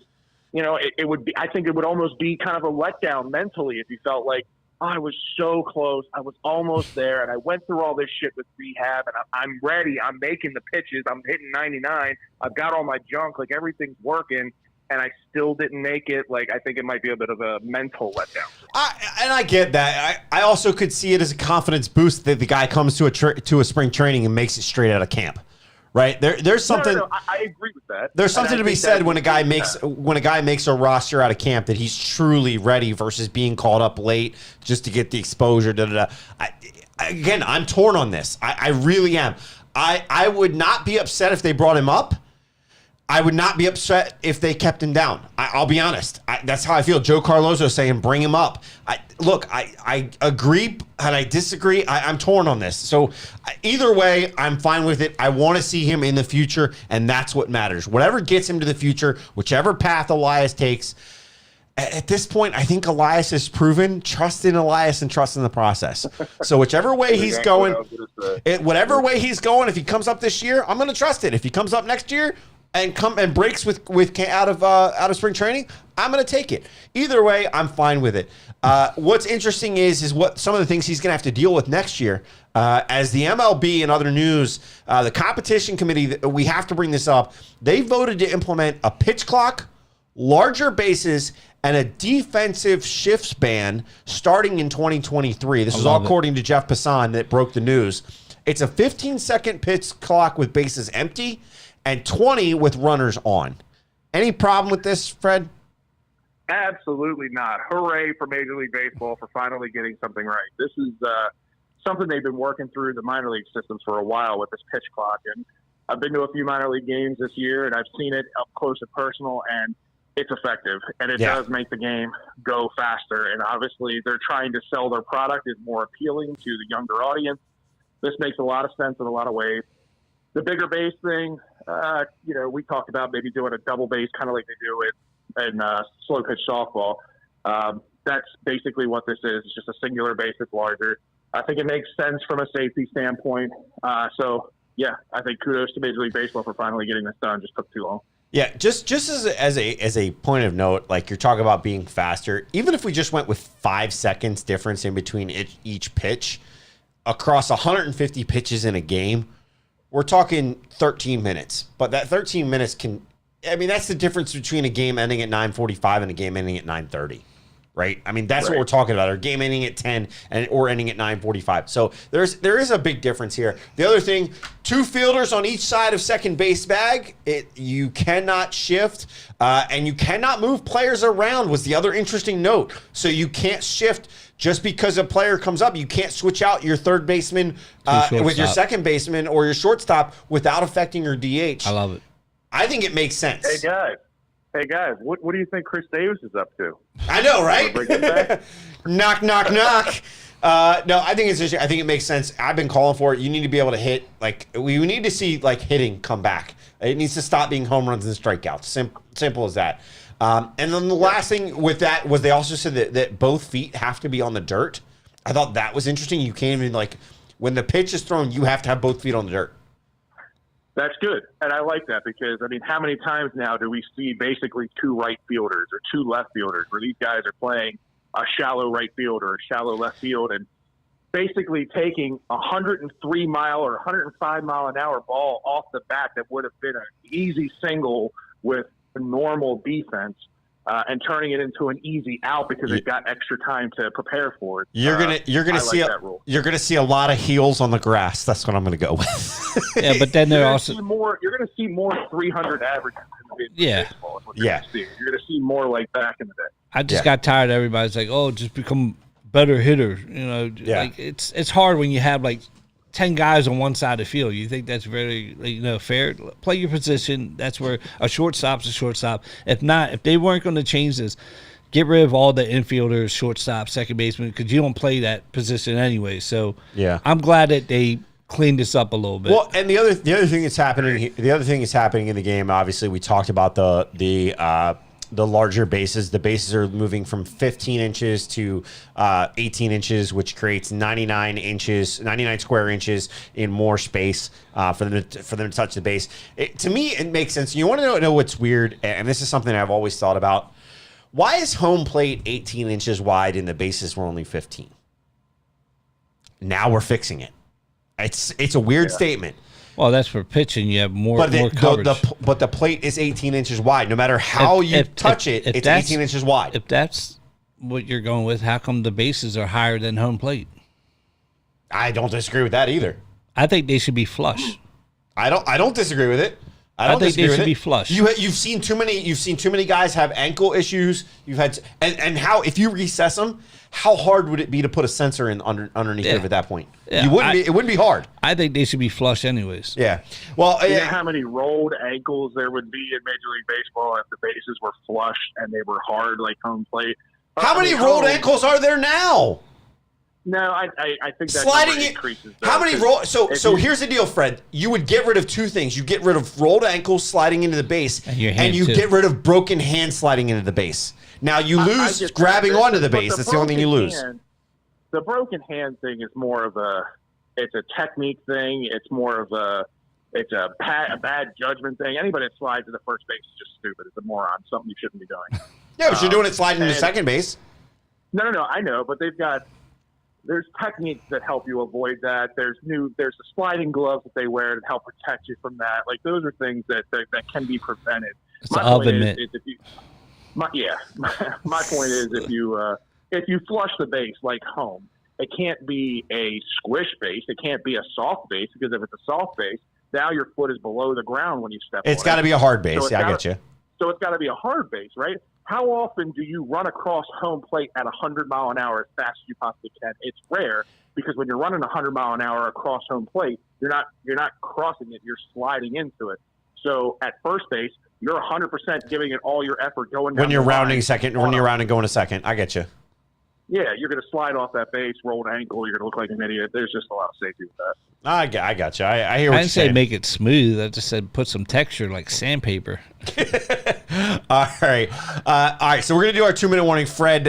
it would be, I think it would almost be kind of a letdown mentally if you felt like, I was so close. I was almost there, and I went through all this shit with rehab, and I'm ready. I'm making the pitches. I'm hitting 99. I've got all my junk. Like, everything's working, and I still didn't make it. Like, I think it might be a bit of a mental letdown. I get that. I also could see it as a confidence boost that the guy comes to a spring training and makes it straight out of camp. Right there's something. No, I agree with that. There's something to be said when a guy makes a roster out of camp that he's truly ready versus being called up late just to get the exposure. Again, I'm torn on this. I really am. I would not be upset if they brought him up. I would not be upset if they kept him down. I'll be honest. That's how I feel. Joe Carlozo saying bring him up. I agree and I disagree. I'm torn on this. So either way, I'm fine with it. I want to see him in the future, and that's what matters. Whatever gets him to the future, whichever path Elias takes. At this point, I think Elias has proven trust in Elias and trust in the process. So whichever way he's going, whatever way he's going, if he comes up this year, I'm going to trust it. If he comes up next year, and breaks with out of spring training, I'm going to take it. Either way, I'm fine with it. What's interesting is what some of the things he's going to have to deal with next year. As the MLB and other news, the competition committee, we have to bring this up. They voted to implement a pitch clock, larger bases, and a defensive shifts ban starting in 2023. This is all according to Jeff Passan that broke the news. It's a 15-second pitch clock with bases empty and 20 with runners on. Any problem with this, Fred? Absolutely not. Hooray for Major League Baseball for finally getting something right. This is something they've been working through the minor league systems for a while with this pitch clock. And I've been to a few minor league games this year, and I've seen it up close and personal, and it's effective, and it Yeah. does make the game go faster. And obviously, they're trying to sell their product is more appealing to the younger audience. This makes a lot of sense in a lot of ways. The bigger base thing, we talked about maybe doing a double base, kind of like they do in slow pitch softball. That's basically what this is. It's just a singular base that's larger. I think it makes sense from a safety standpoint. Yeah, I think kudos to Major League Baseball for finally getting this done. Just took too long. Yeah, just as a point of note, like you're talking about being faster, even if we just went with 5 seconds difference in between each pitch across 150 pitches in a game, we're talking 13 minutes. But that 13 minutes that's the difference between a game ending at 9:45 and a game ending at 9:30. Right? I mean, that's what we're talking about. Our game ending at 10 or ending at 9:45. So there is a big difference here. The other thing, 2 fielders on each side of second base bag. You cannot shift and you cannot move players around was the other interesting note. So you can't shift just because a player comes up. You can't switch out your third baseman with your second baseman or your shortstop without affecting your DH. I love it. I think it makes sense. Hey guys, what do you think Chris Davis is up to? I know, right? Knock, knock, knock. No, I think it's interesting. I think it makes sense. I've been calling for it. You need to be able to hit. We need to see hitting come back. It needs to stop being home runs and strikeouts. Simple as that. And then the last thing with that was they also said that both feet have to be on the dirt. I thought that was interesting. You can't even when the pitch is thrown, you have to have both feet on the dirt. That's good. And I like that because, how many times now do we see basically 2 right fielders or 2 left fielders where these guys are playing a shallow right field or a shallow left field and basically taking a 103-mile or 105-mile-an-hour ball off the bat that would have been an easy single with a normal defense and turning it into an easy out because they've got extra time to prepare for it. You're gonna see a lot of heels on the grass. That's what I'm gonna go with. Yeah, but then they're also you're gonna see more 300 averages in baseball. You're gonna see more like back in the day. I just got tired. Everybody's like, "Oh, just become better hitter." It's hard when you have 10 guys on one side of the field. You think that's very fair? Play your position. That's where a shortstop's a shortstop. If they weren't going to change this, get rid of all the infielders, shortstop, second baseman, because you don't play that position anyway. So yeah, I'm glad that they cleaned this up a little bit. Well, and the other thing that's happening, in the game. Obviously, we talked about the larger bases. The bases are moving from 15 inches to 18 inches, which creates 99 square inches in more space for them to touch the base. To me, it makes sense. You want to know what's weird, and this is something I've always thought about. Why is home plate 18 inches wide and the bases were only 15? Now we're fixing it. It's a weird statement. Well, that's for pitching. You have more coverage. But the plate is 18 inches wide. No matter how you touch it, it's 18 inches wide. If that's what you're going with, how come the bases are higher than home plate? I don't disagree with that either. I think they should be flush. I don't disagree with it. I think they should be flush. You've seen too many guys have ankle issues. You've had and how if you recess them, how hard would it be to put a sensor in underneath it at that point? Yeah, it wouldn't be hard. I think they should be flush anyways. Yeah. Well, you know how many rolled ankles there would be in Major League Baseball if the bases were flush and they were hard like home plate? How many rolled ankles are there now? No, I think that sliding increases. How many roll? So here's the deal, Fred. You would get rid of 2 things. You get rid of rolled ankles sliding into the base, and you get rid of broken hands sliding into the base. Now you lose grabbing onto the base. That's the only thing you lose. The broken hand thing is more of a technique thing. It's more of a bad judgment thing. Anybody that slides to the first base is just stupid. It's a moron. Something you shouldn't be doing. Yeah, but you're doing it sliding to second base. No, I know, but there's techniques that help you avoid that. There's the sliding gloves that they wear to help protect you from that. Like those are things that can be prevented. It's an oven mitt. My point is if you flush the base like home, it can't be a squish base. It can't be a soft base because if it's a soft base, now your foot is below the ground when you step on it. It's got to be a hard base. I get you. So it's got to be a hard base, right? How often do you run across home plate at 100 mile an hour as fast as you possibly can? It's rare because when you're running 100 mile an hour across home plate, you're not crossing it. You're sliding into it. So at first base, you're 100% giving it all your effort going down When you're the line. rounding second, when you're rounding going to second, I get you. Yeah, you're going to slide off that base, roll an ankle. You're going to look like an idiot. There's just a lot of safety with that. I got you. I hear I what you're didn't say saying. make it smooth. I just said put some texture like sandpaper. All right. So we're going to do our 2-minute warning. Fred,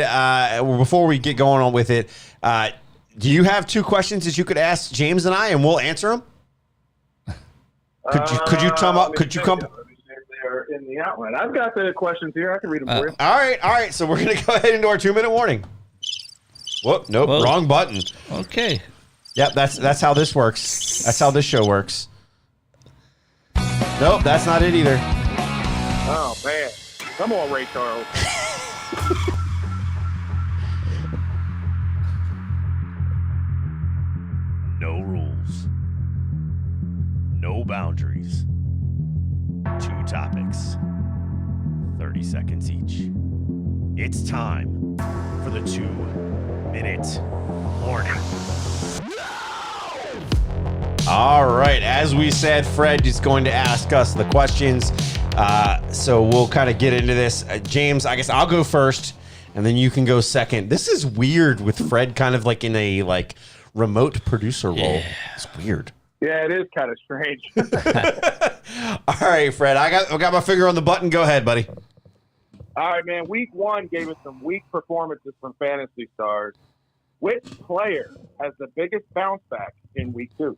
before we get going on with it, do you have 2 questions that you could ask James and I, and we'll answer them? Could you come up? Could you come? Let me see if they're in the outline. I've got the questions here. I can read them for you. All right. So we're going to go ahead and do our 2-minute warning. Whoop, nope, Whoa. wrong button. Okay. Yep, that's how this works. That's how this show works. Nope, that's not it either. Oh, man. Come on, Ray Charles. No rules. No boundaries. 2 topics. 30 seconds each. It's time for the 2-minute warning. All right, as we said, Fred is going to ask us the questions. So we'll kind of get into this. James, I guess I'll go first, and then you can go second. This is weird with Fred kind of like in a remote producer role. Yeah. It's weird. Yeah, it is kind of strange. All right, Fred, I got my finger on the button. Go ahead, buddy. All right, man. Week 1 gave us some weak performances from Fantasy Stars. Which player has the biggest bounce back in week 2?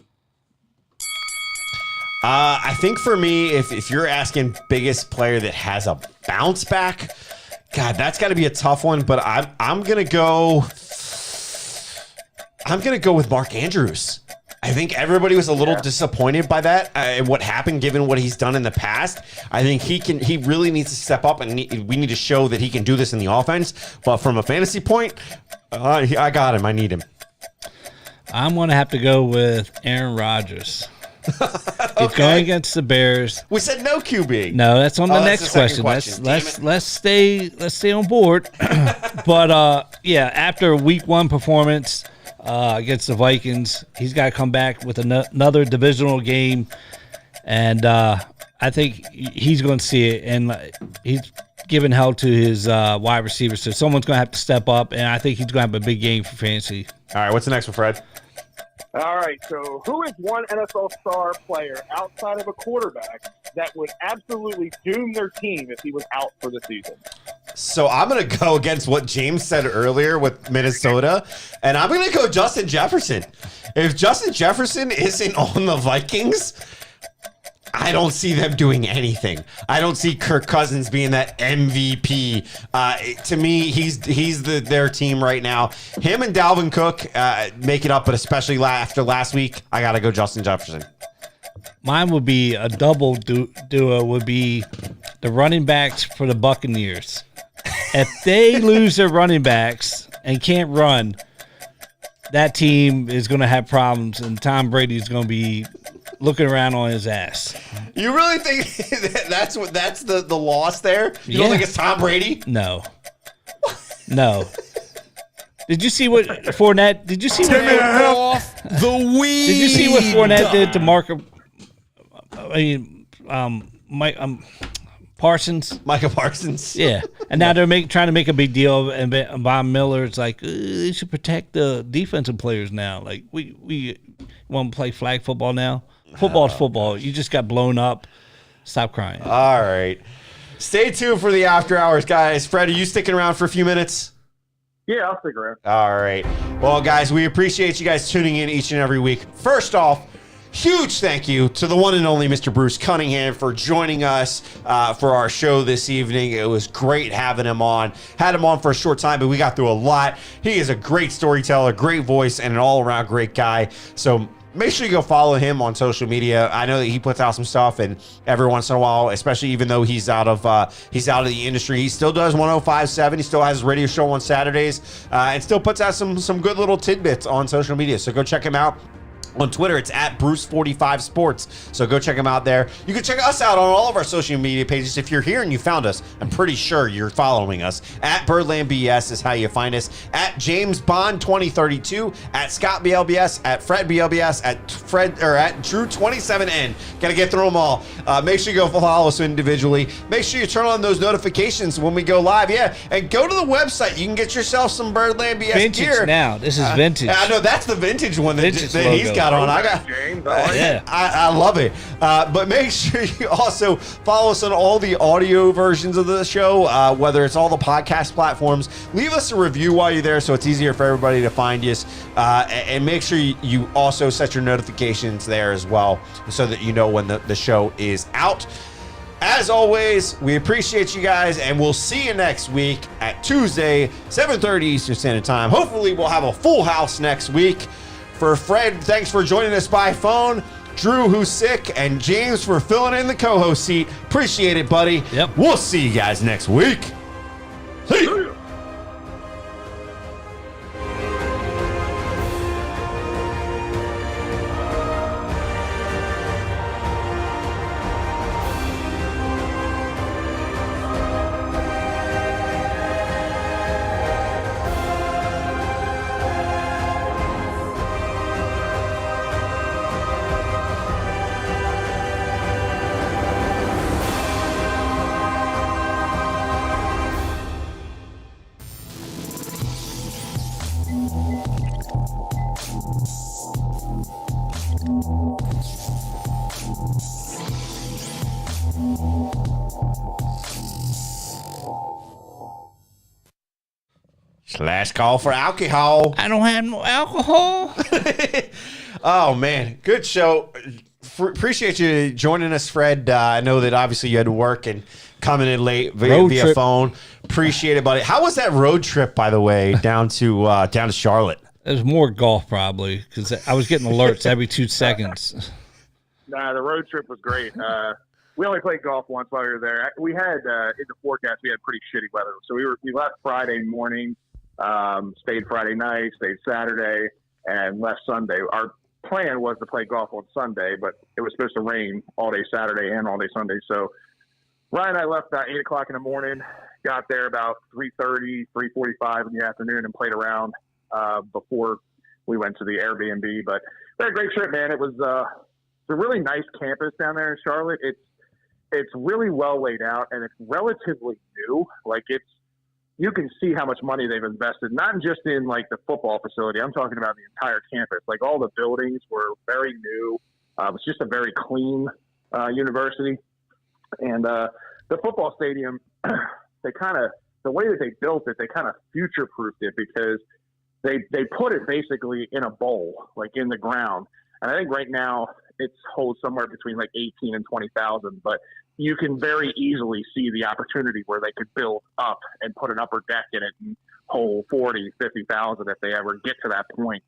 I think for me, if you're asking biggest player that has a bounce back, God, that's got to be a tough one. But I'm gonna go with Mark Andrews. I think everybody was a little disappointed by that and what happened, given what he's done in the past. I think he really needs to step up, and we need to show that he can do this in the offense. But from a fantasy point, I got him. I need him. I'm going to have to go with Aaron Rodgers. He's going against the Bears. We said no QB. No, that's on the that's next the second question. question. Let's stay on board. But after week 1 performance against the Vikings, he's got to come back with another divisional game, and I think he's going to see it. And he's giving hell to his wide receivers, so someone's going to have to step up, and I think he's going to have a big game for fantasy. All right, what's the next one, Fred? All right, so who is one NFL star player outside of a quarterback that would absolutely doom their team if he was out for the season? So I'm going to go against what James said earlier with Minnesota, and I'm going to go Justin Jefferson. If Justin Jefferson isn't on the Vikings, I don't see them doing anything. I don't see Kirk Cousins being that MVP. To me, he's their team right now. Him and Dalvin Cook make it up, but especially after last week, I got to go Justin Jefferson. Mine would be a double duo would be the running backs for the Buccaneers. If they lose their running backs and can't run, that team is going to have problems, and Tom Brady is going to be looking around on his ass. You really think that's the loss there? You don't think it's Tom Brady? No. Did you see what Fournette? Did you see what off the weed? Did you see what Fournette did to Parsons? Micah Parsons. Yeah, and now they're trying to make a big deal. And Von Miller, it's like they should protect the defensive players now. Like we want to play flag football now. Football's football. You just got blown up. Stop crying. All right. Stay tuned for the after hours, guys. Fred, are you sticking around for a few minutes? Yeah, I'll stick around. All right. Well, guys, we appreciate you guys tuning in each and every week. First off, huge thank you to the one and only Mr. Bruce Cunningham for joining us for our show this evening. It was great having him on. Had him on for a short time, but we got through a lot. He is a great storyteller, great voice, and an all-around great guy. So make sure you go follow him on social media. I know that he puts out some stuff, and every once in a while, especially even though he's out of the industry, he still does 105.7. He still has his radio show on Saturdays, and still puts out some good little tidbits on social media. So go check him out. On Twitter, it's at Bruce45Sports. So go check him out there. You can check us out on all of our social media pages. If you're here and you found us, I'm pretty sure you're following us. At BirdlandBS is how you find us. At JamesBond2032, at ScottBLBS, at FredBLBS, at Drew27N. Gotta get through them all. Make sure you go follow us individually. Make sure you turn on those notifications when we go live. Yeah, and go to the website. You can get yourself some BirdlandBS vintage gear. Now. This is vintage. I know that's the vintage one that he's got on. James, I love it. But make sure you also follow us on all the audio versions of the show, whether it's all the podcast platforms. Leave us a review while you're there so it's easier for everybody to find you. And make sure you also set your notifications there as well so that you know when the show is out. As always, we appreciate you guys, and we'll see you next week at Tuesday, 7:30 Eastern Standard Time. Hopefully, we'll have a full house next week. For Fred, thanks for joining us by phone. Drew, who's sick, and James for filling in the co-host seat. Appreciate it, buddy. Yep. We'll see you guys next week. See ya. Last call for alcohol. I don't have no alcohol. Oh, man. Good show. Appreciate you joining us, Fred. I know that obviously you had to work and coming in late via phone. Appreciate it, buddy. How was that road trip, by the way, down to Charlotte? There's more golf probably because I was getting alerts every 2 seconds. Nah, the road trip was great. We only played golf once while we were there. We had in the forecast we had pretty shitty weather, so we left Friday morning, stayed Friday night, stayed Saturday, and left Sunday. Our plan was to play golf on Sunday, but it was supposed to rain all day Saturday and all day Sunday. So Ryan and I left about 8 o'clock in the morning, got there about 3:30, 3:45 in the afternoon, and played around before we went to the Airbnb. But we had a great trip, man. It was a really nice campus down there in Charlotte. It's really well laid out, and it's relatively new. Like you can see how much money they've invested, not just in like the football facility. I'm talking about the entire campus. Like all the buildings were very new. It's just a very clean university, and the football stadium. The way that they built it, they kind of future-proofed it because they put it basically in a bowl, like in the ground. And I think right now it holds somewhere between like 18 and 20,000, but you can very easily see the opportunity where they could build up and put an upper deck in it and hold 40, 50,000 if they ever get to that point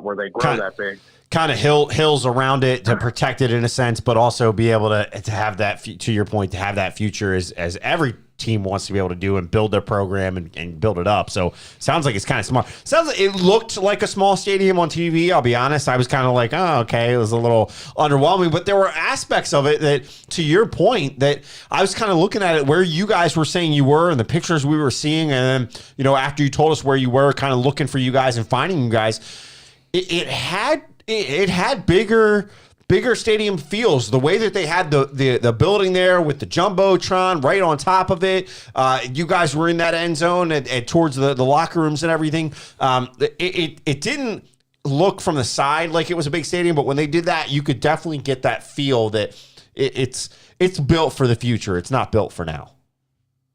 where they grow that big. Kind of hills around it to protect it in a sense, but also be able to have that, to your point, to have that future as every team wants to be able to do and build their program and build it up. So sounds like it's kind of smart. Sounds like it looked like a small stadium on TV. I'll be honest. I was kind of like, oh, okay. It was a little underwhelming, but there were aspects of it that, to your point, that I was kind of looking at it where you guys were saying you were and the pictures we were seeing. And then, after you told us where you were, kind of looking for you guys and finding you guys, it had bigger stadium feels. The way that they had the building there with the Jumbotron right on top of it. You guys were in that end zone and towards the locker rooms and everything. It didn't look from the side like it was a big stadium, but when they did that, you could definitely get that feel that it's built for the future. It's not built for now.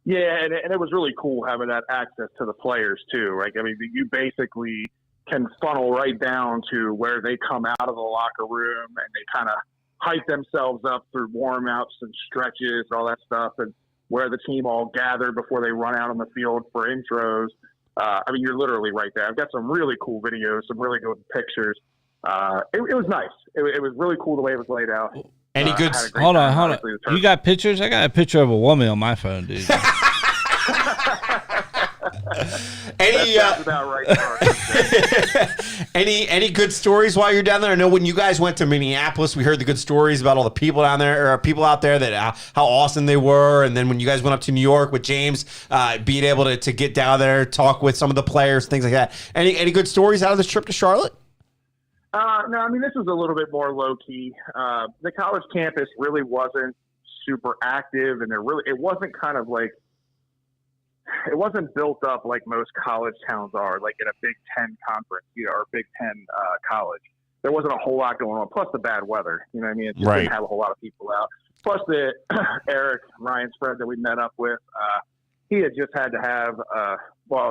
Yeah, and it was really cool having that access to the players too, right? I mean, you basically can funnel right down to where they come out of the locker room and they kind of hype themselves up through warm-ups and stretches and all that stuff, and where the team all gather before they run out on the field for intros. I mean, you're literally right there. I've got some really cool videos, some really good pictures. It was nice. It was really cool the way it was laid out. Any good? Hold on. You got pictures? I got a picture of a woman on my phone, dude. That's about right. Any good stories while you're down there? I know when you guys went to Minneapolis, we heard the good stories about all the people down there, or people out there that how awesome they were. And then when you guys went up to New York with James, being able to get down there, talk with some of the players, things like that. Any good stories out of this trip to Charlotte? No, I mean, this was a little bit more low key. The college campus really wasn't super active, and it wasn't kind of like, it wasn't built up like most college towns are, like in a Big Ten conference, or Big Ten college. There wasn't a whole lot going on. Plus the bad weather, you know what I mean? It just didn't have a whole lot of people out. Plus the Eric, Ryan's friend that we met up with, he had just had to have,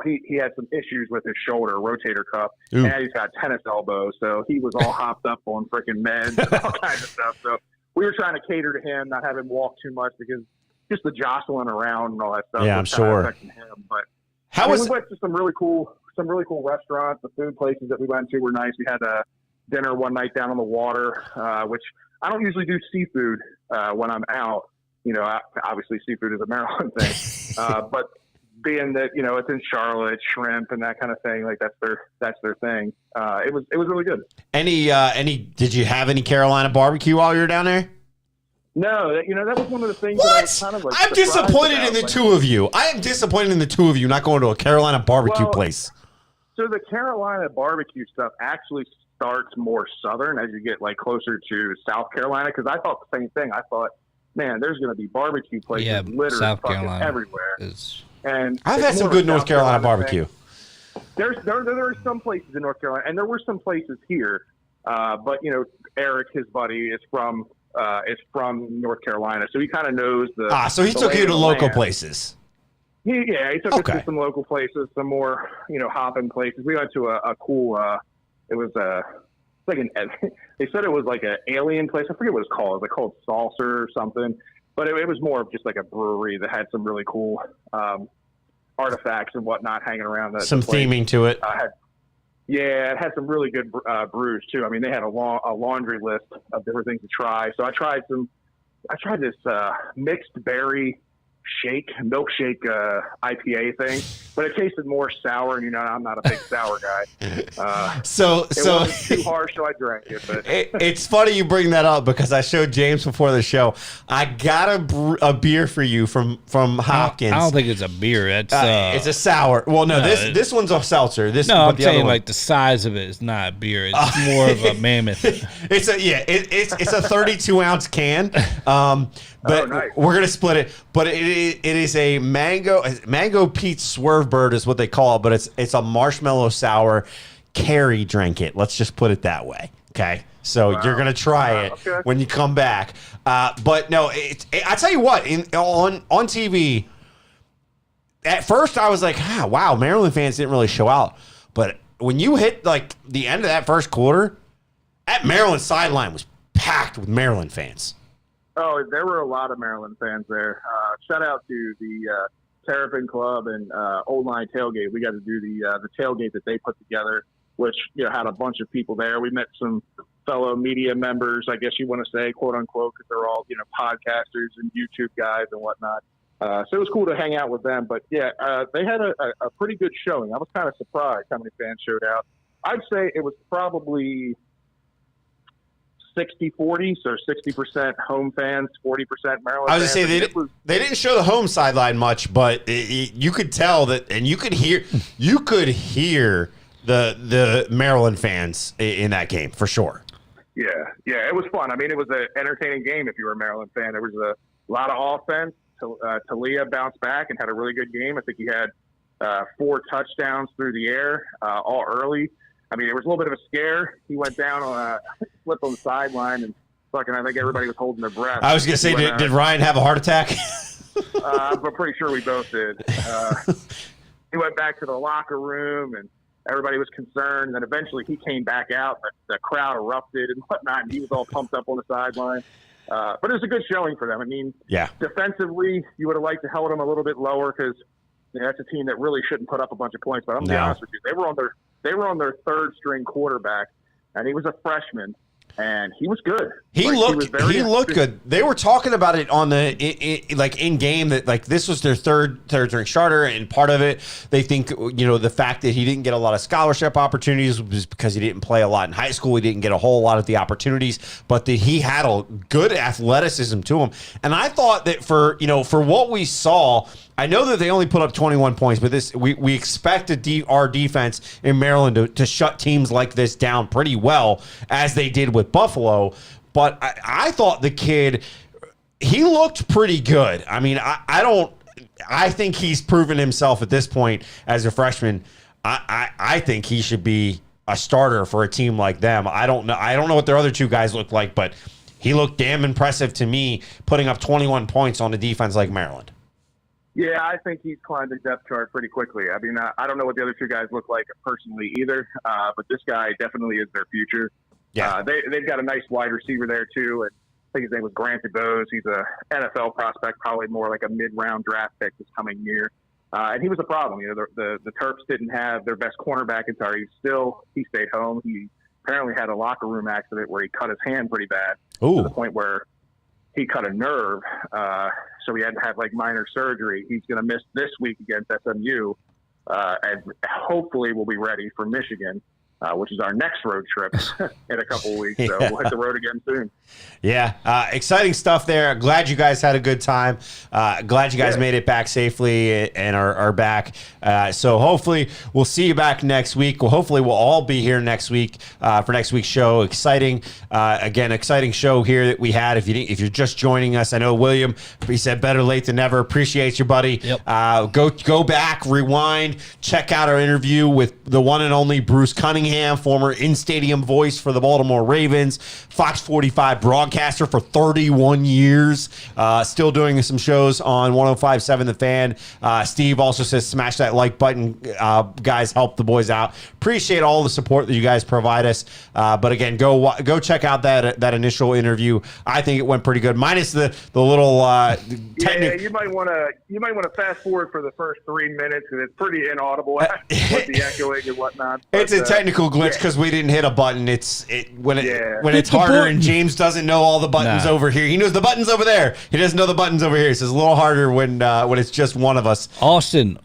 he had some issues with his shoulder, rotator cuff, and he's got tennis elbow, so he was all hopped up on freaking meds and all kinds of stuff. So we were trying to cater to him, not have him walk too much because just the jostling around and all that stuff. Yeah, I'm sure. Affecting him. But we went to some really cool restaurants. The food places that we went to were nice. We had a dinner one night down on the water, which I don't usually do seafood when I'm out. Obviously seafood is a Maryland thing, but being that it's in Charlotte, shrimp and that kind of thing, like that's their thing. It was really good. Did you have any Carolina barbecue while you were down there? No, that was one of the things. What? That I was kind of like I'm disappointed in the two of you. I am disappointed in the two of you not going to a Carolina barbecue place. So the Carolina barbecue stuff actually starts more southern as you get like closer to South Carolina. Because I thought the same thing. I thought, man, there's going to be barbecue places littered South fucking Carolina everywhere. And I've had some good North Carolina barbecue. There are some places in North Carolina, and there were some places here. But Eric, his buddy, is from North Carolina, so he kind of knows the. So he took you to local places. He took us to some local places, some more hopping places. We went to a cool. It was like they said it was like an alien place. I forget what it's called. It was called Saucer or something. But it was more of just like a brewery that had some really cool artifacts and whatnot hanging around. Some theming to it. It had some really good brews too. I mean, they had a laundry list of different things to try. So I tried this mixed berry milkshake IPA thing, but it tasted more sour, and I'm not a big sour guy. So it wasn't too harsh, so I drank it. But it's funny you bring that up because I showed James before the show. I got a beer for you from Hopkins. I don't think it's a beer. It's a sour. Well, no, this one's a selcer. I'm saying like the size of it is not a beer. It's more of a mammoth. It's a 32-ounce can. But nice. We're gonna split it. But it is a mango Pete's Swerve Bird is what they call it. But it's a marshmallow sour. Carrie drank it. Let's just put it that way. Okay, so you're gonna try it when you come back. But no, I tell you what, on TV. At first, I was like, wow, Maryland fans didn't really show out. But when you hit like the end of that first quarter, that Maryland sideline was packed with Maryland fans. Oh, there were a lot of Maryland fans there. Shout out to the Terrapin Club and Old Line Tailgate. We got to do the tailgate that they put together, which had a bunch of people there. We met some fellow media members, I guess you want to say, quote unquote, because they're all podcasters and YouTube guys and whatnot. So it was cool to hang out with them. But they had a pretty good showing. I was kind of surprised how many fans showed out. I'd say it was probably 60-40, so 60% home fans, 40% Maryland. I was going to say they didn't show the home sideline much, but you could tell that, and you could hear the Maryland fans in that game for sure. Yeah, it was fun. I mean, it was an entertaining game if you were a Maryland fan. There was a lot of offense. Talia bounced back and had a really good game. I think he had 4 touchdowns through the air, all early. I mean, it was a little bit of a scare. He went down on slipped on the sideline, and I think everybody was holding their breath. I was going to say, did Ryan have a heart attack? I'm pretty sure we both did. He went back to the locker room, and everybody was concerned. And then eventually he came back out, but the crowd erupted and whatnot, and he was all pumped up on the sideline. But it was a good showing for them. I mean, defensively, you would have liked to held them a little bit lower because that's a team that really shouldn't put up a bunch of points. But I'm going to be honest with you, they were on their third string quarterback, and he was a freshman. and he was good. He looked good. They were talking about it on the in game that like this was their third string starter, and part of it they think the fact that he didn't get a lot of scholarship opportunities was because he didn't play a lot in high school. He didn't get a whole lot of the opportunities, but that he had a good athleticism to him. And I thought that for what we saw, I know that they only put up 21 points, but we expect our defense in Maryland to shut teams like this down pretty well, as they did with Buffalo. But I thought the kid, he looked pretty good. I mean, I think he's proven himself at this point as a freshman. I think he should be a starter for a team like them. I don't know what their other two guys look like, but he looked damn impressive to me, putting up 21 points on a defense like Maryland. Yeah, I think he's climbed the depth chart pretty quickly. I mean, I don't know what the other two guys look like personally either, but this guy definitely is their future. Yeah, they've got a nice wide receiver there too, and I think his name was Grant DeBose. He's a NFL prospect, probably more like a mid-round draft pick this coming year. And he was a problem. The Terps didn't have their best cornerback in Tari. He stayed home. He apparently had a locker room accident where he cut his hand pretty bad to the point where he cut a nerve. So he had to have like minor surgery. He's going to miss this week against SMU, and hopefully we'll be ready for Michigan, which is our next road trip in a couple of weeks. So we'll hit the road again soon. Yeah, exciting stuff there. Glad you guys had a good time. Glad you guys made it back safely and are back. So hopefully we'll see you back next week. Hopefully we'll all be here next week for next week's show. Exciting show here that we had. If you're just joining us, I know William, he said better late than never. Appreciate you, buddy. Yep. Go back, rewind, check out our interview with the one and only Bruce Cunningham, former in-stadium voice for the Baltimore Ravens, Fox 45 broadcaster for 31 years, still doing some shows on 105.7 The Fan. Steve also says smash that like button. Guys, help the boys out. Appreciate all the support that you guys provide us. But again, go check out that initial interview. I think it went pretty good, minus the little technical. You might want to fast forward for the first 3 minutes because it's pretty inaudible with the echoing and whatnot. But, it's a technical glitch because we didn't hit a button. When it's harder and James doesn't know all the buttons over here. He knows the buttons over there. He doesn't know the buttons over here. So it's a little harder when it's just one of us. Austin,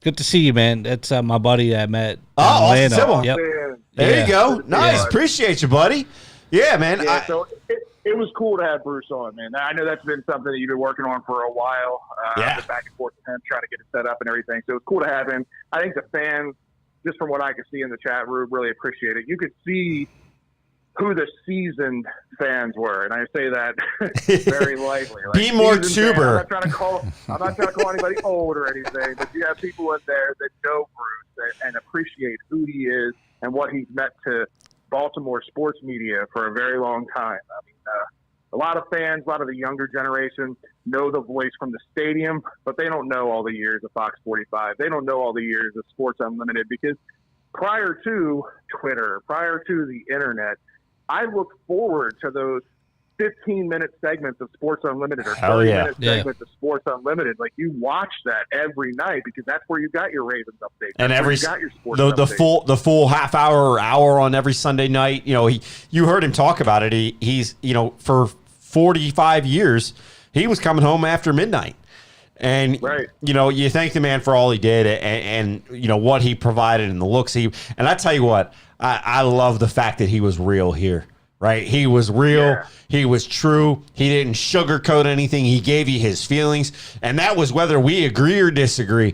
good to see you, man. That's my buddy I met. Austin Sybil. Yep. There you go. Nice. Yeah. Appreciate you, buddy. Yeah, man. Yeah, so it was cool to have Bruce on, man. I know that's been something that you've been working on for a while. Been back and forth with him, trying to get it set up and everything. So it's cool to have him. I think the fans, just from what I could see in the chat room, really appreciate it. You could see who the seasoned fans were, and I say that very lightly. Like, be more tuber. I'm not trying to call anybody old or anything, but you have people in there that know Bruce and appreciate who he is and what he's meant to Baltimore sports media for a very long time. I mean, a lot of fans, a lot of the younger generation know the voice from the stadium, but they don't know all the years of Fox 45. They don't know all the years of Sports Unlimited, because prior to Twitter, prior to the internet, I look forward to those 15-minute segments of Sports Unlimited or 30-minute segments of Sports Unlimited. Like, you watch that every night because that's where you got your Ravens updates. And you got your sports the full half hour or hour on every Sunday night. You heard him talk about it. He's for 45 years he was coming home after midnight. And, you thank the man for all he did and what he provided and the looks and I tell you what, I love the fact that he was real here, right? He was real. Yeah. He was true. He didn't sugarcoat anything. He gave you his feelings. And that was whether we agree or disagree.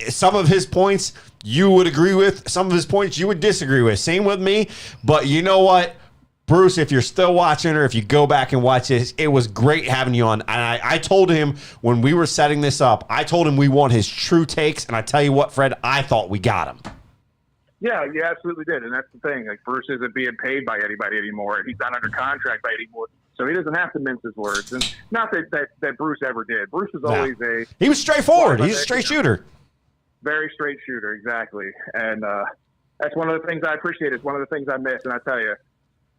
Some of his points you would agree with. Some of his points you would disagree with. Same with me. But you know what? Bruce, if you're still watching or if you go back and watch this, it was great having you on. And I told him when we were setting this up, I told him we want his true takes. And I tell you what, Fred, I thought we got him. Yeah, you absolutely did. And that's the thing. Like, Bruce isn't being paid by anybody anymore. He's not under contract by anymore. So he doesn't have to mince his words. And not that Bruce ever did. Bruce was always he was straightforward. He's a straight shooter. Very straight shooter, exactly. And that's one of the things I appreciate. It's one of the things I miss. And I tell you,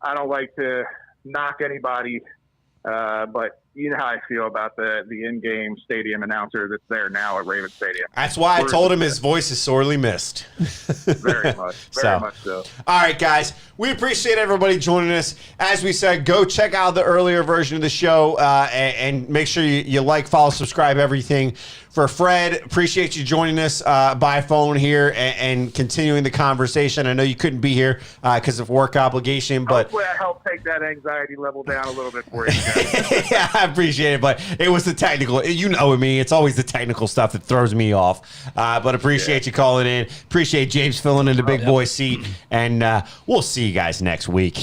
I don't like to knock anybody, but you know how I feel about the in-game stadium announcer that's there now at Raven Stadium. That's why I told him his voice is sorely missed. Very much so. All right, guys. We appreciate everybody joining us. As we said, go check out the earlier version of the show and make sure you like, follow, subscribe, everything. For Fred, appreciate you joining us by phone here and continuing the conversation. I know you couldn't be here because of work obligation, but hopefully I helped take that anxiety level down a little bit for you guys. yeah, I appreciate it, but it was the technical. You know me, it's always the technical stuff that throws me off. But appreciate you calling in. Appreciate James filling in the big boy seat, and we'll see you guys next week.